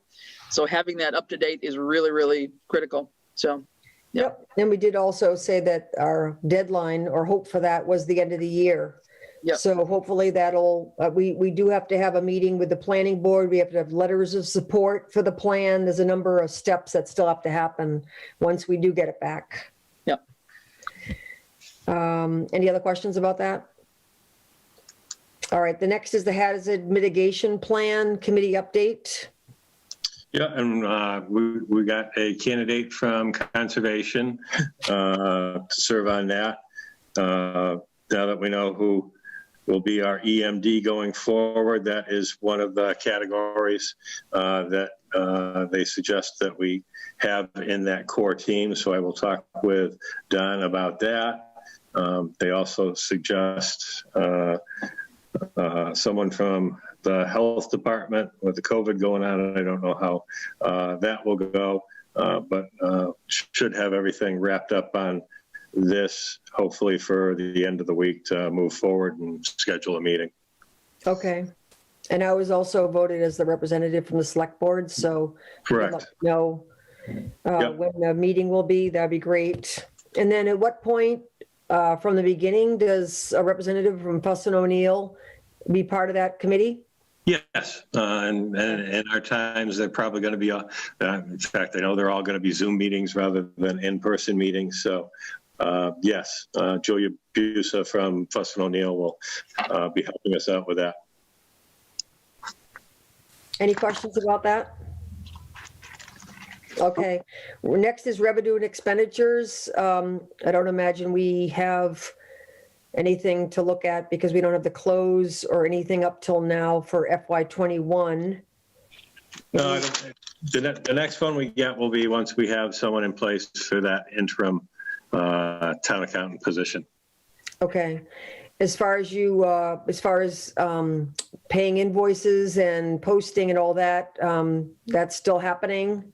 So having that up to date is really, really critical. So, Yep. And we did also say that our deadline or hope for that was the end of the year. Yep. So hopefully that'll, we do have to have a meeting with the planning board. We have to have letters of support for the plan. There's a number of steps that still have to happen once we do get it back. Yep. Any other questions about that? All right, the next is the hazard mitigation plan committee update. Yeah, and we got a candidate from Conservation to serve on that. Now that we know who will be our EMD going forward, that is one of the categories that they suggest that we have in that core team. So I will talk with Don about that. They also suggest someone from the health department with the COVID going on. I don't know how that will go, but should have everything wrapped up on this, hopefully for the end of the week, to move forward and schedule a meeting. Okay. And I was also voted as the representative from the select board, so Correct. let me know when the meeting will be. That'd be great. And then at what point from the beginning does a representative from Fuss and O'Neill be part of that committee? Yes, and in our times, they're probably going to be, in fact, I know they're all going to be Zoom meetings rather than in-person meetings. So yes, Julia Busa from Fuss and O'Neill will be helping us out with that. Any questions about that? Okay, next is revenue and expenditures. I don't imagine we have anything to look at because we don't have the close or anything up till now for FY21. The next one we get will be once we have someone in place for that interim town accountant position. Okay, as far as you, paying invoices and posting and all that, that's still happening?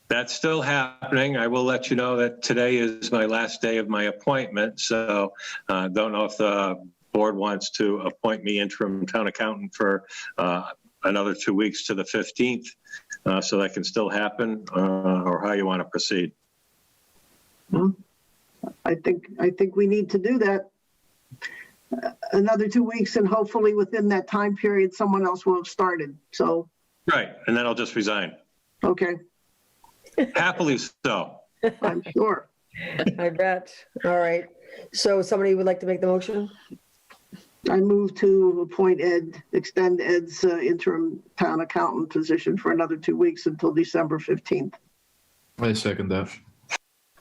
That's still happening. I will let you know that today is my last day of my appointment, so don't know if the board wants to appoint me interim town accountant for another 2 weeks to the 15th, so that can still happen, or how you want to proceed. I think we need to do that. Another 2 weeks, and hopefully within that time period, someone else will have started. So. Right, and then I'll just resign. Okay. Happily so. I'm sure. I bet. All right. So somebody would like to make the motion? I move to appoint extend Ed's interim town accountant position for another 2 weeks until December 15th. I second that.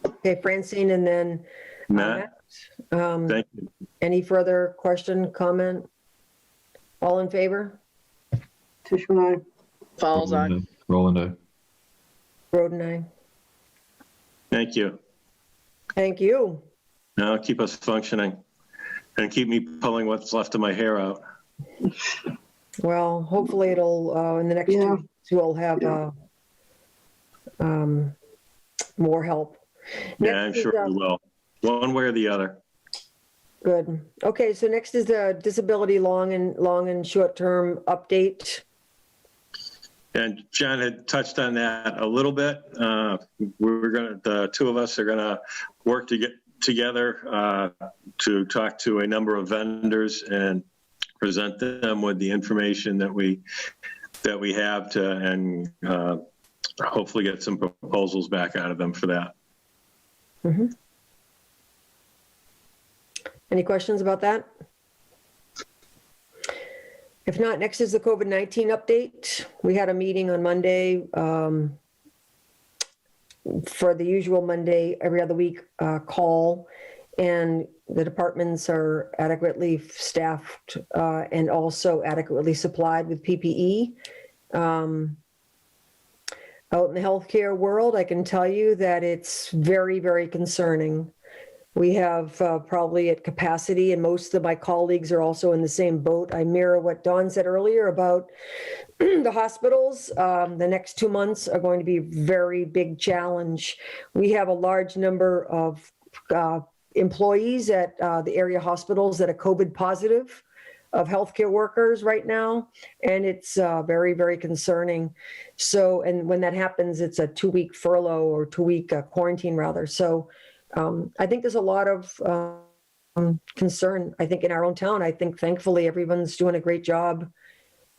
Okay, Francine, and then Matt, Matt. thank you. Any further question, comment? All in favor? Tishman, I. Fowles eye. Roland, aye. Roden, aye. Thank you. Thank you. Now keep us functioning and keep me pulling what's left of my hair out. Well, hopefully it'll, in the next 2 Yeah. weeks, we'll have more help. Yeah, I'm Next is, sure we will, one way or the other. Good. Okay, so next is the disability long and short-term update. And John had touched on that a little bit. The two of us are gonna work to get together to talk to a number of vendors and present them with the information that we have to, and hopefully get some proposals back out of them for that. Mm-hmm. Any questions about that? If not, next is the COVID-19 update. We had a meeting on Monday for the usual Monday, every other week call, and the departments are adequately staffed and also adequately supplied with PPE. Out in the healthcare world, I can tell you that it's very, very concerning. We have probably at capacity, and most of my colleagues are also in the same boat. I mirror what Dawn said earlier about the hospitals. The next 2 months are going to be a very big challenge. We have a large number of employees at the area hospitals that are COVID positive, of healthcare workers right now, and it's very, very concerning. So, and when that happens, it's a 2-week furlough or 2-week quarantine rather. So I think there's a lot of concern, I think, in our own town. I think thankfully everyone's doing a great job.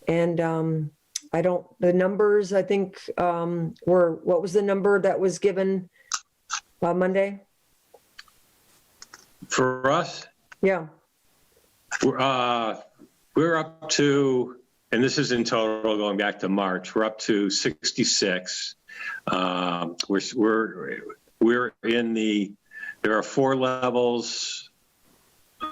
And the numbers, I think, what was the number that was given Monday? For us, Yeah. we're up to, and this is in total going back to March, we're up to 66. We're in there are 4 levels,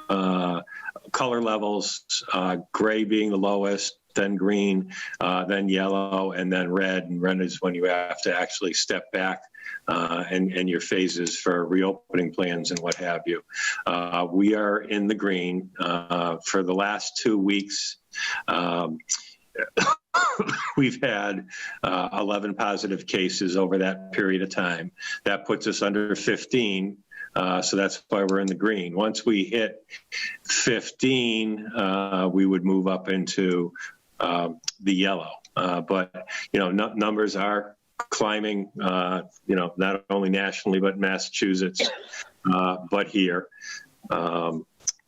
color levels, gray being the lowest, then green, then yellow, and then red. And red is when you have to actually step back and your phases for reopening plans and what have you. We are in the green for the last 2 weeks. We've had 11 positive cases over that period of time. That puts us under 15. So that's why we're in the green. Once we hit 15, we would move up into the yellow. But, numbers are climbing, not only nationally, but Massachusetts, but here.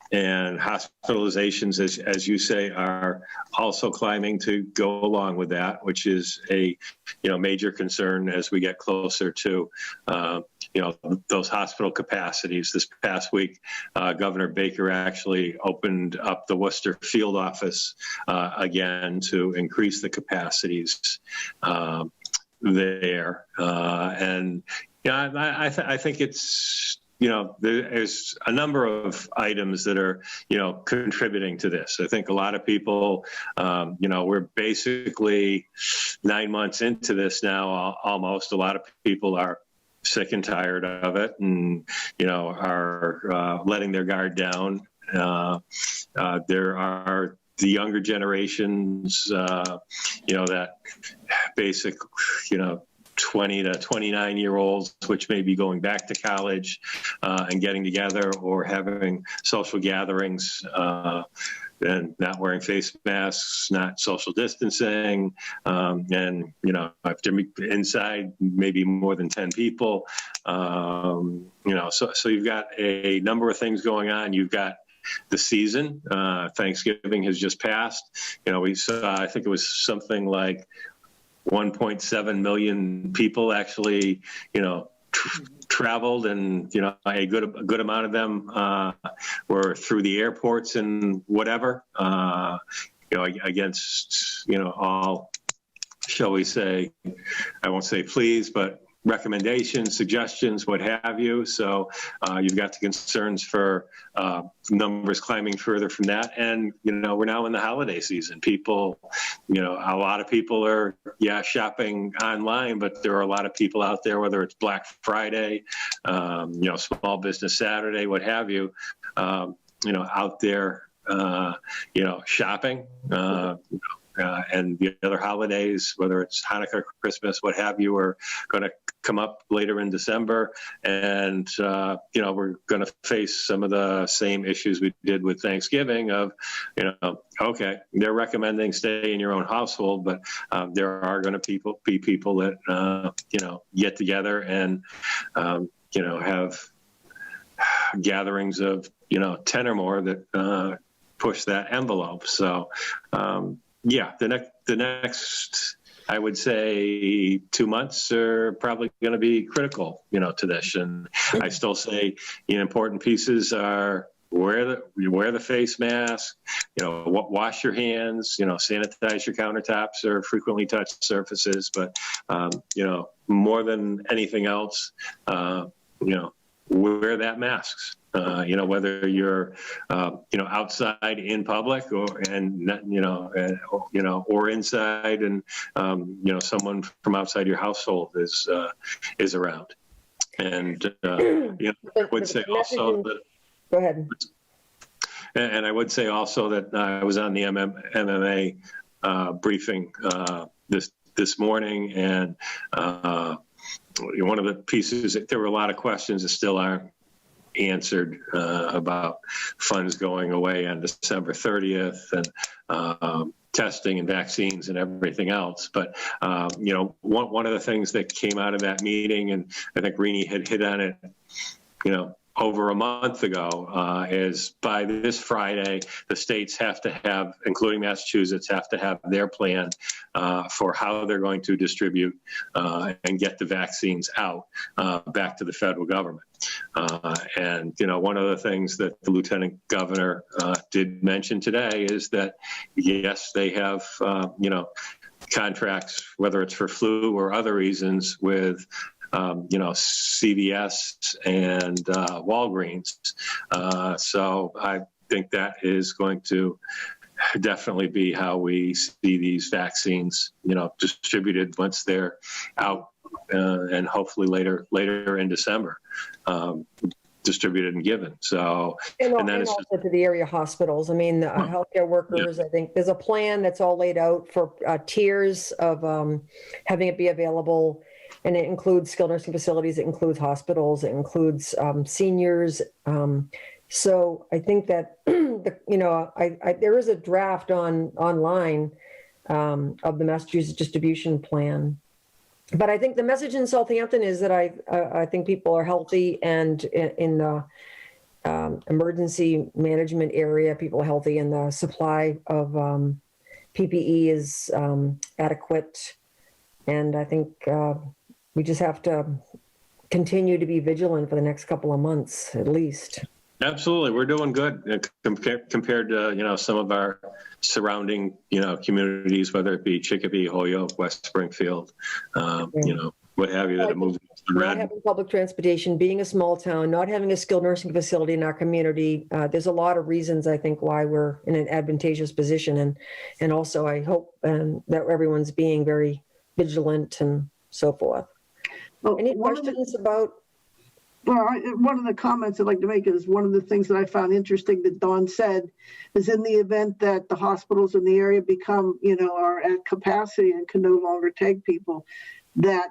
And hospitalizations, as you say, are also climbing to go along with that, which is a major concern as we get closer to those hospital capacities. This past week, Governor Baker actually opened up the Worcester field office again to increase the capacities there. And I think it's. There's a number of items that are, contributing to this. I think a lot of people, we're basically 9 months into this now, almost. A lot of people are sick and tired of it and, are letting their guard down. There are the younger generations, that basic, 20 to 29-year-olds, which may be going back to college and getting together or having social gatherings and not wearing face masks, not social distancing, and, if they're inside, maybe more than 10 people. So you've got a number of things going on. You've got the season. Thanksgiving has just passed. We saw, I think it was something like 1.7 million people actually, traveled, and a good amount of them were through the airports and whatever. Against all, shall we say, I won't say please, but recommendations, suggestions, what have you. So you've got the concerns for numbers climbing further from that. And, we're now in the holiday season. People, a lot of people are, shopping online, but there are a lot of people out there, whether it's Black Friday, Small Business Saturday, what have you, out there, shopping. And the other holidays, whether it's Hanukkah, Christmas, what have you, are going to come up later in December. And, we're going to face some of the same issues we did with Thanksgiving of, okay, they're recommending stay in your own household, but there are going to be people that, get together and, have gatherings of, 10 or more that push that envelope. So, the next, I would say 2 months are probably going to be critical, to this. And I still say, important pieces are wear the face mask, wash your hands, sanitize your countertops or frequently touched surfaces. But, more than anything else, wear that masks. Whether you're, outside in public or inside, and someone from outside your household is around. And I would say also that. Go ahead. And I would say also that I was on the MMA briefing this morning, and one of the pieces, there were a lot of questions that still aren't answered about funds going away on December 30th and testing and vaccines and everything else. But, one of the things that came out of that meeting, and I think Rini had hit on it, over a month ago, is by this Friday, the states have to have, including Massachusetts, have to have their plan for how they're going to distribute and get the vaccines out back to the federal government. And, one of the things that the Lieutenant Governor did mention today is that, yes, they have, contracts, whether it's for flu or other reasons, with CVS and Walgreens. So I think that is going to definitely be how we see these vaccines, distributed once they're out, and hopefully later in December, distributed and given. So, and then it's also to the area hospitals. I mean, the healthcare workers, I think there's a plan that's all laid out for tiers of having it be available. And it includes skilled nursing facilities, it includes hospitals, it includes seniors. So I think that, there is a draft online of the Massachusetts distribution plan. But I think the message in Southampton is that I think people are healthy, and in the emergency management area, people are healthy, and the supply of PPE is adequate. And I think we just have to continue to be vigilant for the next couple of months, at least. Absolutely. We're doing good compared to, some of our surrounding, communities, whether it be Chicopee, Holyoke, West Springfield, what have you, that have moved to red. Not having public transportation, being a small town, not having a skilled nursing facility in our community. There's a lot of reasons, I think, why we're in an advantageous position. And also I hope that everyone's being very vigilant and so forth. Well, Any questions about Well, one of the comments I'd like to make is one of the things that I found interesting that Dawn said is in the event that the hospitals in the area become, are at capacity and can no longer take people, that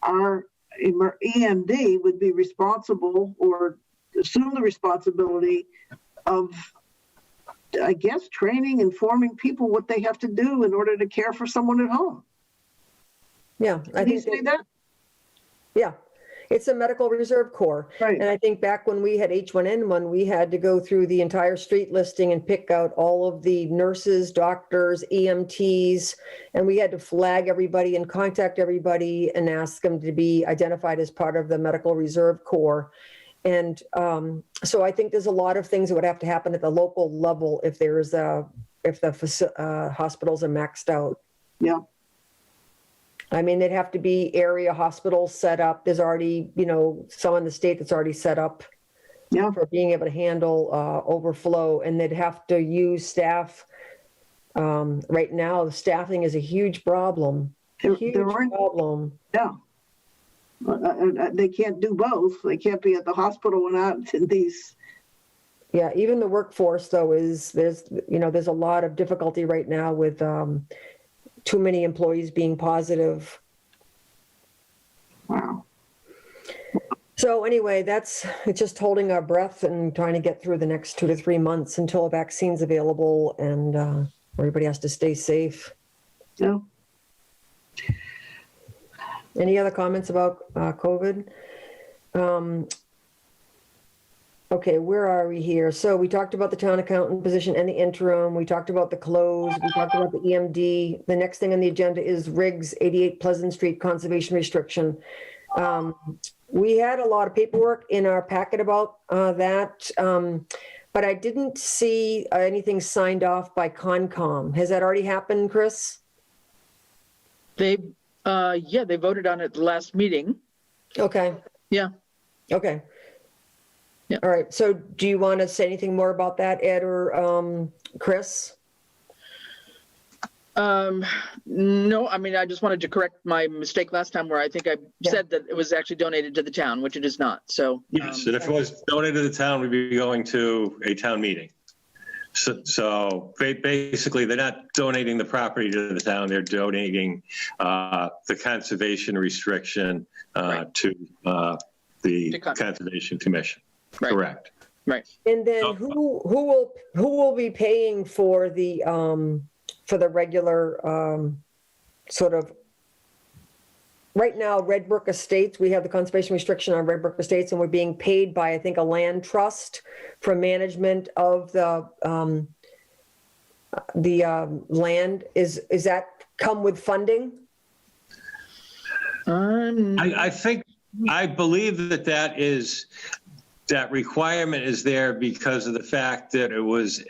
our EMD would be responsible or assume the responsibility of, I guess, training, informing people what they have to do in order to care for someone at home. Yeah, I Did you think say that? Yeah, it's a medical reserve corps. Right. And I think back when we had H1N1, we had to go through the entire street listing and pick out all of the nurses, doctors, EMTs, and we had to flag everybody and contact everybody and ask them to be identified as part of the medical reserve corps. And so I think there's a lot of things that would have to happen at the local level if the hospitals are maxed out. Yeah. I mean, they'd have to be area hospitals set up. There's already, some in the state that's already set up for being able to handle overflow, and they'd have to use staff. Right now, the staffing is a huge problem. Huge problem. Yeah. They can't do both. They can't be at the hospital and not in these. Yeah, even the workforce, though, there's a lot of difficulty right now with too many employees being positive. Wow. So anyway, it's just holding our breath and trying to get through the next 2 to 3 months until a vaccine's available and everybody has to stay safe. Yeah. Any other comments about COVID? Okay, where are we here? So we talked about the town accountant position and the interim. We talked about the close. We talked about the EMD. The next thing on the agenda is Riggs 88 Pleasant Street conservation restriction. We had a lot of paperwork in our packet about that, but I didn't see anything signed off by Concom. Has that already happened, Chris? They voted on it at the last meeting. Okay. Yeah. Okay. Yeah. All right. So do you want to say anything more about that, Ed or Chris? No, I mean, I just wanted to correct my mistake last time where I think I said that it was actually donated to the town, which it is not. So Yes, and if it was donated to the town, we'd be going to a town meeting. So basically, they're not donating the property to the town. They're donating the conservation restriction to the Conservation Commission. Right. Correct. Right. And then who will be paying for the regular sort of, right now, Red Brook Estates, we have the conservation restriction on Red Brook Estates, and we're being paid by, I think, a land trust for management of the land. Is that come with funding? I believe that requirement is there because of the fact that it was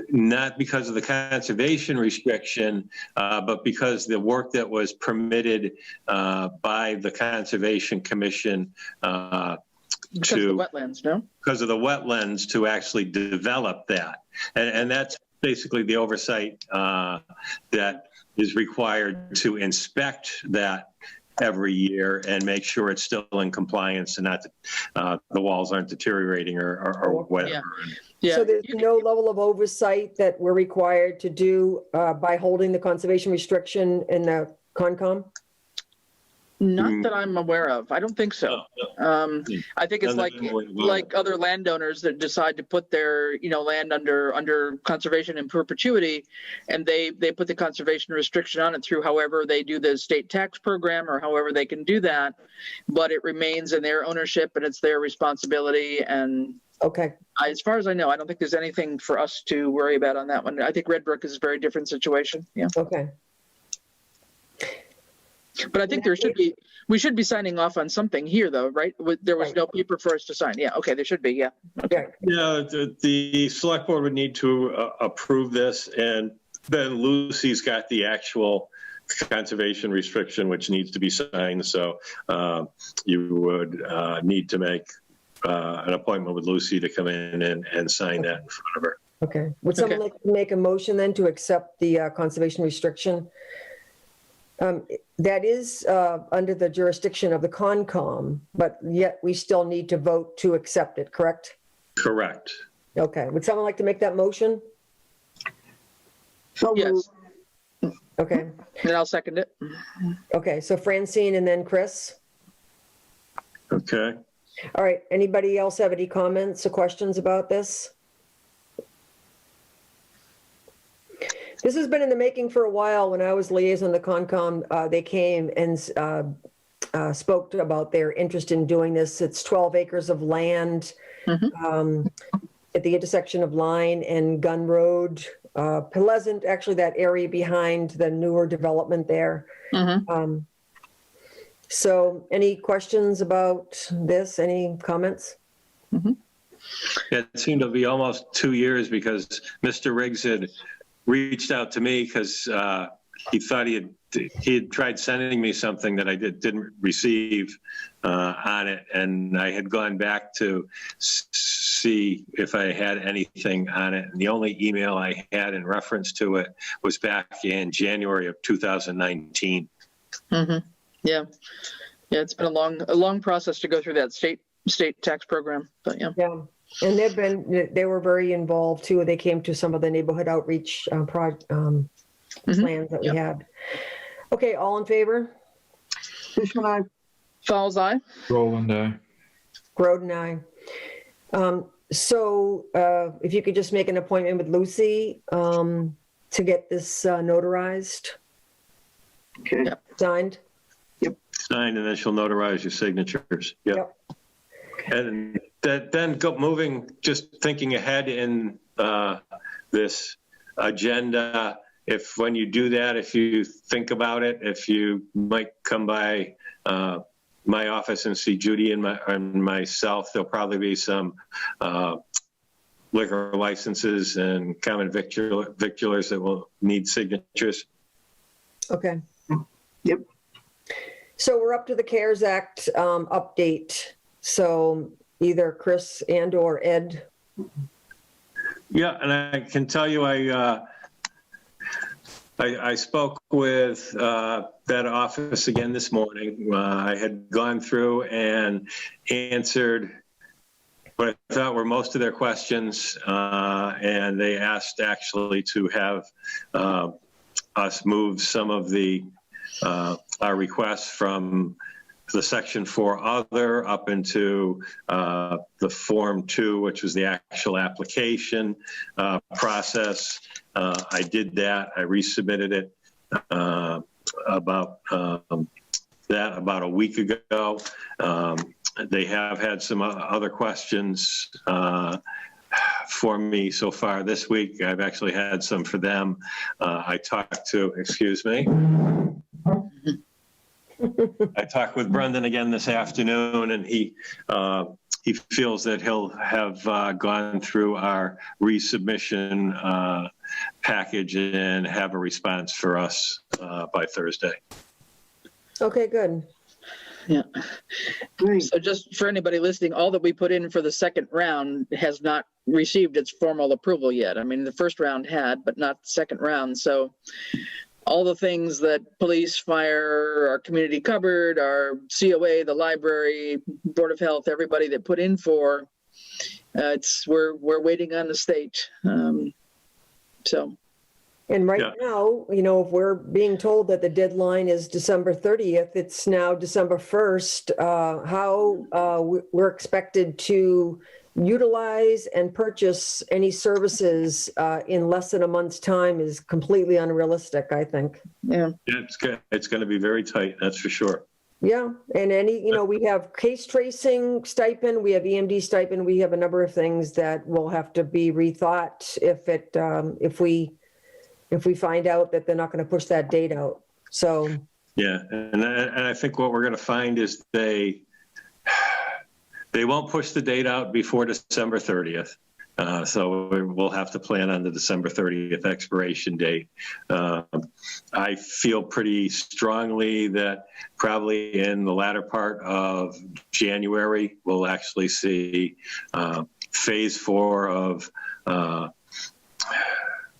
not because of the conservation restriction, but because the work that was permitted by the Conservation Commission because of the wetlands, no? Because of the wetlands to actually develop that. And that's basically the oversight that is required to inspect that every year and make sure it's still in compliance and not the walls aren't deteriorating or whatever. Yeah. So there's no level of oversight that we're required to do by holding the conservation restriction in the Concom? Not that I'm aware of. I don't think so. I think it's like other landowners that decide to put their land under conservation in perpetuity, and they put the conservation restriction on it through however they do the state tax program or however they can do that, but it remains in their ownership and it's their responsibility. And okay, as far as I know, I don't think there's anything for us to worry about on that one. I think Red Brook is a very different situation. Yeah. Okay. But I think we should be signing off on something here though, right? There was no paper for us to sign. Yeah. Okay. There should be. Yeah. Okay. Yeah. The select board would need to approve this, and then Lucy's got the actual conservation restriction, which needs to be signed. So you would need to make an appointment with Lucy to come in and sign that in front of her. Okay. Would someone like to make a motion then to accept the conservation restriction? That is under the jurisdiction of the Concom, but yet we still need to vote to accept it, correct? Correct. Okay, would someone like to make that motion? So Yes, Okay, and I'll second it. okay, so Francine and then Chris. Okay. All right, anybody else have any comments or questions about this? This has been in the making for a while. When I was liaison to Concom, they came and spoke about their interest in doing this. It's 12 acres of land at the intersection of Line and Gun Road. Pleasant, actually, that area behind the newer development there. So any questions about this? Any comments? It seemed to be almost 2 years because Mr. Riggs had reached out to me because he thought he had tried sending me something that I didn't receive on it, and I had gone back to see if I had anything on it, and the only email I had in reference to it was back in January of 2019. Yeah, it's been a long process to go through that state tax program, but yeah. Yeah, and they were very involved too. They came to some of the neighborhood outreach plans that we had. Okay, all in favor? Fishman, aye. Fowles eye. Roland, aye. Groden, aye. So if you could just make an appointment with Lucy to get this notarized, Okay. Yep. signed. Signed, and then she'll notarize your signatures. Yep. And then moving, just thinking ahead in this agenda, if when you do that, if you think about it, if you might come by my office and see Judy and myself, there'll probably be some liquor licenses and common victulars that will need signatures. Okay. Yep. So we're up to the CARES Act update. So either Chris and or Ed. Yeah, and I can tell you, I spoke with that office again this morning. I had gone through and answered what I thought were most of their questions, and they asked actually to have us move some of our requests from the section 4 other up into the form 2, which was the actual application process. I did that. I resubmitted it about a week ago. They have had some other questions for me so far this week. I've actually had some for them. I talked to, excuse me. I talked with Brendan again this afternoon, and he feels that he'll have gone through our resubmission package and have a response for us by Thursday. Okay, good. Yeah. Great. So just for anybody listening, all that we put in for the second round has not received its formal approval yet. I mean, the first round had, but not the second round. So all the things that police, fire, our community cupboard, our COA, the library, Board of Health, everybody that put in for, we're waiting on the state. So. And right now, if we're being told that the deadline is December 30th, it's now December 1st. How we're expected to utilize and purchase any services in less than a month's time is completely unrealistic, I think. Yeah. It's going to be very tight, that's for sure. Yeah, and we have case tracing stipend, we have EMD stipend, we have a number of things that will have to be rethought if we find out that they're not going to push that date out. So. Yeah, and I think what we're going to find is they won't push the date out before December 30th. So we'll have to plan on the December 30th expiration date. I feel pretty strongly that probably in the latter part of January, we'll actually see phase 4 of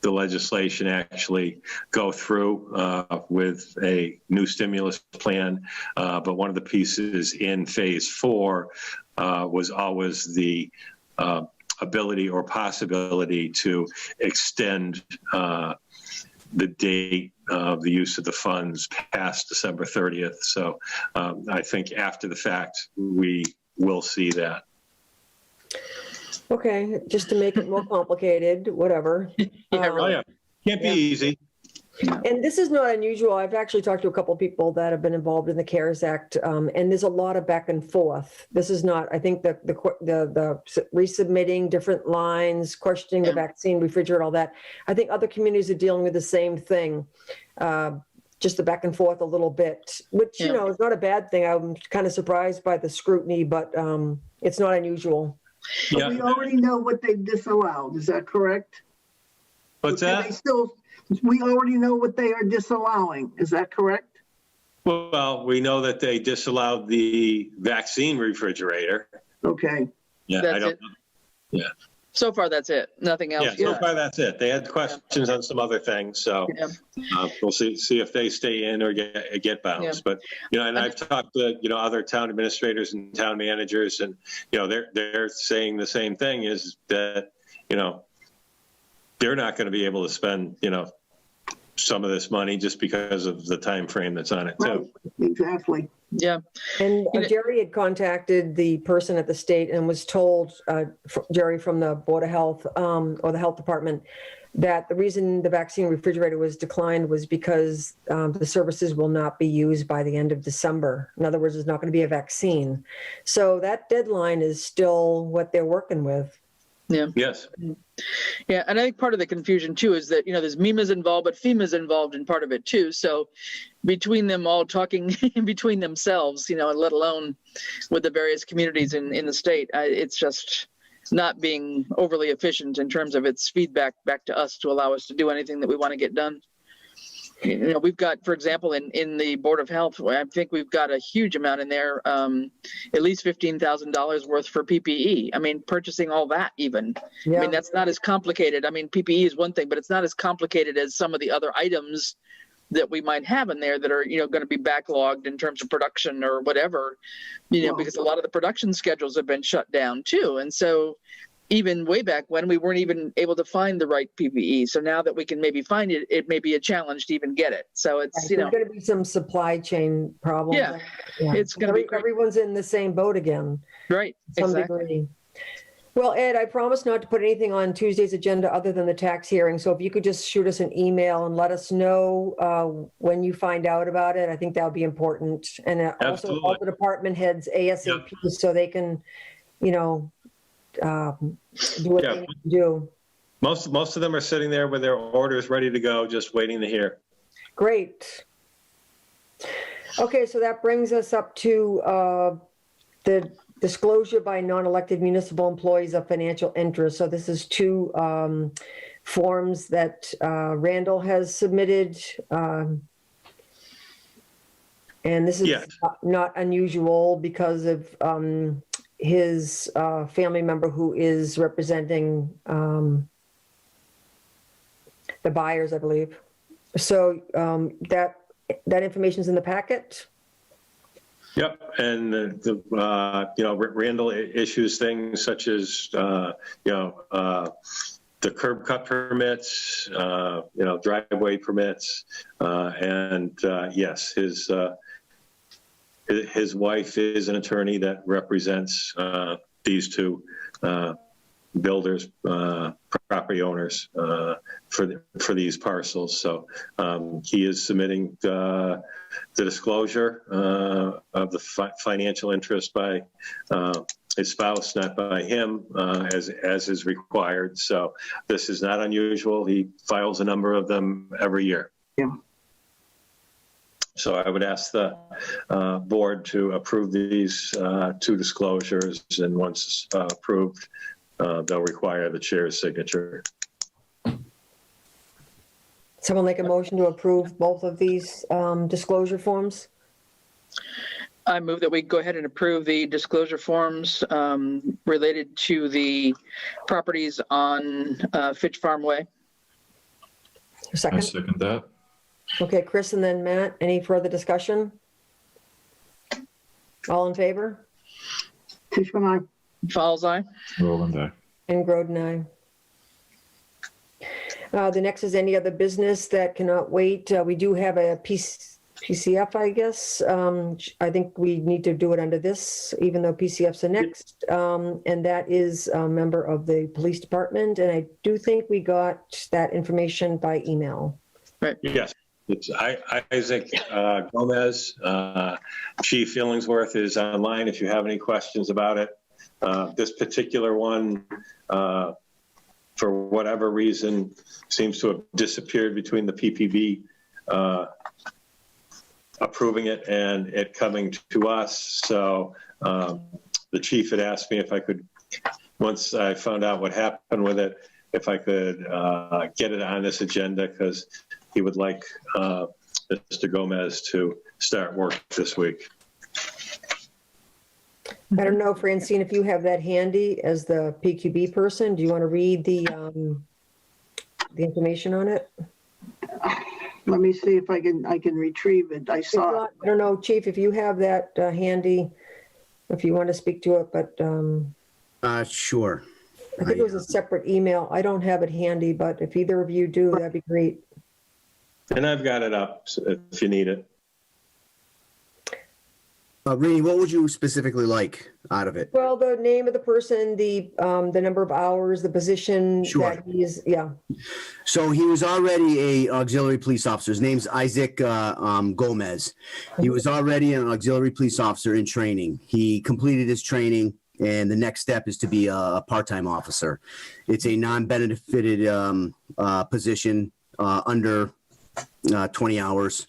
the legislation actually go through with a new stimulus plan. But one of the pieces in phase 4 was always the ability or possibility to extend the date of the use of the funds past December 30th. So I think after the fact, we will see that. Okay, just to make it more complicated, whatever. Oh, yeah. Can't be easy. And this is not unusual. I've actually talked to a couple of people that have been involved in the CARES Act, and there's a lot of back and forth. This is not, I think the resubmitting different lines, questioning the vaccine refrigerator, all that. I think other communities are dealing with the same thing, just the back and forth a little bit, which, you know, is not a bad thing. I'm kind of surprised by the scrutiny, but it's not unusual. Yeah. We already know what they disallowed. Is that correct? What's that? We already know what they are disallowing. Is that correct? Well, we know that they disallowed the vaccine refrigerator. Okay. Yeah, That's I don't it. know. Yeah. So far, that's it. Nothing else. Yeah, so far that's it. They had questions on some other things, so we'll see if they stay in or get bounced. But you know, and I've talked to other town administrators and town managers, and they're saying the same thing: is that they're not going to be able to spend some of this money just because of the time frame that's on it too. Right. Exactly. Yeah. And Jerry had contacted the person at the state and was told, Jerry from the Board of Health or the Health Department, that the reason the vaccine refrigerator was declined was because the services will not be used by the end of December. In other words, there's not going to be a vaccine. So that deadline is still what they're working with. Yeah. Yes. Yeah, and I think part of the confusion too is that there's MEMA's involved, but FEMA's involved in part of it too. So between them all talking between themselves, and let alone with the various communities in the state, it's just not being overly efficient in terms of its feedback back to us to allow us to do anything that we want to get done. We've got, for example, in the Board of Health, I think we've got a huge amount in there, at least $15,000 worth for PPE. I mean, purchasing all that even. Yeah. I mean, that's not as complicated. I mean, PPE is one thing, but it's not as complicated as some of the other items that we might have in there that are, going to be backlogged in terms of production or whatever, because a lot of the production schedules have been shut down too. And so even way back when, we weren't even able to find the right PPE. So now that we can maybe find it, it may be a challenge to even get it. So it's, Right. There's going to be some supply chain problems. Yeah. It's going to be great. Everyone's in the same boat again. Right. To some Exactly. degree. Well, Ed, I promised not to put anything on Tuesday's agenda other than the tax hearing. So if you could just shoot us an email and let us know when you find out about it, I think that would be important. And also all the department heads ASAP so they can, do what they need to do. Most of them are sitting there with their orders ready to go, just waiting to hear. Great. Okay, so that brings us up to the disclosure by non-elected municipal employees of financial interest. So this is 2 forms that Randall has submitted. And this is not unusual because of his family member who is representing the buyers, I believe. So that information is in the packet. Yep, and Randall issues things such as the curb cut permits, driveway permits, and yes, his wife is an attorney that represents these 2 builders, property owners for these parcels. So he is submitting the disclosure of the financial interest by his spouse, not by him, as is required. So this is not unusual. He files a number of them every year. Yeah. So I would ask the board to approve these 2 disclosures, and once approved, they'll require the chair's signature. Someone make a motion to approve both of these disclosure forms? I move that we go ahead and approve the disclosure forms related to the properties on Fitch Farm Way. I Second? second that. Okay, Chris and then Matt, any further discussion? All in favor? Tishman, I. Fowles eye. Roland, aye. And Groden, aye. The next is any other business that cannot wait. We do have a PCF, I guess. I think we need to do it under this, even though PCF's the next. And that is a member of the police department. And I do think we got that information by email. Yes, it's Isaac Gomez. Chief Illingsworth is online if you have any questions about it. This particular one, for whatever reason, seems to have disappeared between the PPB approving it and it coming to us. So the chief had asked me if I could, once I found out what happened with it, if I could get it on this agenda, because he would like Mr. Gomez to start work this week. I don't know, Francine, if you have that handy as the PQB person, do you want to read the information on it? Let me see if I can retrieve it. I If saw it. not, I don't know, Chief, if you have that handy, if you want to speak to it, but Sure. I think it was a separate email. I don't have it handy, but if either of you do, that'd be great. And I've got it up if you need it. Rini, what would you specifically like out of it? Well, the name of the person, the number of hours, the position Sure. that he is, yeah. So he was already a auxiliary police officer. His name's Isaac Gomez. He was already an auxiliary police officer in training. He completed his training, and the next step is to be a part-time officer. It's a non-benefited position under 20 hours.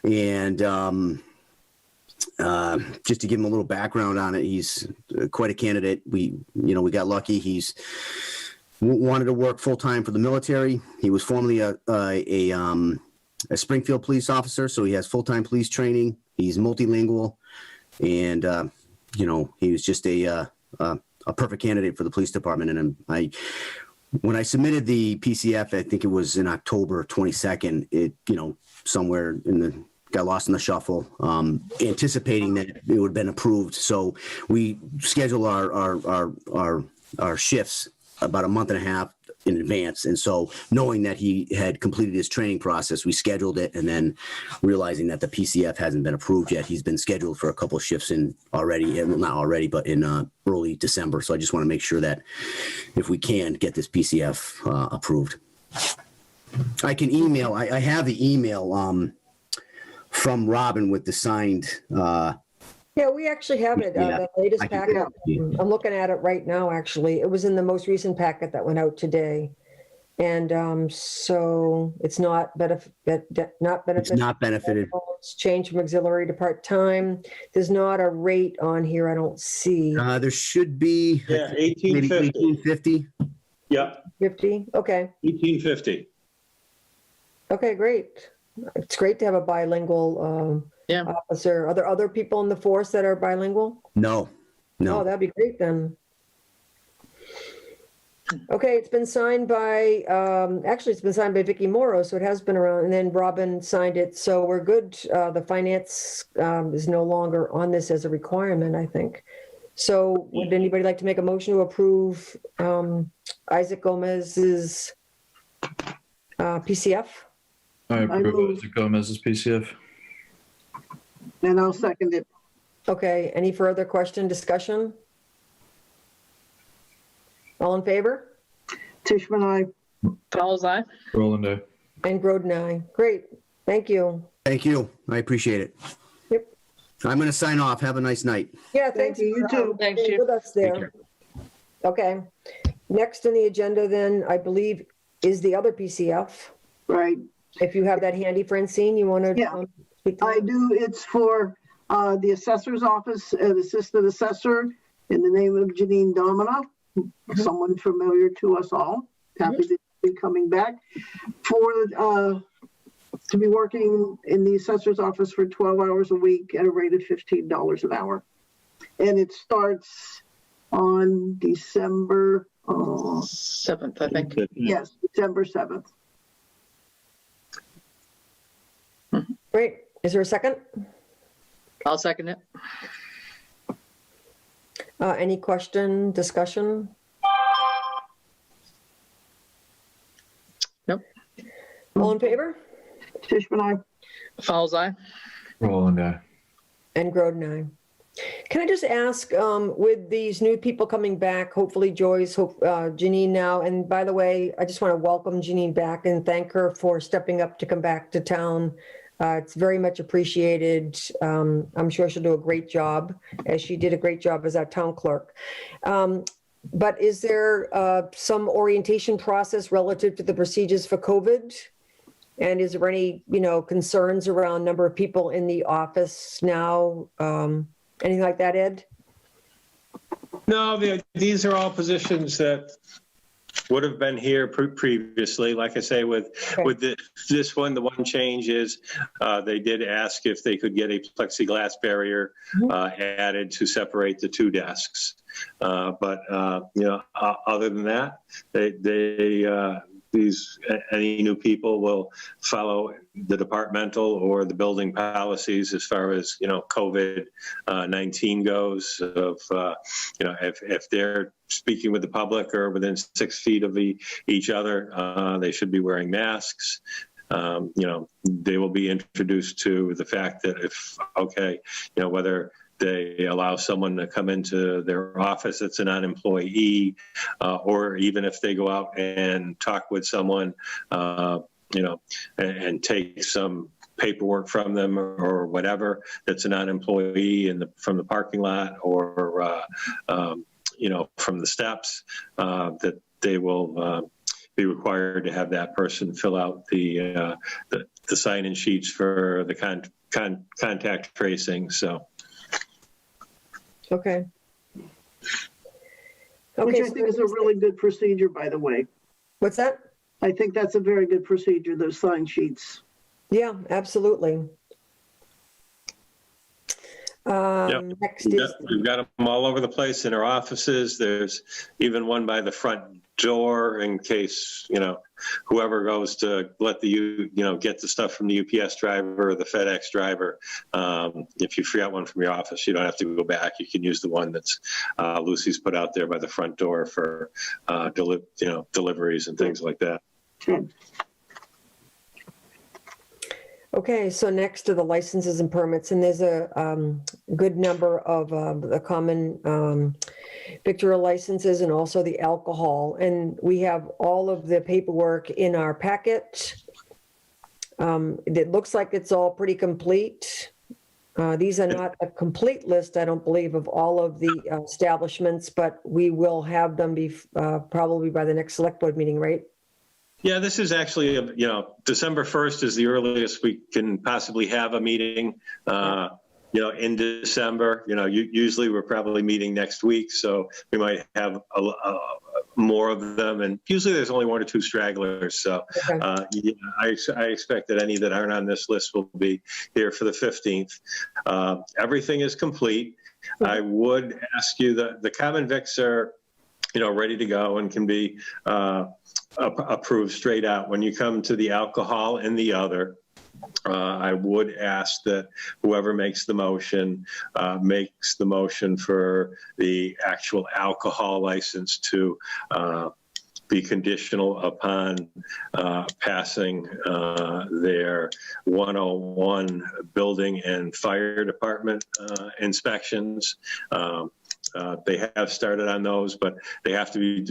And just to give him a little background on it, he's quite a candidate. We got lucky. He's wanted to work full time for the military. He was formerly a Springfield police officer, so he has full time police training. He's multilingual, and he was just a perfect candidate for the police department. And when I submitted the PCF, I think it was in October 22nd. It somewhere got lost in the shuffle, anticipating that it would have been approved. So we schedule our shifts about a month and a half in advance. And so knowing that he had completed his training process, we scheduled it, and then realizing that the PCF hasn't been approved yet, he's been scheduled for a couple of shifts in already, well, not already, but in early December. So I just want to make sure that if we can get this PCF approved. I can email, I have the email from Robin with the signed. Yeah, we actually have it, the latest I can- packet. I'm looking at it right now, actually. It was in the most recent packet that went out today. And so it's not It's not benefited. It's changed from auxiliary to part-time. There's not a rate on here, I don't see. There should be. Yeah, maybe 1850. 1850. Yep, 50? Okay. 1850. Okay, great. It's great to have a bilingual officer. Are there other people in the force that are bilingual? No. Oh, that'd be great then. Okay, it's been signed by, actually, it's been signed by Vicky Morrow, so it has been around, and then Robin signed it, so we're good. The finance is no longer on this as a requirement, I think. So would anybody like to make a motion to approve Isaac Gomez's PCF? I approve Isaac Gomez's PCF. And I'll second it. Okay, any further question, discussion? All in favor? Tishman, I. Fowles eye. Roland, aye. And Groden, aye. Great, thank you. Thank you. I appreciate it. Yep. I'm going to sign off. Have a nice night. Yeah, thanks. you. You for, too. Thanks, being Chief. with us there. Okay. Next on the agenda then, I believe, is the other PCF. Right. If you have that handy, Francine, you want to Yeah. speak to I that? do. It's for the assessor's office, an assistant assessor in the name of Janine Domina, someone familiar to us all. Happy to be coming back for to be working in the assessor's office for 12 hours a week at a rate of $15 an hour. And it starts on December 7th, I think. Yes, December 7th. Great. Is there a second? I'll second it. Any question, discussion? Nope. All in favor? Tishman, I. Fowles eye. Roland, aye. And Groden, aye. Can I just ask, with these new people coming back, hopefully Joyce, Janine now, and by the way, I just want to welcome Janine back and thank her for stepping up to come back to town. It's very much appreciated. I'm sure she'll do a great job, as she did a great job as our town clerk. But is there some orientation process relative to the procedures for COVID? And is there any, concerns around number of people in the office now? Anything like that, Ed? No, these are all positions that would have been here previously. Like I say, with this one, the one change is they did ask if they could get a plexiglass barrier added to separate the two desks. But other than that, any new people will follow the departmental or the building policies as far as COVID-19 goes. If they're speaking with the public or within 6 feet of each other, they should be wearing masks. They will be introduced to the fact that whether they allow someone to come into their office that's a non-employee, or even if they go out and talk with someone, and take some paperwork from them or whatever that's a non-employee from the parking lot or, from the steps, that they will be required to have that person fill out the sign-in sheets for the contact tracing. So. Okay. Which I think is a really good procedure, by the way. What's that? I think that's a very good procedure, those sign sheets. Yeah, absolutely. Next is... We've got them all over the place in our offices. There's even one by the front door in case, whoever goes to let get the stuff from the UPS driver or the FedEx driver. If you forgot one from your office, you don't have to go back. You can use the one that's Lucy's put out there by the front door for deliveries and things like that. Okay, so next to the licenses and permits, and there's a good number of the common victual licenses and also the alcohol. And we have all of the paperwork in our packet. It looks like it's all pretty complete. These are not a complete list, I don't believe, of all of the establishments, but we will have them probably by the next select board meeting, right? Yeah, this is actually, December 1st is the earliest we can possibly have a meeting, in December. Usually we're probably meeting next week, so we might have more of them. And usually there's only 1 or 2 stragglers. So I expect that any that aren't on this list will be here for the 15th. Everything is complete. I would ask you that the common vics are, ready to go and can be approved straight out. When you come to the alcohol and the other, I would ask that whoever makes the motion for the actual alcohol license to be conditional upon passing their 101 building and fire department inspections. They have started on those, but they have to be,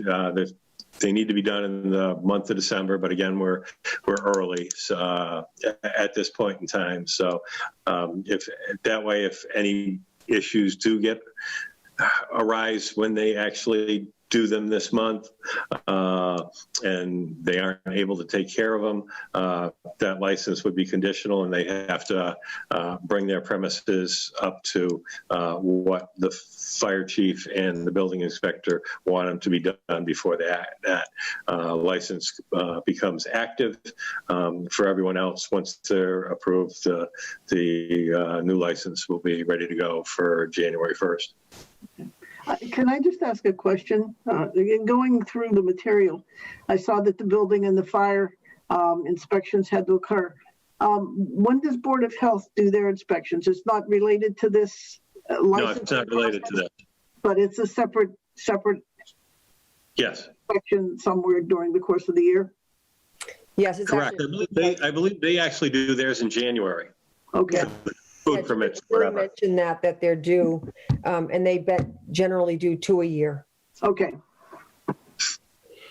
they need to be done in the month of December. But again, we're early at this point in time. So if any issues do arise when they actually do them this month, and they aren't able to take care of them, that license would be conditional, and they have to bring their premises up to what the fire chief and the building inspector want them to be done before that license becomes active. For everyone else, once they're approved, the new license will be ready to go for January 1st. Can I just ask a question? Going through the material, I saw that the building and the fire inspections had to occur. When does Board of Health do their inspections? It's not related to this No, license, it's not related to that. but it's a separate Yes, inspection somewhere during the course of the year? Yes, it's correct. actually. I believe they actually do theirs in January. Okay, Yeah, Food permits, Julie whatever. mentioned that they're due, and they generally do 2 a year. okay.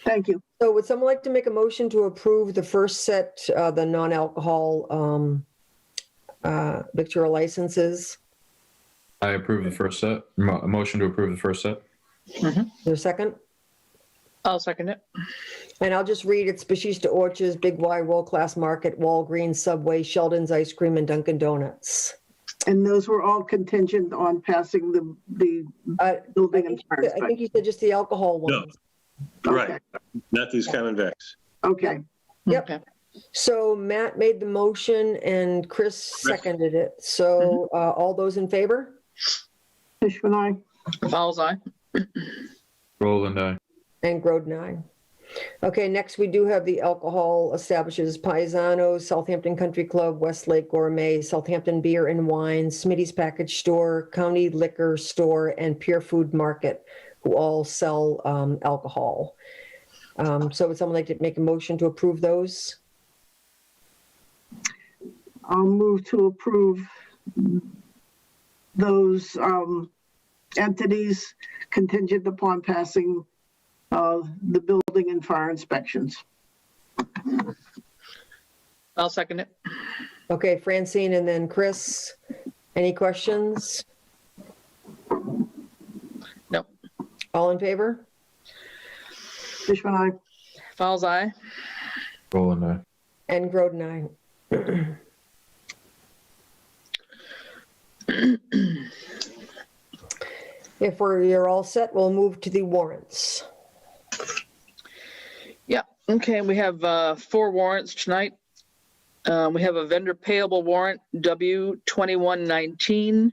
Thank you. So would someone like to make a motion to approve the first set, the non-alcohol victual licenses? I approve the first set. A motion to approve the first set. Is there a second? I'll second it. And I'll just read, it's Bashista Orchards, Big Y, World Class Market, Walgreens, Subway, Sheldon's Ice Cream, and Dunkin' Donuts. And those were all contingent on passing the building and fire I think inspection? you said just the alcohol No. ones. Right, not these common vics. Okay, Yep. Okay. So Matt made the motion and Chris seconded it. So all those in favor? Fishman, aye. Fowles eye. Roland, aye. And Groden, aye. Okay, next we do have the alcohol establishments: Paisano, Southampton Country Club, Westlake Gourmet, Southampton Beer and Wine, Smitty's Package Store, County Liquor Store, and Pure Food Market, who all sell alcohol. So would someone like to make a motion to approve those? I'll move to approve those entities contingent upon passing the building and fire inspections. I'll second it. Okay, Francine and then Chris. Any questions? No. All in favor? Fishman, aye. Fowles eye. Roland, aye. And Groden, aye. If you're all set, we'll move to the warrants. Yeah. Okay. We have 4 warrants tonight. We have a vendor payable warrant W2119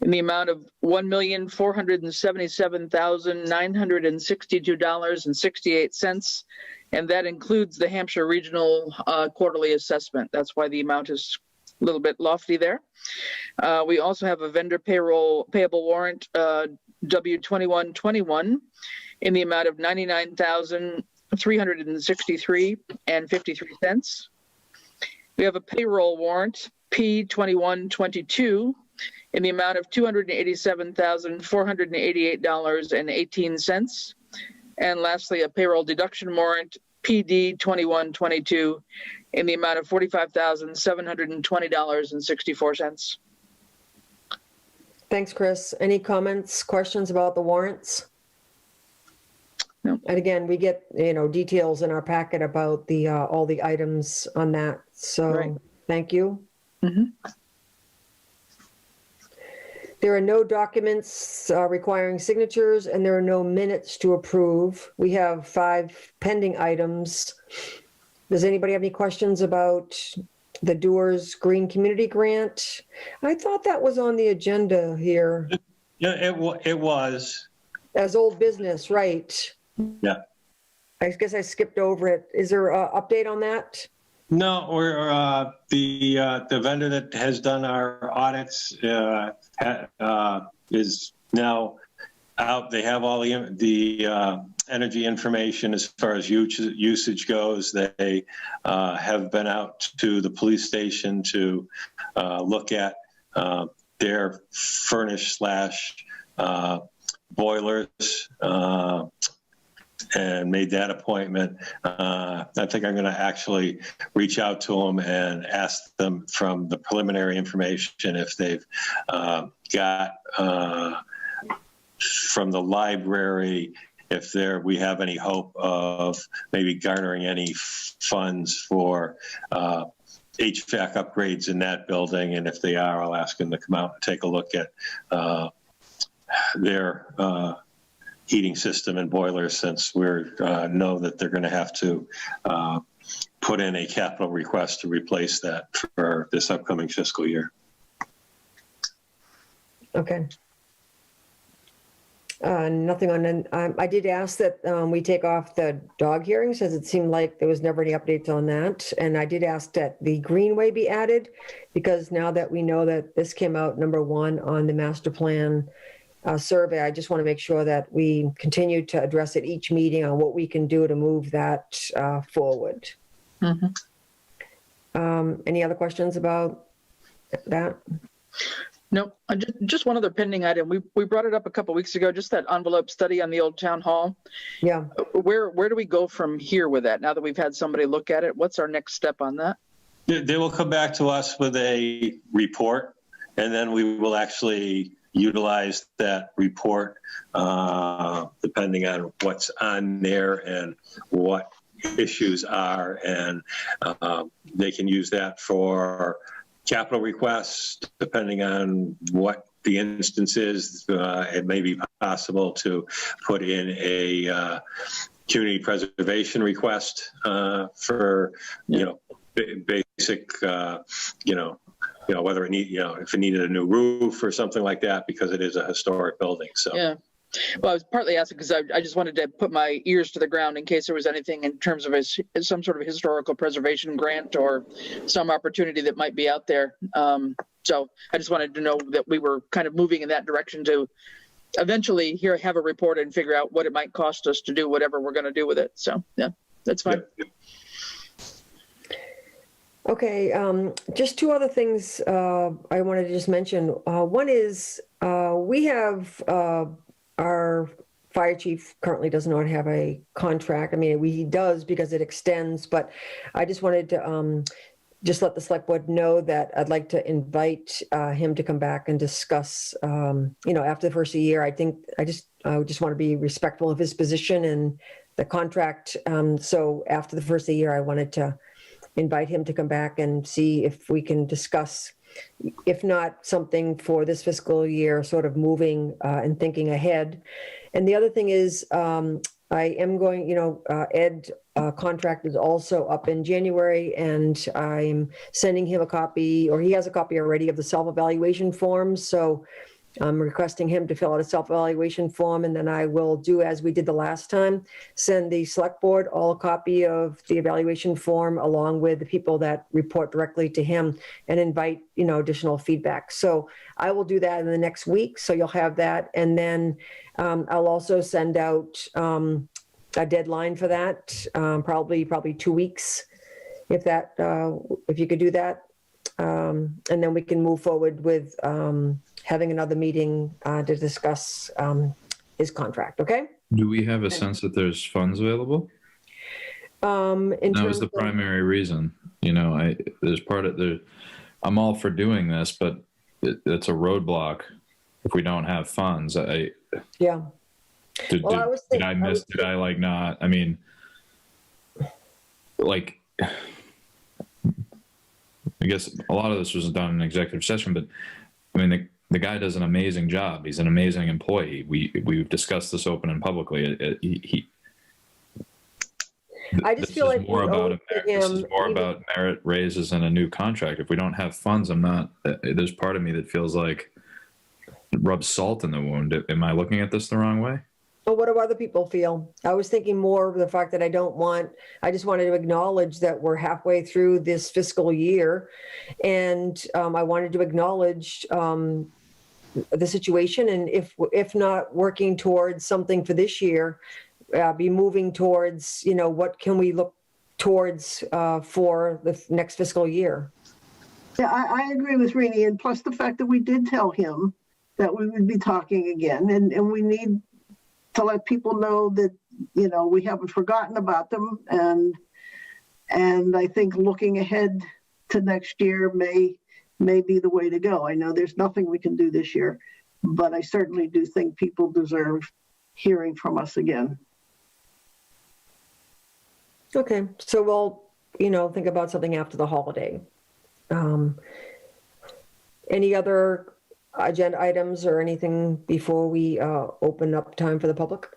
in the amount of $1,477,962.68. And that includes the Hampshire Regional Quarterly Assessment. That's why the amount is a little bit lofty there. We also have a vendor payable warrant W2121 in the amount of $99,363.53. We have a payroll warrant P2122 in the amount of $287,488.18. And lastly, a payroll deduction warrant PD2122 in the amount of $45,720.64. Thanks, Chris. Any comments, questions about the warrants? No. And again, we get, details in our packet about the, all the items on that. So Right. Thank you. Mhm. There are no documents requiring signatures, and there are no minutes to approve. We have 5 pending items. Does anybody have any questions about the Doers Green Community Grant? I thought that was on the agenda here Yeah, it was. as old business, right? Yeah. I guess I skipped over it. Is there an update on that? No, or the vendor that has done our audits is now out. They have all the energy information as far as usage goes. They have been out to the police station to look at their furnace / boilers. And made that appointment. I think I'm going to actually reach out to them and ask them from the preliminary information if they've got from the library, if we have any hope of maybe garnering any funds for HVAC upgrades in that building. And if they are, I'll ask them to come out and take a look at their heating system and boilers, since we know that they're going to have to put in a capital request to replace that for this upcoming fiscal year. Okay. Nothing on, I did ask that we take off the dog hearings, as it seemed like there was never any updates on that. And I did ask that the Greenway be added, because now that we know that this came out #1 on the master plan survey, I just want to make sure that we continue to address at each meeting on what we can do to move that forward. Any other questions about that? No, just one other pending item. We brought it up a couple weeks ago, just that envelope study on the old town hall. Yeah. Where do we go from here with that? Now that we've had somebody look at it, what's our next step on that? They will come back to us with a report, and then we will actually utilize that report depending on what's on there and what issues are, and they can use that for capital requests, depending on what the instance is. It may be possible to put in a community preservation request for, basic, whether it if it needed a new roof or something like that, because it is a historic building. So yeah. Well, I was partly asking because I just wanted to put my ears to the ground in case there was anything in terms of some sort of historical preservation grant or some opportunity that might be out there. So I just wanted to know that we were kind of moving in that direction to eventually have a report and figure out what it might cost us to do whatever we're going to do with it. So yeah, that's fine. Yeah. Okay, just two other things I wanted to just mention. One is we have our fire chief currently does not have a contract. I mean, he does because it extends, but I just wanted to just let the select board know that I'd like to invite him to come back and discuss, after the first year. I think I just want to be respectful of his position and the contract. So after the first year, I wanted to invite him to come back and see if we can discuss, if not something for this fiscal year, sort of moving and thinking ahead. And the other thing is, I am going, Ed contract is also up in January, and I'm sending him a copy, or he has a copy already, of the self-evaluation form. So I'm requesting him to fill out a self-evaluation form, and then I will do as we did the last time, send the select board all a copy of the evaluation form along with the people that report directly to him, and invite, additional feedback. So I will do that in the next week. So you'll have that. And then I'll also send out a deadline for that, probably 2 weeks, if you could do that. And then we can move forward with having another meeting to discuss his contract. Okay. Do we have a sense that there's funds available? That was the primary reason. There's part of there. I'm all for doing this, but it's a roadblock if we don't have funds. Yeah. Did I miss? Did I not? I mean, I guess a lot of this was done in executive session, but I mean, the guy does an amazing job. He's an amazing employee. We've discussed this open and publicly. I just feel like this is more about merit raises and a new contract. If we don't have funds, there's part of me that feels like it rubs salt in the wound. Am I looking at this the wrong way? Well, what do other people feel? I was thinking more of the fact that I just wanted to acknowledge that we're halfway through this fiscal year. And I wanted to acknowledge the situation. And if not working towards something for this year, be moving towards, what can we look towards for the next fiscal year? Yeah, I agree with Rini. And plus the fact that we did tell him that we would be talking again, and we need to let people know that, we haven't forgotten about them. And I think looking ahead to next year may be the way to go. I know there's nothing we can do this year, but I certainly do think people deserve hearing from us again. Okay, so we'll, think about something after the holiday. Any other agenda items or anything before we open up time for the public?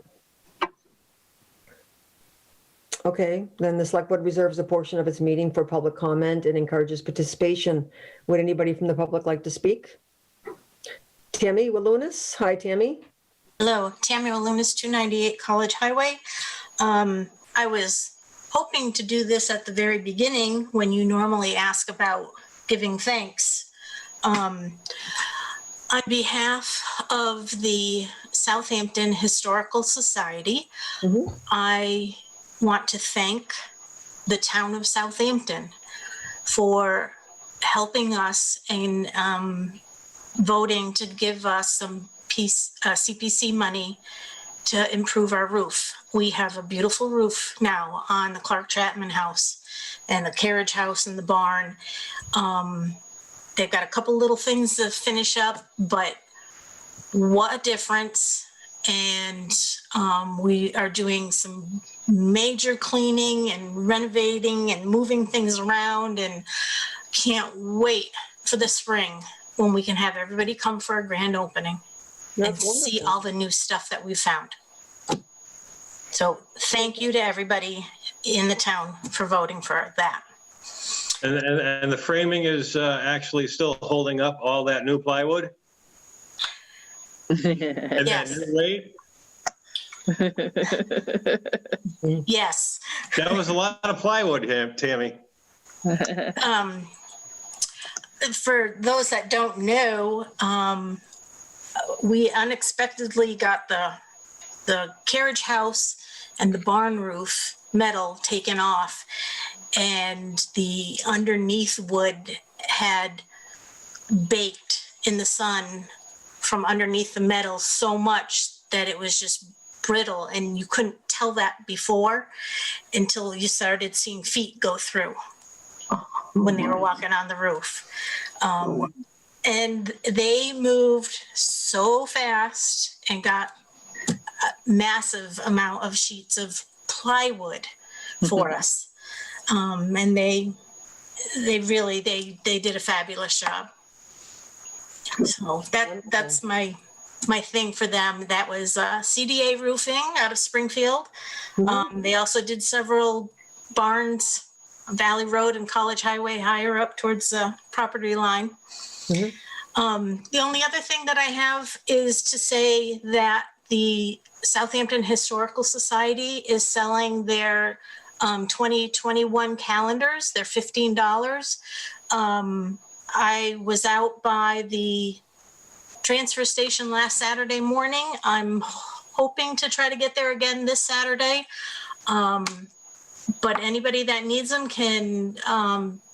Okay, then the select board reserves a portion of its meeting for public comment and encourages participation. Would anybody from the public like to speak? Tammy Walunas. Hi, Tammy. Hello, Tamara Loomis, 298 College Highway. I was hoping to do this at the very beginning when you normally ask about giving thanks. On behalf of the Southampton Historical Society, I want to thank the town of Southampton for helping us in voting to give us some CPC money to improve our roof. We have a beautiful roof now on the Clark Chapman house and the carriage house and the barn. They've got a couple little things to finish up, but what a difference. And we are doing some major cleaning and renovating and moving things around, and can't wait for the spring when we can have everybody come for a grand opening and see all the new stuff that we found. So thank you to everybody in the town for voting for that. And the framing is actually still holding up all that new plywood? And Yes. that new weight? Yes. That was a lot of plywood here, Tammy. For those that don't know, we unexpectedly got the carriage house and the barn roof metal taken off, and the underneath wood had baked in the sun from underneath the metal so much that it was just brittle, and you couldn't tell that before until you started seeing feet go through when they were walking on the roof. And they moved so fast and got a massive amount of sheets of plywood for us. And they really did a fabulous job. So that's my thing for them. That was CDA Roofing out of Springfield. They also did several barns, Valley Road and College Highway, higher up towards the property line. The only other thing that I have is to say that the Southampton Historical Society is selling their 2021 calendars. They're $15. I was out by the transfer station last Saturday morning. I'm hoping to try to get there again this Saturday. But anybody that needs them can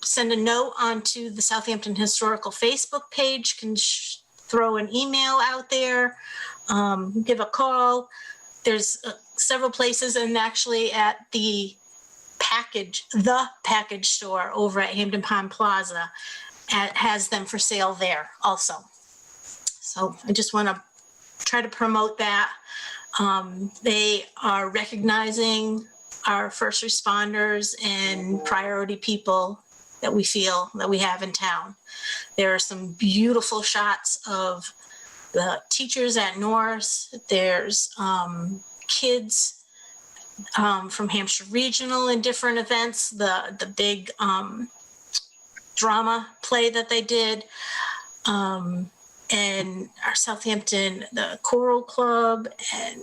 send a note onto the Southampton Historical Facebook page, can throw an email out there, give a call. There's several places, and actually at the package store over at Hampton Pond Plaza has them for sale there also. So I just want to try to promote that. They are recognizing our first responders and priority people that we feel that we have in town. There are some beautiful shots of the teachers at Norris. There's kids from Hampshire Regional in different events, the big drama play that they did, and our Southampton, the Choral Club, and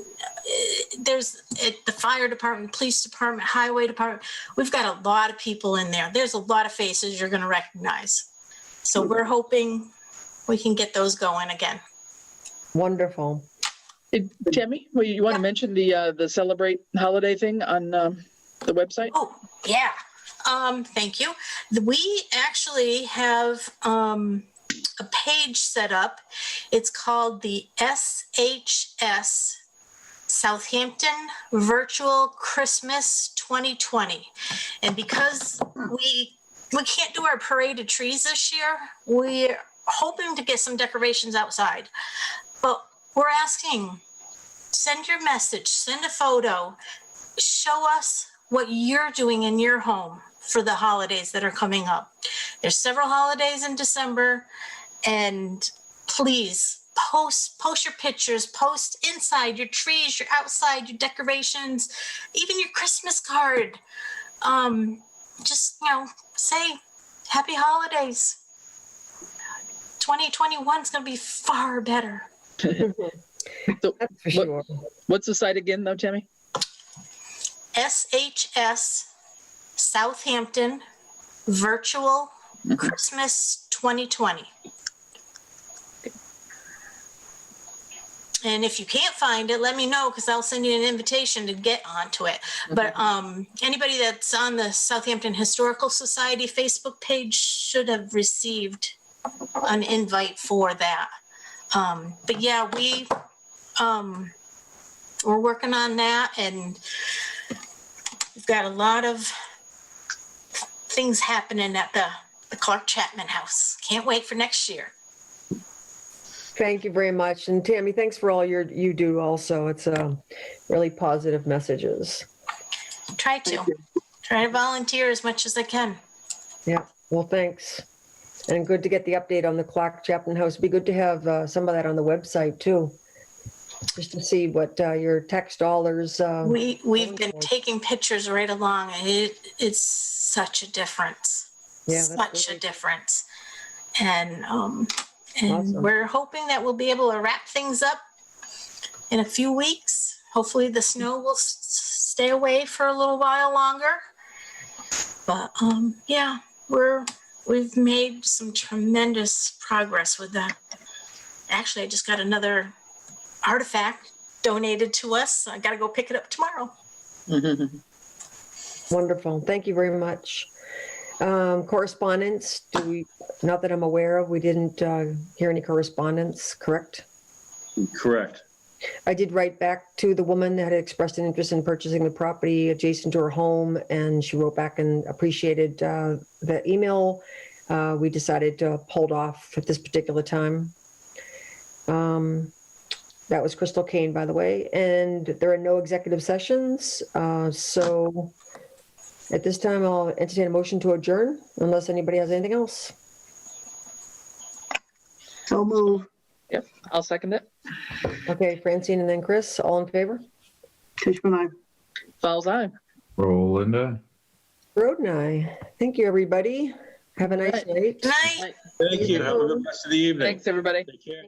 there's the fire department, police department, highway department. We've got a lot of people in there. There's a lot of faces you're going to recognize. So we're hoping we can get those going again. Wonderful. Tammy, well, you want to mention the Celebrate Holiday thing on the website? Oh, yeah. Thank you. We actually have a page set up. It's called the SHS Southampton Virtual Christmas 2020. And because we can't do our parade of trees this year, we're hoping to get some decorations outside. But we're asking, send your message, send a photo, show us what you're doing in your home for the holidays that are coming up. There's several holidays in December, and please post your pictures, post inside your trees, your outside, your decorations, even your Christmas card. Just, say happy holidays. 2021 is going to be far better. So That's for what- sure. What's the site again, though, Tammy? SHS Southampton Virtual Christmas 2020. And if you can't find it, let me know because I'll send you an invitation to get onto it. But anybody that's on the Southampton Historical Society Facebook page should have received an invite for that. But yeah, we're working on that, and we've got a lot of things happening at the Clark Chapman House. Can't wait for next year. Thank you very much. And Tammy, thanks for all you do also. It's really positive messages. Try to volunteer as much as I can. Yeah, well, thanks. And good to get the update on the Clark Chapman House. It'd be good to have some of that on the website too, just to see what your tax dollars. We've been taking pictures right along, and it's such a difference. Yeah, that's such a great. difference. And Awesome. we're hoping that we'll be able to wrap things up in a few weeks. Hopefully the snow will stay away for a little while longer. But yeah, we've made some tremendous progress with that. Actually, I just got another artifact donated to us. I got to go pick it up tomorrow. Wonderful. Thank you very much. Correspondence, not that I'm aware of, we didn't hear any correspondence, correct? Correct. I did write back to the woman that had expressed an interest in purchasing the property adjacent to her home, and she wrote back and appreciated the email. We decided to hold off at this particular time. That was Crystal Kane, by the way, and there are no executive sessions. So at this time, I'll entertain a motion to adjourn unless anybody has anything else. So move. Yep, I'll second it. Okay, Francine and then Chris, all in favor? Tishman, aye. Fowles eye. Roland, Road and I. Thank you, everybody. Have a nice night. Good night. Thank you. Have a good rest of the evening. Thanks, everybody. Take care.